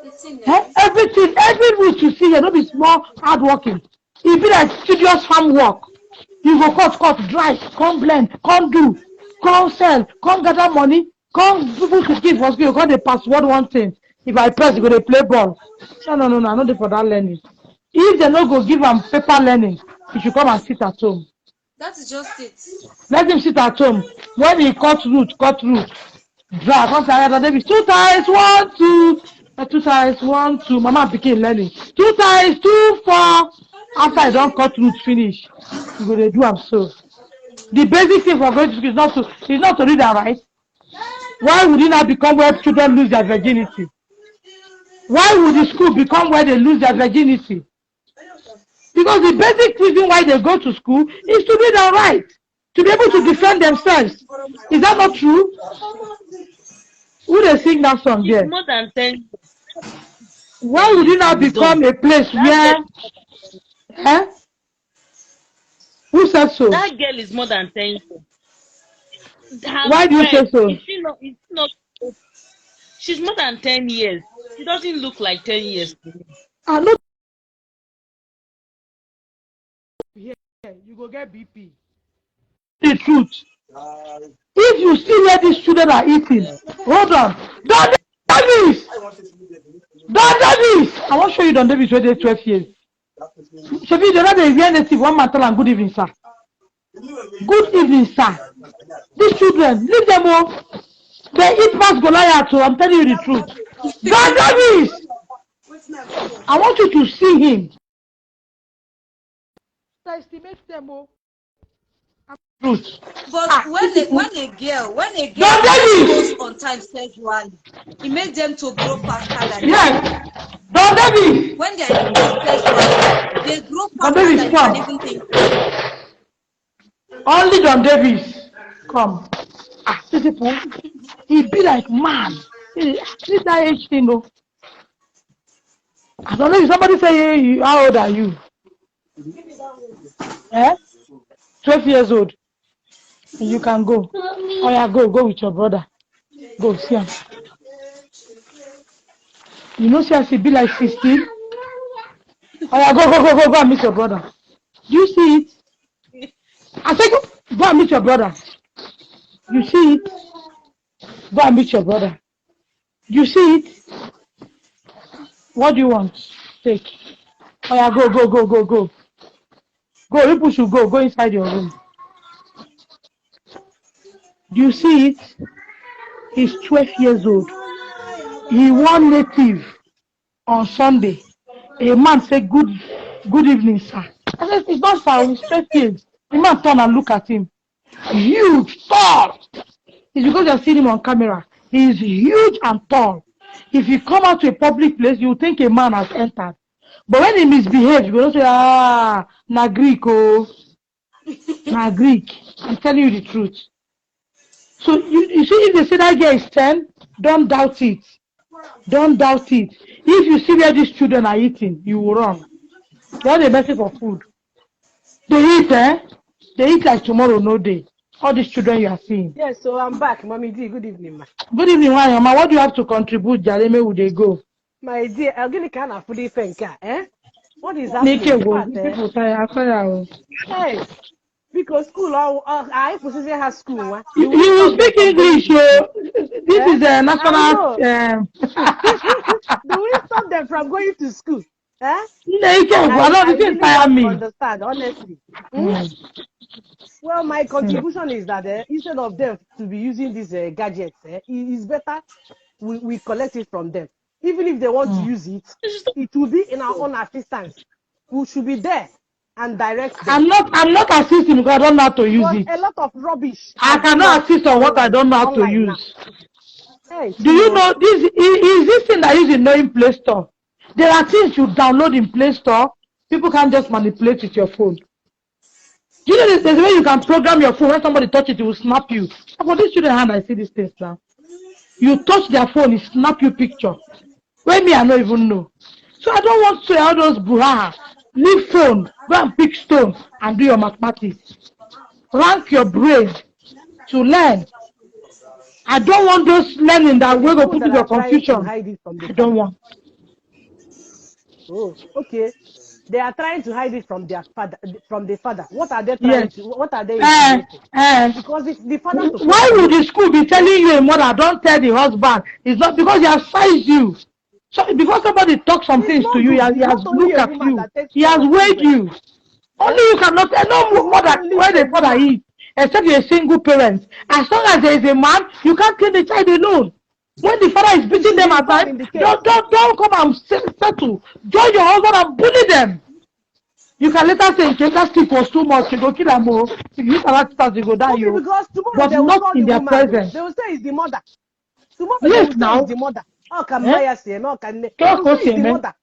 It's in there. Everything, every route you see here, no be small hard working. E be like studious farm work. You go cut, dry, come blend, come do, come sell, come gather money, come people to give for school, come dey password one thing. If I press, you go dey play ball. No, I no dey for that learning. If they no go give am paper learning, you should come and sit at home. That is just it. Let him sit at home. When he cut root, dry, come say, that baby, 2 times 1, 2. 2 times 1, 2. Mama and pikin learning. 2 times 2, 4. After I don't cut root finish, you go dey do am so. The basic thing for going to school is not to read and write. Why would it not become where children lose their virginity? Why would the school become where they lose their virginity? Because the basic reason why they go to school is to read and write, to be able to defend themselves. Is that not true? Who they sing that song there? more than 10. Why would it not become a place where? Who said so? That girl is more than 10 years. Why do you say so? Is she not? She's more than 10 years. doesn't look like 10 years to me. I know here, you go get BP. The truth. If you see where these children are eating, hold on. Don Davis! Don Davis! I want to show you Don Davis where they 12 years. Shabi, the other day, native one man tell am good evening, sir. Good evening, sir. These children, leave them all. They eat past Goliath, so I'm telling you the truth. Don Davis! I want you to see him. I estimate them all. Truth. But when a girl Davis! goes on time sexually, it makes them to grow faster than Yes. Don Davis! when they are in sexually, they grow Don faster Davis, than you come. can even think. Only Don Davis. Come. These people, he be like man. See that age thing, though. I don't know if somebody say, hey, how old are you? 12 years old. You can go. Oh yeah, go with your brother. Go, see him. You know, she be like 16. Oh yeah, go and meet your brother. Do you see it? I said, go and meet your brother. You see it? Go and meet your brother. You see it? What do you want? Take. Oh yeah, go. Go, people should go inside your room. Do you see it? He's 12 years old. He won native on Sunday. A man said, good evening, sir. I said, it's not sir, he's 12 years. The man turned and look at him. Huge, tall. It's because you're seeing him on camera. He's huge and tall. If you come out to a public place, you think a man has entered. But when he misbehaves, you will say, na Greek, oh. Na Greek. I'm telling you the truth. So you see, if they say that girl is 10, don't doubt it. Don't doubt it. If you see where these children are eating, you will run. They are the message for food. They eat, They eat like tomorrow, no day. All these children you are seeing. Yes, so I'm back. Mommy D, good evening, ma. Good evening, Wanyama. What do you have to contribute, Jareme? Would they go? My dear, I'm going to kind of food What is happening? Hey, because school, I position has school. You will speak English, yo. This is a national. Do we stop them from going to school? I don't understand, honestly. Well, my contribution is that instead of them to be using these gadgets, it is better we collect it from them. Even if they want to use it, it will be in our own assistance. We should be there and direct them. I'm not assisting because I don't know how to use it. A lot of rubbish. I cannot assist on what I don't know how to use. Hey, do you know this is this thing that is in knowing Play Store? There are things you download in Play Store. People can't just manipulate with your phone. Do you know there's a way you can program your phone? When somebody touch it, it will snap you. For this children hand, I see these things now. You touch their phone, it snap you picture. When me, I don't even know. So I don't want to say all those buhaha. Leave phone, go and pick stone and do your mathematics. Rank your brain to learn. I don't want those learning that will go put in your confusion. I don't want. Oh, okay. They are trying to hide it from their father, from the father. What are they trying to? What are they? Because it's the father. Why would the school be telling you a mother don't tell the husband? It's not because he has sized you. So because somebody talks some things to you, he has looked at you. He has weighed you. Only you cannot tell no mother where the father is, except you're a single parent. As long as there is a man, you can't kill the child alone. When the father is beating them at time, don't come and settle. Join your husband and bully them. You can later say, if that stick was too much, you go kill them more. If you cannot start, you go die. Because tomorrow but they will not in their presence. They will say it's the mother. Tomorrow yes, they will say it's the mother. How can Maya say? No, can they? Say it's the mother.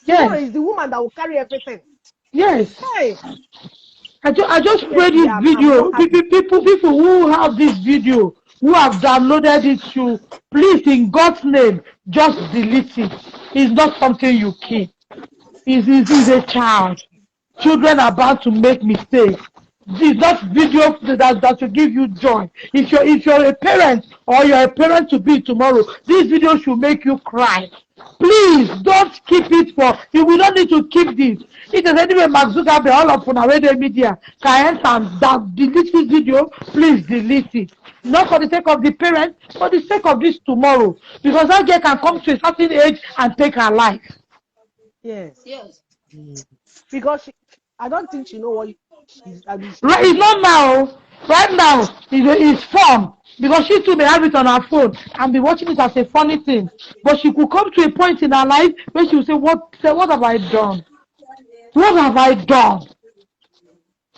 Tomorrow is the woman that will carry everything. Yes. Hey. I just pray this video. People who have this video, who have downloaded it to, please, in God's name, just delete it. It's not something you keep. It's a child. Children are bound to make mistakes. This not video that will give you joy. If you're a parent or you're a parent to be tomorrow, this video should make you cry. Please don't keep it for you. Will not need to keep this. It is anyway Mark Zuckerberg all of our radio media can enter and delete this video. Please delete it. Not for the sake of the parent, for the sake of this tomorrow. Because that girl can come to a certain age and take her life. Yes. Yes. Because I don't think she know what she's. Right, it's not now. Right now, it's fun because she too may have it on her phone and be watching it as a funny thing. But she could come to a point in her life where she will say, "What have I done? What have I done?"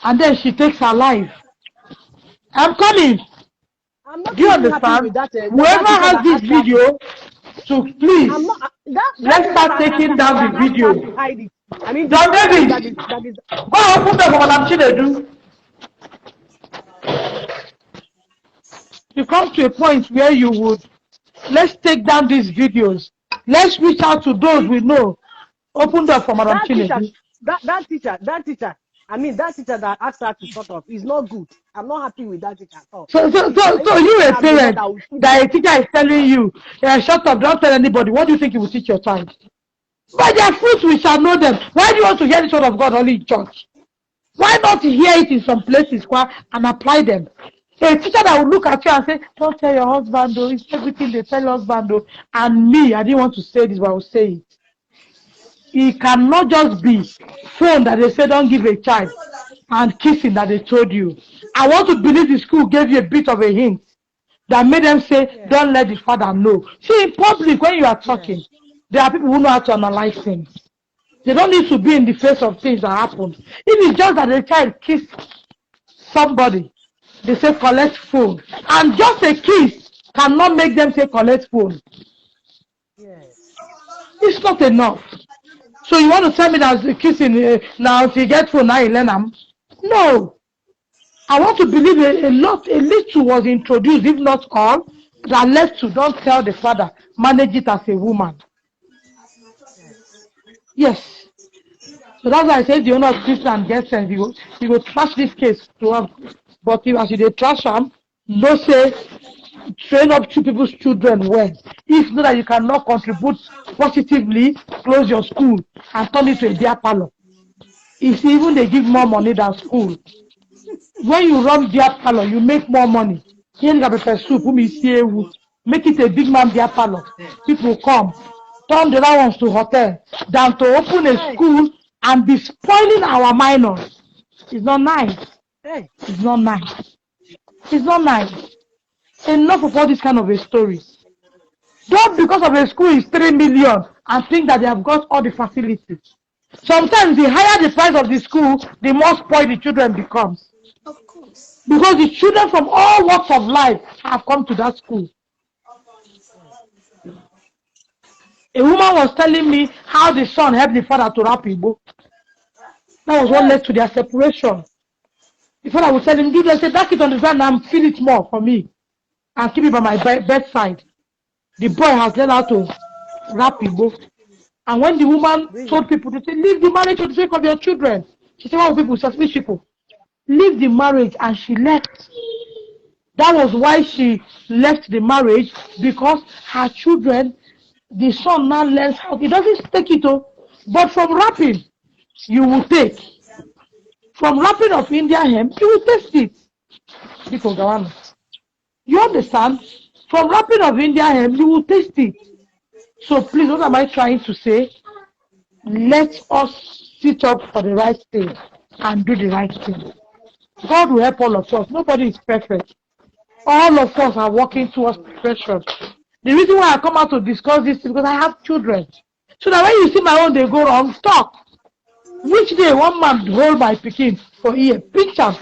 And then she takes her life. I'm coming. I'm not Do you even happy understand? with that. Whoever has this video, so please, I'm not. let's start taking down the video. To hide it. I mean, John David, that is. go and open them for Madam Chinedu. You come to a point where you would, let's take down these videos. Let's reach out to those we know. Open them for Madam Chinedu. That teacher. I mean, that teacher that asked her to shut up is not good. I'm not happy with that teacher at all. So you a parent that a teacher is telling you, shut up, don't tell anybody. What do you think you will teach your child? By their fruits we shall know them. Why do you want to hear the word of God only in church? Why not hear it in some places and apply them? A teacher that will look at you and say, don't tell your husband though, it's everything they tell husband though. And me, I didn't want to say this, but I will say it. It cannot just be phone that they say don't give a child and kissing that they told you. I want to believe the school gave you a bit of a hint that made them say, don't let the father know. See, in public, when you are talking, there are people who know how to analyze things. They don't need to be in the face of things that happen. If it's just that the child kissed somebody, they say collect phone. And just a kiss cannot make them say collect phone. Yes. It's not enough. So you want to tell me that kissing now if you get phone now you learn them? No. I want to believe a little was introduced, if not all, that led to don't tell the father, manage it as a woman. Yes. So that's why I say the owner of Chrisland gets sense. You go trash this case to have, but if as you trash them, no say train up two people's children well. If not that you cannot contribute positively, close your school and turn it to a beer parlor. If even they give more money than school. When you run beer parlor, you make more money. Here you pepper soup, make it a big man beer parlor. People come, turn the other ones to hotel, than to open a school and be spoiling our minors. It's not nice. It's not nice. It's not nice. Enough of all this kind of a story. Just because of a school is 3 million and think that they have got all the facilities. Sometimes the higher the price of the school, the more spoiled the children becomes. Of course. Because the children from all walks of life have come to that school. A woman was telling me how the son helped the father to rap Igbo. That was what led to their separation. The father would tell him, do this, say, back it on the ground and feel it more for me. And keep it by my bedside. The boy has learned how to rap Igbo. And when the woman told people, they said, leave the marriage for the sake of your children. She said, what people, suspicious people. Leave the marriage, and she left. That was why she left the marriage, because her children, the son now learns how. He doesn't take it all, but from rapping, you will take. From rapping of Indian hemp, you will taste it. People, Gawana. You understand? From rapping of Indian hemp, you will taste it. So please, what am I trying to say? Let us sit up for the right thing and do the right thing. God will help all of us. Nobody is perfect. All of us are working towards perfection. The reason why I come out to discuss this is because I have children. So that when you see my own, they go wrong, stop. Which day one man hold my pikin for ear, pinch am.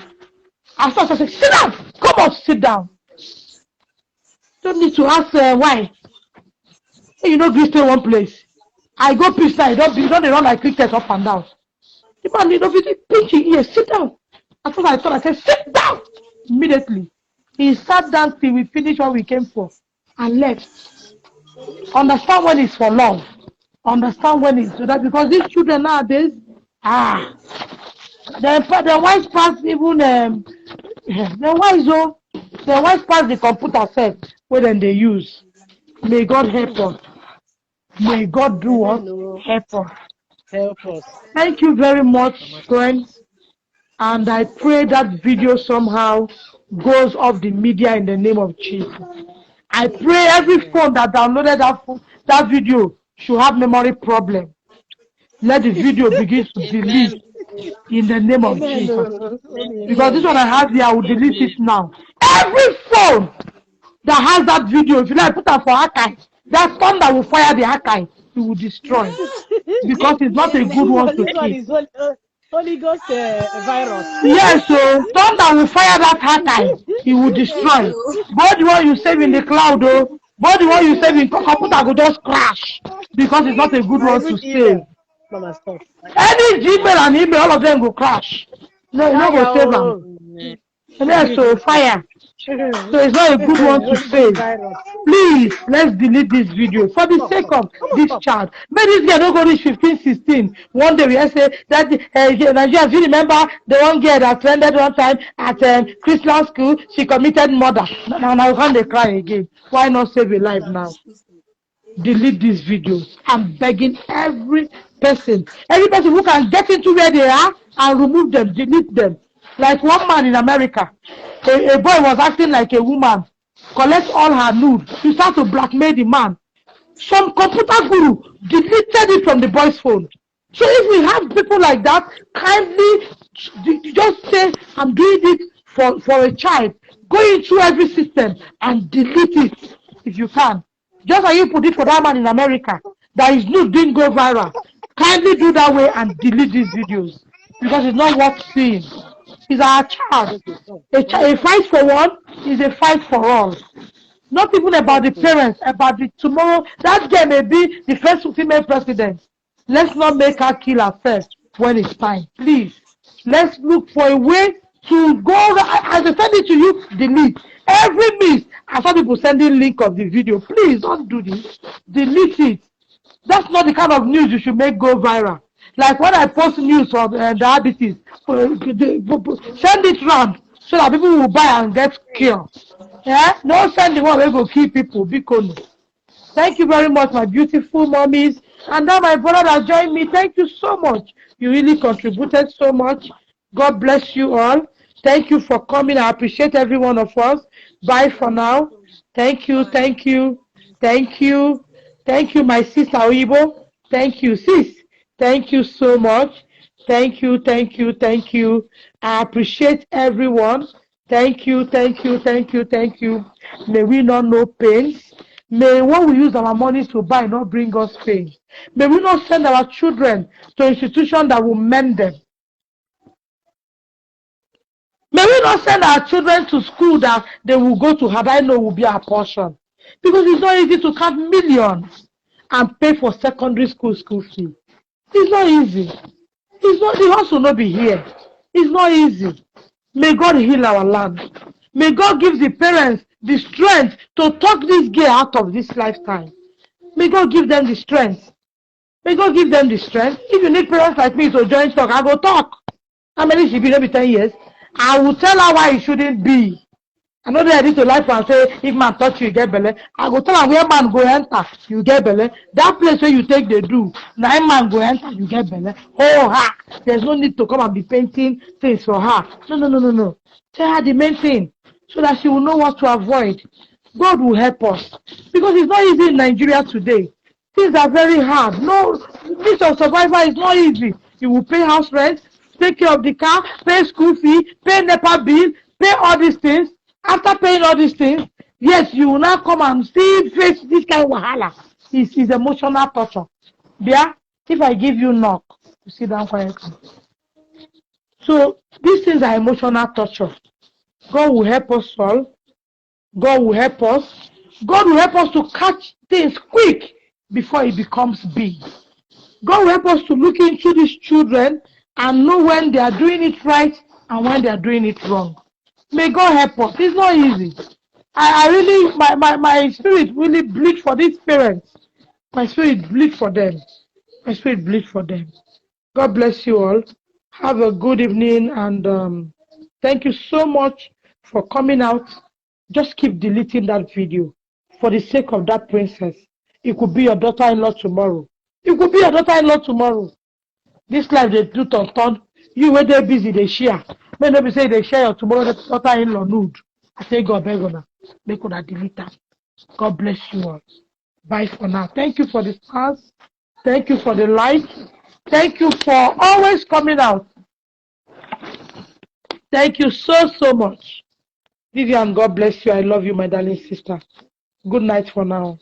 I start to say, sit down, come on, sit down. Don't need to ask why. You know, gree stay one place. I go pitch now, you don't run like cricket up and down. The man need to pinch your ear, sit down. As soon as I thought, I said, sit down! Immediately. He sat down till we finished what we came for and left. Understand when it's for love. Understand when it's so that, because these children nowadays, The wise pass even the wise pass the computer set where then they use. May God help us. May God do us help us. Help us. Thank you very much, friends. And I pray that video somehow goes off the media in the name of Jesus. I pray every phone that downloaded that video should have memory problem. Let the video begin to delete Amen. in the name of Amen. Jesus. Because this Amen. one I have here, I will delete it now. Every phone that has that video, if you like put that for archive, that thunder will fire the archive. It will destroy. Because it's not a good one to This one keep. is Holy Ghost virus. Yes, so thunder will fire that archive. It will destroy. Both the one you save in the cloud, though, both the one you save in computer will just crash because it's not a good Now one even to save. email. Mama stop. Any Gmail and email, all of them will crash. No, you not go save them. Amen. Yes, so fire. So it's not a good one to Holy Ghost save. virus. Please, let's delete this video for the Stop, sake stop. of Come on, this stop. child. May this girl don't go reach 15, 16. One day we say that Nigerians, you remember the one girl that trended one time at Chrisland school, she committed murder. Now can't they cry again? Why not save a life now? Delete these videos. I'm begging every person who can get into where they are and remove them, delete them. Like one man in America, a boy was acting like a woman, collect all her nude. He start to blackmail the man. Some computer guru deleted it from the boy's phone. So if we have people like that, kindly just say, I'm doing it for a child. Go into every system and delete it if you can. Just like you put it for that man in America, that his news didn't go viral. Kindly do that way and delete these videos because it's not worth seeing. It's our child. A fight for one is a fight for all. Not even about the parents, about the tomorrow. That girl may be the first female president. Let's not make her kill herself when it's time. Please, let's look for a way to go. As I send it to you, delete. Every miss, I saw people sending link of the video. Please don't do this. Delete it. That's not the kind of news you should make go viral. Like when I post news of diabetes, send it round so that people will buy and get cured. Yeah? No send the one where go kill people. Because thank you very much, my beautiful mommies. And now my brother that joined me, thank you so much. You really contributed so much. God bless you all. Thank you for coming. I appreciate every one of us. Bye for now. Thank you, thank you, thank you. Thank you, my sister Oibo. Thank you, sis. Thank you so much. Thank you, thank you, thank you. I appreciate everyone. Thank you, thank you, thank you, thank you. May we not know pains. May what we use our money to buy not bring us pain. May we not send our children to institutions that will mend them. May we not send our children to school that they will go to have I know will be our portion. Because it's not easy to count millions and pay for secondary school fee. It's not easy. It's not, the house will not be here. It's not easy. May God heal our land. May God give the parents the strength to talk this girl out of this lifetime. May God give them the strength. May God give them the strength. If you need parents like me to join talk, I go talk. How many should be? Maybe 10 years. I will tell her why it shouldn't be. I know they ready to life and say, if man touch you, you get belly. I go tell her where man go enter, you get belly. That place where you take the do, 9 man go enter, you get belly. Oh, ha! There's no need to come and be painting things for her. No. Tell her the main thing so that she will know what to avoid. God will help us. Because it's not easy in Nigeria today. Things are very hard. No, this of survival is not easy. You will pay house rent, take care of the car, pay school fee, pay NEPA bill, pay all these things. After paying all these things, yes, you will now come and face this kind of wahala. It's emotional torture. Yeah? If I give you knock, you sit down quietly. So these things are emotional torture. God will help us solve. God will help us. God will help us to catch things quick before it becomes big. God will help us to look into these children and know when they are doing it right and when they are doing it wrong. May God help us. It's not easy. I really, my spirit really bleed for these parents. My spirit bleed for them. My spirit bleed for them. God bless you all. Have a good evening, and thank you so much for coming out. Just keep deleting that video for the sake of that princess. It could be your daughter-in-law tomorrow. It could be your daughter-in-law tomorrow. This life they do turn. You when they busy they share. May not be say they share your tomorrow daughter-in-law nude. I say God beg on make una delete that. God bless you all. Bye for now. Thank you for the stars. Thank you for the light. Thank you for always coming out. Thank you so much. Vivian, God bless you. I love you, my darling sister. Good night for now.